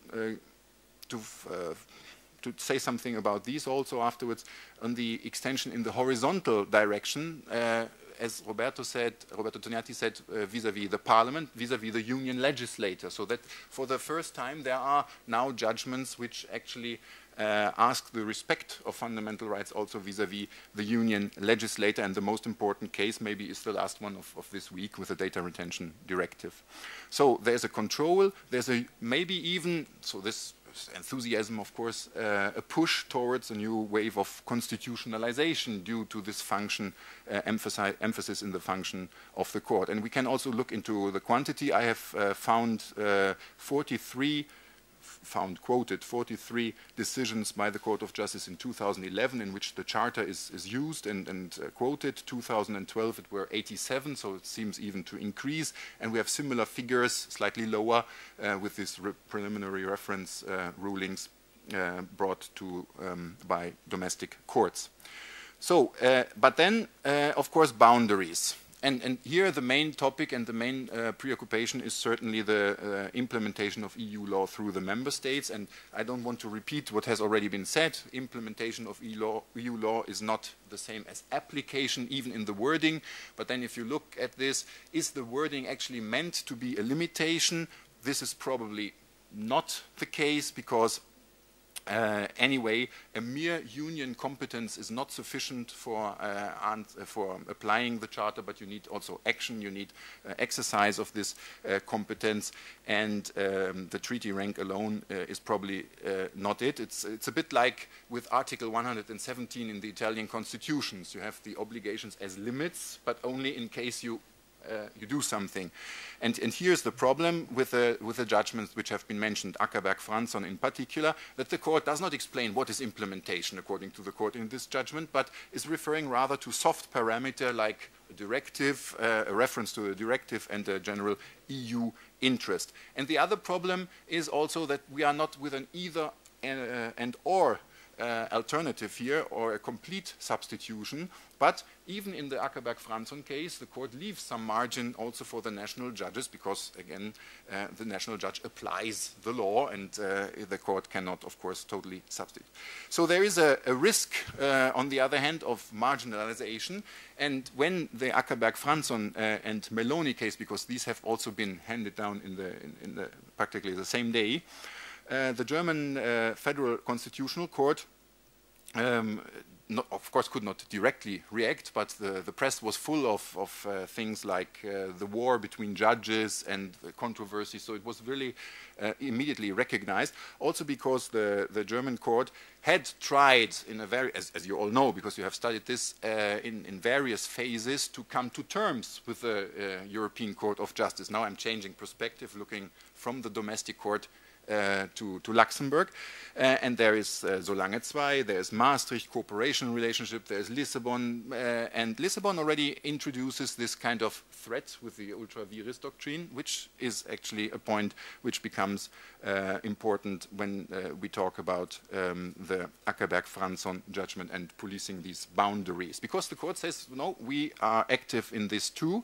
say something about these also afterwards on the extension in the horizontal direction, as Roberto Tognati said, vis-à-vis the parliament, vis-à-vis the union legislator. So that for the first time there are now judgments which actually ask the respect of fundamental rights also vis-à-vis the union legislator, and the most important case maybe is the last one of this week with the data retention directive. So there's a control, there's a maybe even, so this enthusiasm of course, a push towards a new wave of constitutionalization due to this function, emphasis in the function of the court. And we can also look into the quantity. I have found 43 decisions by the Court of Justice in 2011 in which the Charter is used and quoted. 2012 it were 87, so it seems even to increase. And we have similar figures, slightly lower, with these preliminary reference rulings brought to by domestic courts. So, but then, of course, boundaries. And here the main topic and the main preoccupation is certainly the implementation of EU law through the member states. And I don't want to repeat what has already been said. Implementation of EU law is not the same as application, even in the wording. But then if you look at this, is the wording actually meant to be a limitation? This is probably not the case, because anyway, a mere union competence is not sufficient for applying the Charter, but you need also action, you need exercise of this competence, and the treaty rank alone is probably not it. It's a bit like with Article 117 in the Italian constitutions. You have the obligations as limits, but only in case you do something. And here's the problem with the judgments which have been mentioned, Ackerberg-Franson in particular, that the court does not explain what is implementation according to the court in this judgment, but is referring rather to soft parameter like a directive, a reference to a directive and a general EU interest. And the other problem is also that we are not with an either and or alternative here, or a complete substitution, but even in the Ackerberg-Franson case, the court leaves some margin also for the national judges, because again, the national judge applies the law, and the court cannot, of course, totally substitute. So there is a risk, on the other hand, of marginalization, and when the Ackerberg-Franson and Meloni case, because these have also been handed down in the practically the same day, the German Federal Constitutional Court, of course, could not directly react, but the press was full of things like the war between judges and the controversy, so it was really immediately recognized, also because the German court had tried in a very, as you all know, because you have studied this, in various phases to come to terms with the European Court of Justice. Now I'm changing perspective, looking from the domestic court to Luxembourg, and there is Solange II, there is Maastricht, cooperation relationship, there is Lisbon, and Lisbon already introduces this kind of threat with the ultra vires doctrine, which is actually a point which becomes important when we talk about the Ackerberg-Franson judgment and policing these boundaries, because the court says, no, we are active in this too.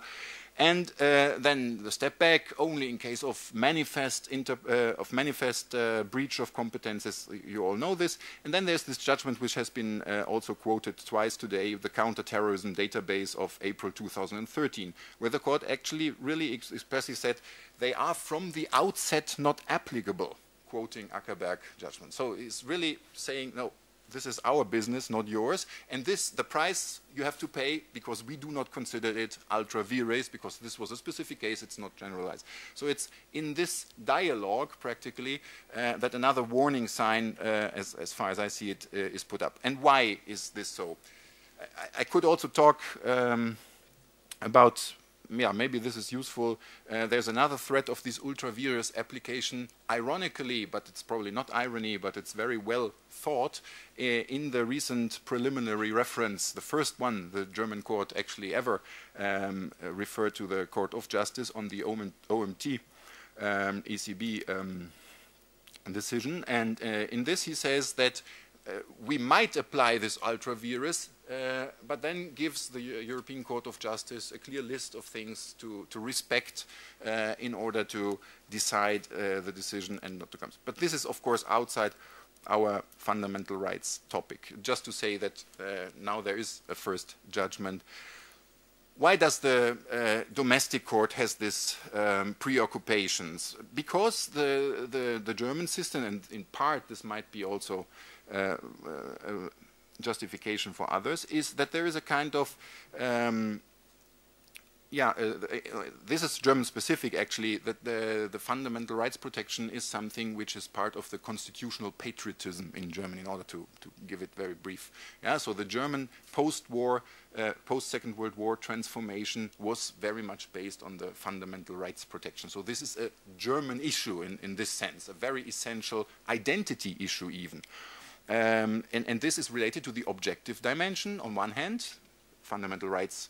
And then the step back only in case of manifest breach of competences. You all know this. And then there's this judgment which has been also quoted twice today, the counterterrorism database of April 2013, where the court actually really expressly said they are from the outset not applicable, quoting Ackerberg judgment. So it's really saying, no, this is our business, not yours, and this, the price you have to pay, because we do not consider it ultra vires, because this was a specific case, it's not generalized. So it's in this dialogue, practically, that another warning sign, as far as I see it, is put up. And why is this so? I could also talk about yeah, maybe this is useful. There's another thread of this ultra-vires application, ironically, but it's probably not irony, but it's very well thought, in the recent preliminary reference, the first one the German court actually ever referred to the Court of Justice on the OMT ECB decision. And in this he says that we might apply this ultra-vires, but then gives the European Court of Justice a clear list of things to respect in order to decide the decision and not to come. But this is, of course, outside our fundamental rights topic. Just to say that now there is a first judgment. Why does the domestic court has this preoccupations? Because the German system, and in part this might be also justification for others, is that there is a kind of this is German specific actually, that the fundamental rights protection is something which is part of the constitutional patriotism in Germany, in order to give it very brief. Yeah, so the German post-war, post-Second World War transformation was very much based on the fundamental rights protection. So this is a German issue in this sense, a very essential identity issue even. And this is related to the objective dimension on one hand, fundamental rights,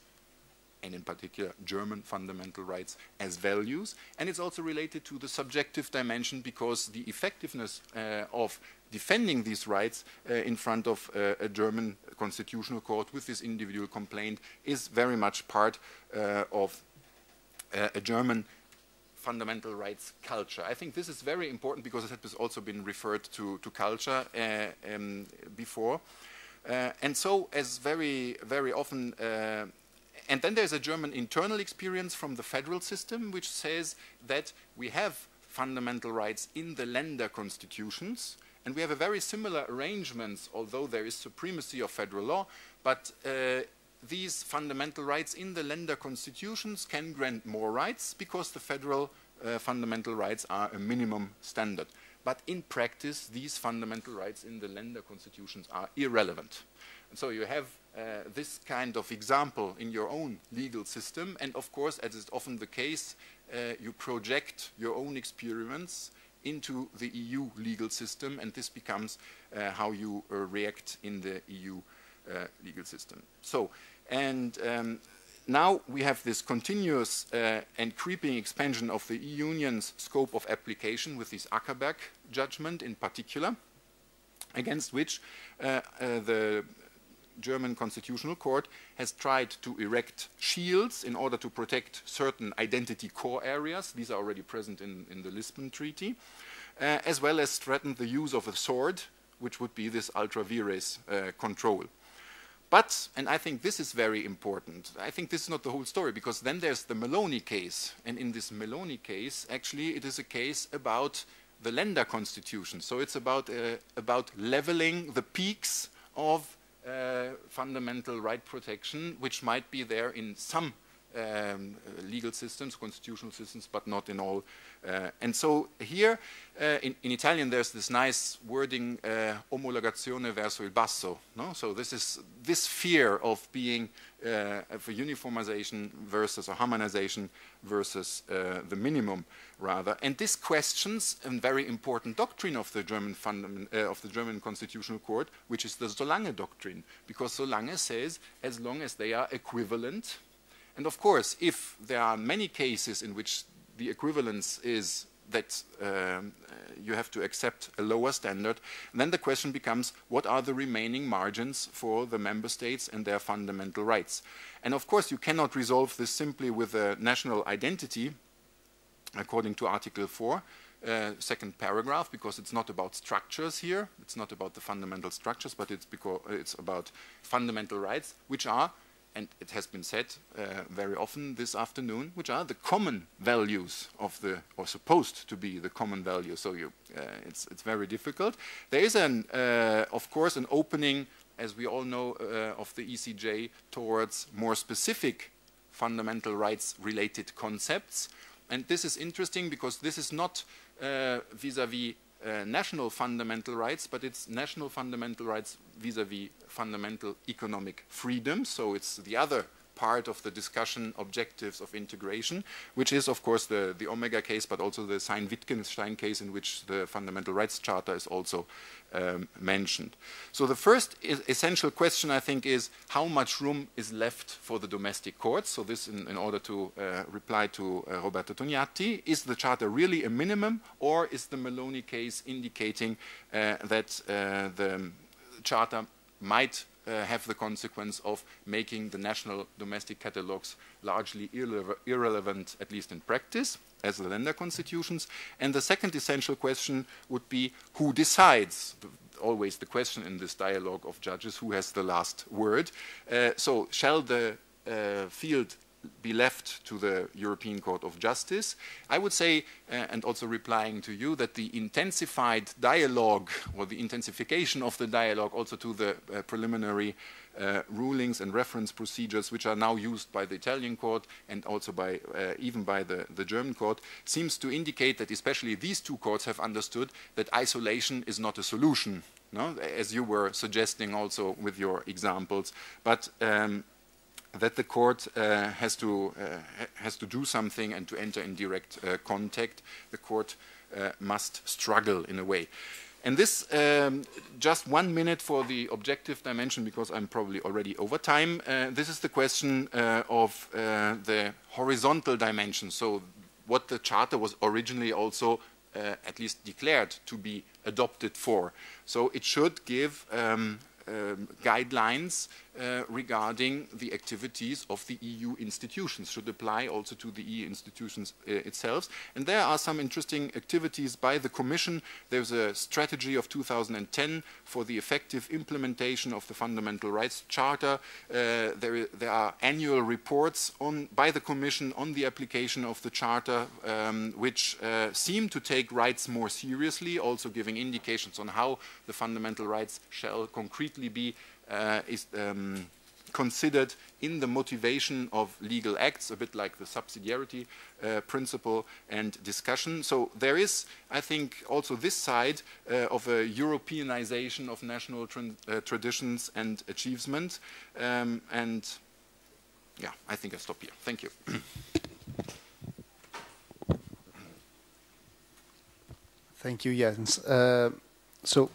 and in particular German fundamental rights as values, and it's also related to the subjective dimension, because the effectiveness of defending these rights in front of a German constitutional court with this individual complaint is very much part of a German fundamental rights culture. I think this is very important because it has also been referred to culture before. And so, as very, very often, and then there's a German internal experience from the federal system, which says that we have fundamental rights in the Länder constitutions, and we have a very similar arrangements, although there is supremacy of federal law, but these fundamental rights in the Länder constitutions can grant more rights because the federal fundamental rights are a minimum standard. But in practice, these fundamental rights in the Länder constitutions are irrelevant. And so you have this kind of example in your own legal system, and of course, as is often the case, you project your own experience into the EU legal system, and this becomes how you react in the EU legal system. So, and now we have this continuous and creeping expansion of the EU Union's scope of application with this Ackerberg judgment in particular, against which the German Constitutional Court has tried to erect shields in order to protect certain identity core areas. These are already present in the Lisbon Treaty, as well as threatened the use of a sword, which would be this ultra-vires control. But, and I think this is very important, I think this is not the whole story, because then there's the Meloni case, and in this Meloni case, actually it is a case about the Länder constitution. So it's about leveling the peaks of fundamental right protection, which might be there in some legal systems, constitutional systems, but not in all. And so here, in Italian, there's this nice wording, omologazione verso il basso. No? So this is this fear of being for uniformization versus, or harmonization versus the minimum, rather. And this questions a very important doctrine of the German Constitutional Court, which is the Solange doctrine, because Solange says, as long as they are equivalent. And of course, if there are many cases in which the equivalence is that you have to accept a lower standard, then the question becomes, what are the remaining margins for the member states and their fundamental rights? And of course, you cannot resolve this simply with a national identity, according to Article 4, second paragraph, because it's not about structures here, it's not about the fundamental structures, but it's about fundamental rights, which are, and it has been said very often this afternoon, which are the common values of the, or supposed to be the common values. So it's very difficult. There is, of course, an opening, as we all know, of the ECJ towards more specific fundamental rights-related concepts. And this is interesting because this is not vis-à-vis national fundamental rights, but it's national fundamental rights vis-à-vis fundamental economic freedom. So it's the other part of the discussion objectives of integration, which is, of course, the Omega case, but also the Sein-Wittgenstein case, in which the Fundamental Rights Charter is also mentioned. So the first essential question, I think, is how much room is left for the domestic courts? So this, in order to reply to Roberto Tognatti, is the Charter really a minimum, or is the Meloni case indicating that the Charter might have the consequence of making the national domestic catalogues largely irrelevant, at least in practice, as the Länder constitutions? And the second essential question would be, who decides? Always the question in this dialogue of judges, who has the last word? So shall the field be left to the European Court of Justice? I would say, and also replying to you, that the intensified dialogue, or the intensification of the dialogue also to the preliminary rulings and reference procedures which are now used by the Italian court and also by even by the German court, seems to indicate that especially these two courts have understood that isolation is not a solution, no? As you were suggesting also with your examples, but that the court has to do something and to enter in direct contact. The court must struggle in a way. And this, just 1 minute for the objective dimension, because I'm probably already over time. This is the question of the horizontal dimension. So what the Charter was originally also at least declared to be adopted for. So it should give guidelines regarding the activities of the EU institutions, should apply also to the EU institutions itself. And there are some interesting activities by the Commission. There's a strategy of 2010 for the effective implementation of the Fundamental Rights Charter. There are annual reports by the Commission on the application of the Charter, which seem to take rights more seriously, also giving indications on how the fundamental rights shall concretely be considered in the motivation of legal acts, a bit like the subsidiarity principle and discussion. So there is, I think, also this side of a Europeanization of national traditions and achievement. And yeah, I think I'll stop here. Thank you. Thank you, Jens. So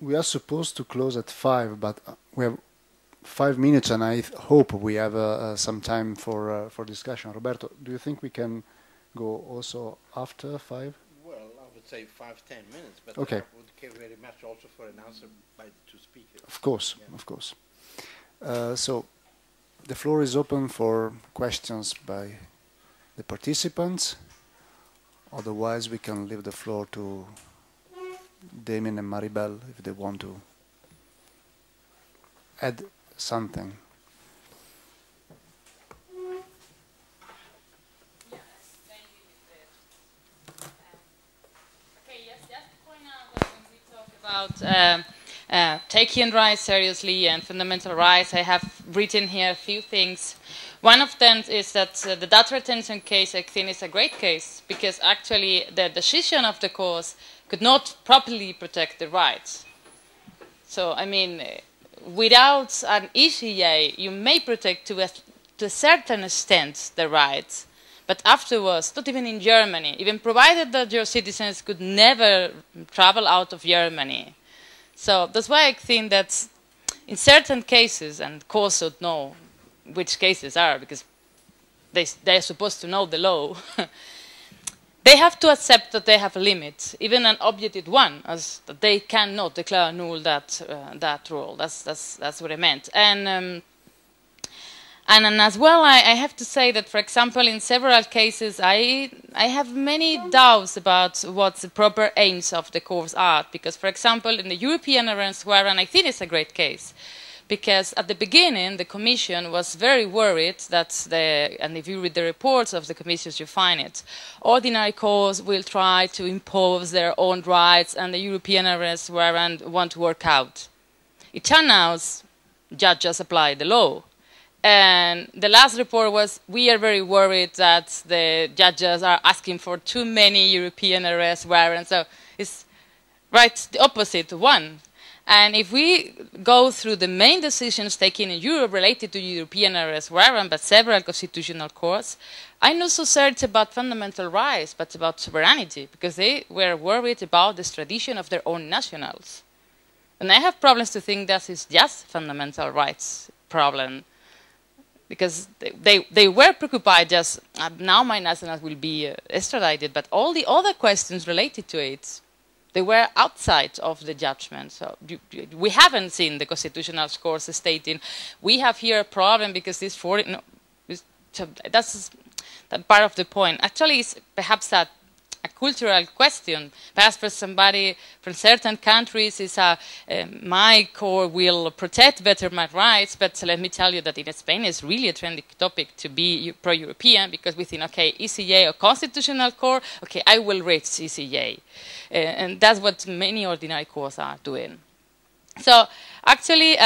we are supposed to close at 5, but we have 5 minutes, and I hope we have some time for discussion. Roberto, do you think we can go also after 5? Well, I would say 5-10 minutes, but okay. I would care very much also for an answer by the two speakers. Of course, yeah. Of course. So the floor is open for questions by the participants. Otherwise, we can leave the floor to Damien and Maribel if they want to add something. Okay, yes, just to point out that when we talk about taking rights seriously and fundamental rights, I have written here a few things. One of them is that the data retention case, I think, is a great case, because actually the decision of the court could not properly protect the rights. So, I mean, without an ECJ, you may protect to a certain extent the rights, but afterwards, not even in Germany, even provided that your citizens could never travel out of Germany. So that's why I think that in certain cases, and courts don't know which cases are, because they're supposed to know the law, they have to accept that they have a limit, even an objective one, as that they cannot declare null that rule. That's what I meant. And as well, I have to say that, for example, in several cases, I have many doubts about what the proper aims of the courts are. Because, for example, in the European arrest warrant, I think it's a great case. Because at the beginning, the Commission was very worried that, and if you read the reports of the Commissions, you find it, ordinary courts will try to impose their own rights and the European arrest warrant won't work out. It turns out judges apply the law. And the last report was, we are very worried that the judges are asking for too many European arrest warrants. So it's right the opposite to one. And if we go through the main decisions taken in Europe related to European arrest warrant, but several constitutional courts, I'm not so certain about fundamental rights, but about sovereignty, because they were worried about the extradition of their own nationals. And I have problems to think that is just fundamental rights problem, because they were preoccupied just, now my nationals will be extradited, but all the other questions related to it, they were outside of the judgment. So we haven't seen the constitutional court stating, we have here a problem because this foreign, no, that's part of the point. Actually, it's perhaps a cultural question. Perhaps for somebody from certain countries, it's my court will protect better my rights, but let me tell you that in Spain it's really a trendy topic to be pro-European, because we think, okay, ECJ or Constitutional Court, okay, I will reach ECJ. And that's what many ordinary courts are doing. So actually,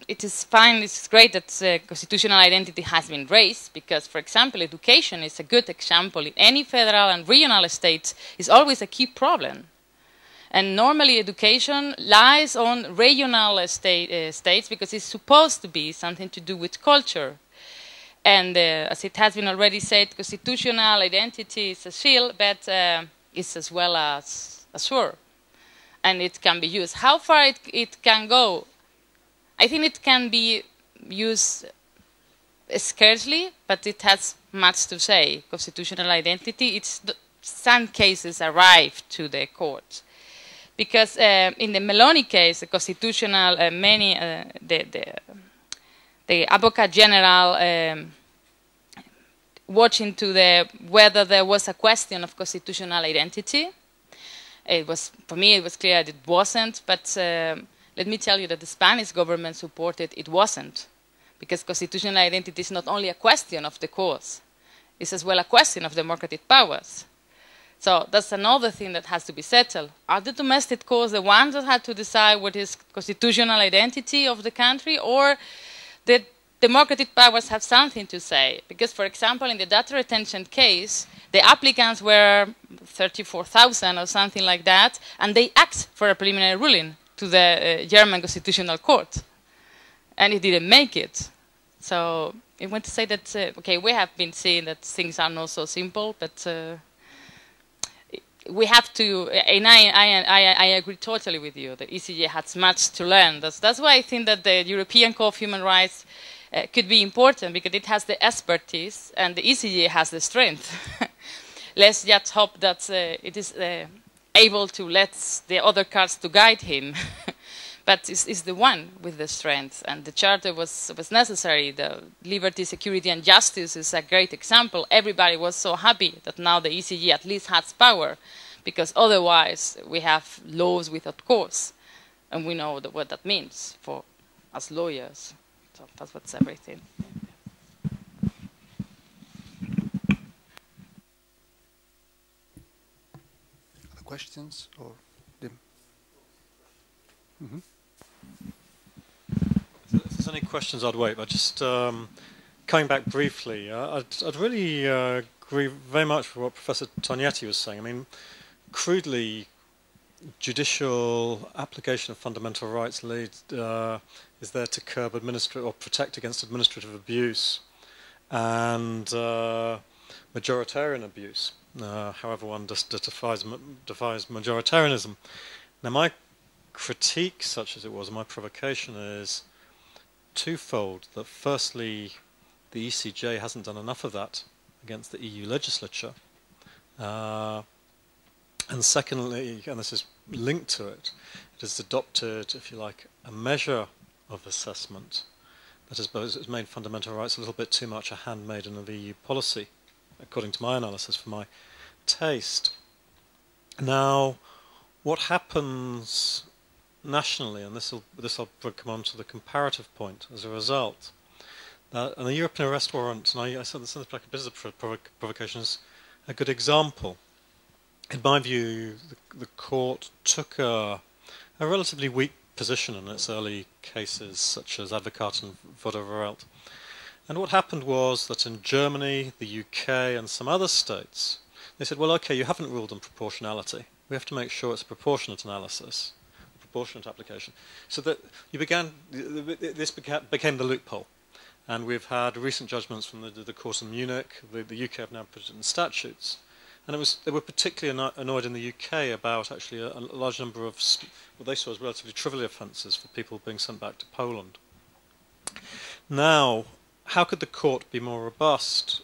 it is fine, it's great that constitutional identity has been raised, because, for example, education is a good example. In any federal and regional states is always a key problem. And normally education lies on regional states because it's supposed to be something to do with culture. And as it has been already said, constitutional identity is a shield, but it's as well as a sword. And it can be used. How far it can go? I think it can be used scarcely, but it has much to say. Constitutional identity, some cases arrive to the court. Because in the Meloni case, the constitutional, the Advocate General watching to whether there was a question of constitutional identity. It was, for me, it was clear that it wasn't, but let me tell you that the Spanish government supported it wasn't, because constitutional identity is not only a question of the courts, it's as well a question of democratic powers. So that's another thing that has to be settled. Are the domestic courts the ones that have to decide what is constitutional identity of the country, or the democratic powers have something to say? Because, for example, in the data retention case, the applicants were 34,000 or something like that, and they asked for a preliminary ruling to the German Constitutional Court, and it didn't make it. So I want to say that, okay, we have been seeing that things are not so simple, but we have to, and I agree totally with you, that ECJ has much to learn. That's why I think that the European Court of Human Rights could be important, because it has the expertise and the ECJ has the strength. Let's just hope that it is able to let the other cards to guide him. But it's the one with the strength, and the charter was necessary. The liberty, security and justice is a great example. Everybody was so happy that now the ECJ at least has power, because otherwise we have laws without courts, and we know what that means for us lawyers. So that's what's everything. Other questions or? If there's any questions, I'd wait. But just coming back briefly, I'd really agree very much with what Professor Tognetti was saying. I mean, crudely, judicial application of fundamental rights is there to curb or protect against administrative abuse and majoritarian abuse, however one defines majoritarianism. Now, my critique, such as it was, my provocation is twofold. That firstly, the ECJ hasn't done enough of that against the EU legislature. And secondly, and this is linked to it, it has adopted, if you like, a measure of assessment that has made fundamental rights a little bit too much a handmaiden of EU policy, according to my analysis, for my taste. Now, what happens nationally, and this will come on to the comparative point as a result, and the European arrest warrant, and I said this in like a bit of provocation, is a good example. In my view, the court took a relatively weak position in its early cases, such as Advocat and Voderverelt. And what happened was that in Germany, the UK, and some other states, they said, well, okay, you haven't ruled on proportionality. We have to make sure it's a proportionate analysis, proportionate application. So that you began, this became the loophole. And we've had recent judgments from the court in Munich. The UK have now put it in statutes. And they were particularly annoyed in the UK about actually a large number of what they saw as relatively trivial offences for people being sent back to Poland. Now, how could the court be more robust?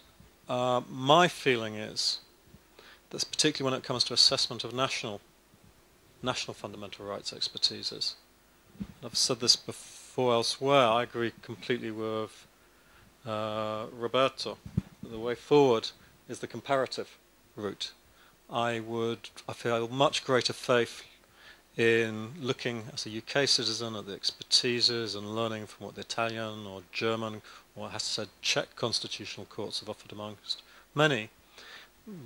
My feeling is that's particularly when it comes to assessment of national fundamental rights expertises. And I've said this before elsewhere. I agree completely with Roberto. The way forward is the comparative route. I feel much greater faith in looking as a UK citizen at the expertises and learning from what the Italian or German or, has said, Czech constitutional courts have offered amongst many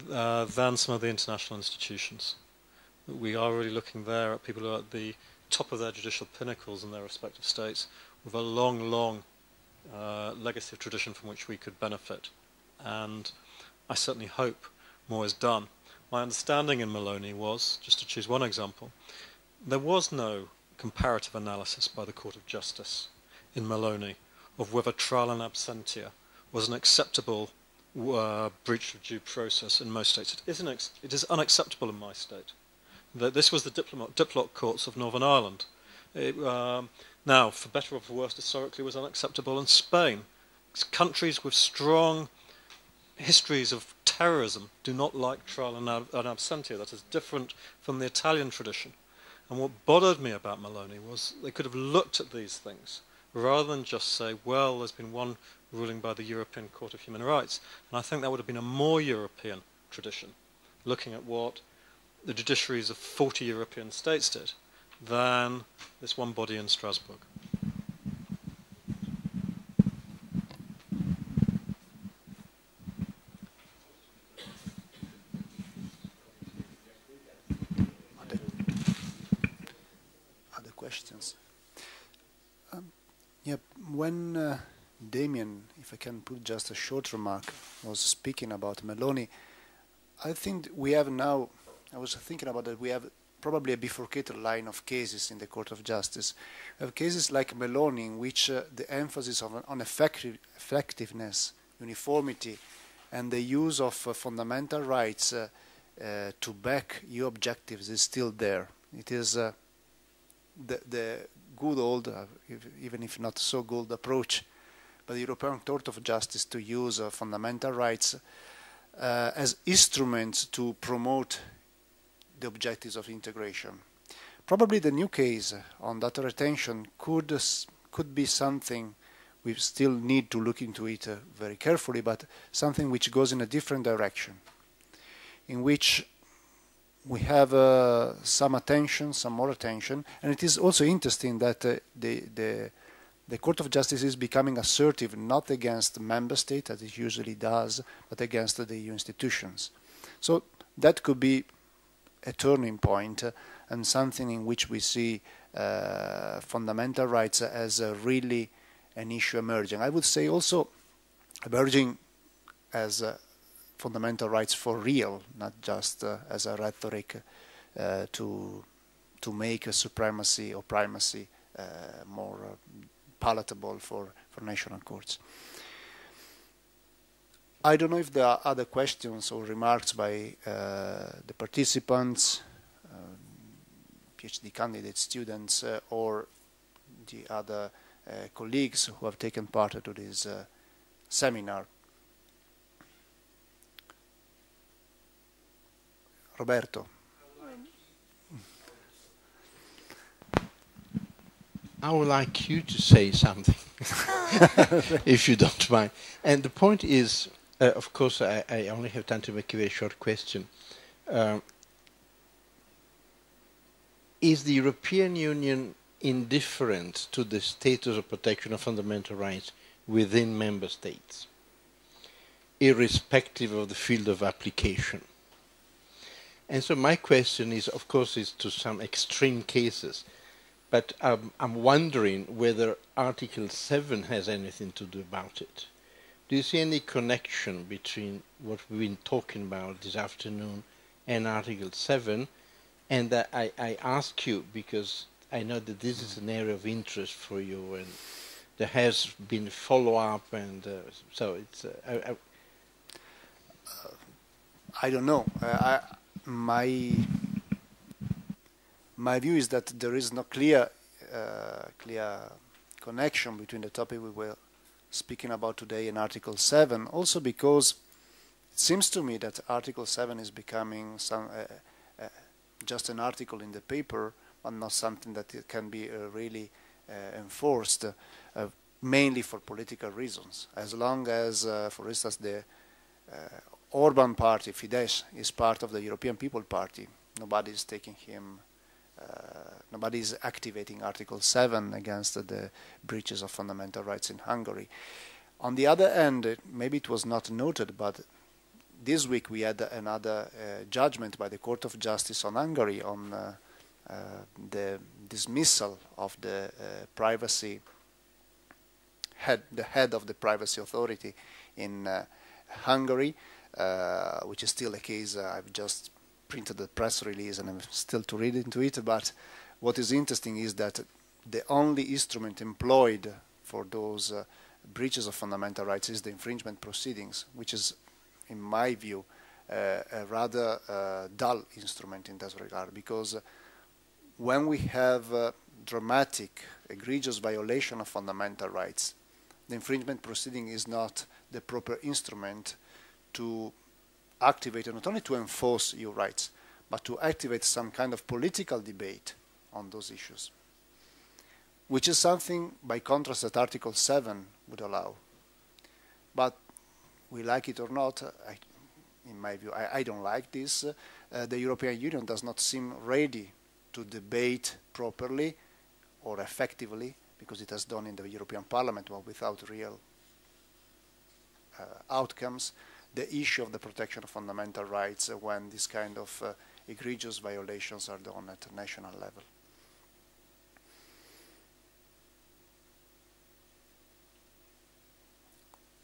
than some of the international institutions. We are really looking there at people who are at the top of their judicial pinnacles in their respective states with a long, long legacy of tradition from which we could benefit. And I certainly hope more is done. My understanding in Maloney was, just to choose one example, there was no comparative analysis by the Court of Justice in Maloney of whether trial in absentia was an acceptable breach of due process in most states. It is unacceptable in my state. This was the diplot courts of Northern Ireland. Now, for better or for worse, historically was unacceptable in Spain. Countries with strong histories of terrorism do not like trial in absentia. That is different from the Italian tradition. And what bothered me about Maloney was they could have looked at these things rather than just say, well, there's been one ruling by the European Court of Human Rights. And I think that would have been a more European tradition, looking at what the judiciaries of 40 European states did, than this one body in Strasbourg. Other questions? Yeah, when Damien, if I can put just a short remark, was speaking about Maloney, I think we have now, I was thinking about that, we have probably a bifurcated line of cases in the Court of Justice. We have cases like Maloney, in which the emphasis on effectiveness, uniformity, and the use of fundamental rights to back your objectives is still there. It is the good old, even if not so good, approach by the European Court of Justice to use fundamental rights as instruments to promote the objectives of integration. Probably the new case on data retention could be something we still need to look into it very carefully, but something which goes in a different direction, in which we have some attention, some more attention, and it is also interesting that the Court of Justice is becoming assertive not against the member state, as it usually does, but against the EU institutions. So that could be a turning point and something in which we see fundamental rights as really an issue emerging. I would say also emerging as fundamental rights for real, not just as a rhetoric to make a supremacy or primacy more palatable for national courts. I don't know if there are other questions or remarks by the participants, PhD candidates, students, or the other colleagues who have taken part to this seminar. Roberto. I would like you to say something, if you don't mind. And the point is, of course, I only have time to make a very short question. Is the European Union indifferent to the status of protection of fundamental rights within member states, irrespective of the field of application? And so my question is, of course, is to some extreme cases, but I'm wondering whether Article 7 has anything to do about it. Do you see any connection between what we've been talking about this afternoon and Article 7? And I ask you because I know that this is an area of interest for you, and there has been follow-up, and so it's. I don't know. My view is that there is no clear connection between the topic we were speaking about today and Article 7. Also because it seems to me that Article 7 is becoming just an article in the paper, but not something that it can be really enforced, mainly for political reasons. As long as, for instance, the Orban party, Fidesz, is part of the European People Party, nobody is taking him, nobody is activating Article 7 against the breaches of fundamental rights in Hungary. On the other hand, maybe it was not noted, but this week we had another judgment by the Court of Justice on Hungary on the dismissal of the the head of the privacy authority in Hungary, which is still a case. I've just printed the press release and I'm still to read into it, but what is interesting is that the only instrument employed for those breaches of fundamental rights is the infringement proceedings, which is, in my view, a rather dull instrument in that regard, because when we have dramatic, egregious violation of fundamental rights, the infringement proceeding is not the proper instrument to activate, not only to enforce your rights, but to activate some kind of political debate on those issues, which is something, by contrast, that Article 7 would allow. But we like it or not, in my view, I don't like this. The European Union does not seem ready to debate properly or effectively, because it has done in the European Parliament, but without real outcomes, the issue of the protection of fundamental rights when this kind of egregious violations are done at a national level.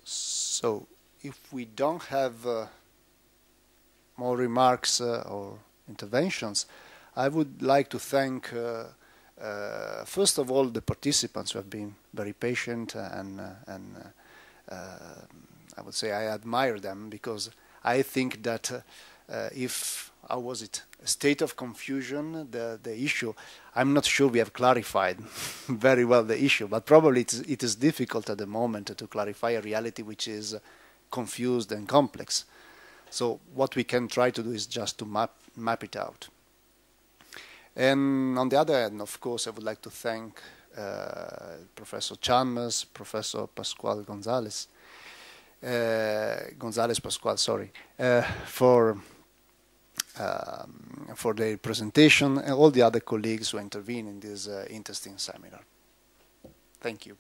So, if we don't have more remarks or interventions, I would like to thank, first of all, the participants who have been very patient, and I would say I admire them, because I think that if, how was it, a state of confusion, the issue, I'm not sure we have clarified very well the issue, but probably it is difficult at the moment to clarify a reality which is confused and complex. So what we can try to do is just to map it out. And on the other hand, of course, I would like to thank Professor Chalmers, Professor Pascual Gonzalez, Pascual, sorry, for their presentation, and all the other colleagues who intervened in this interesting seminar. Thank you.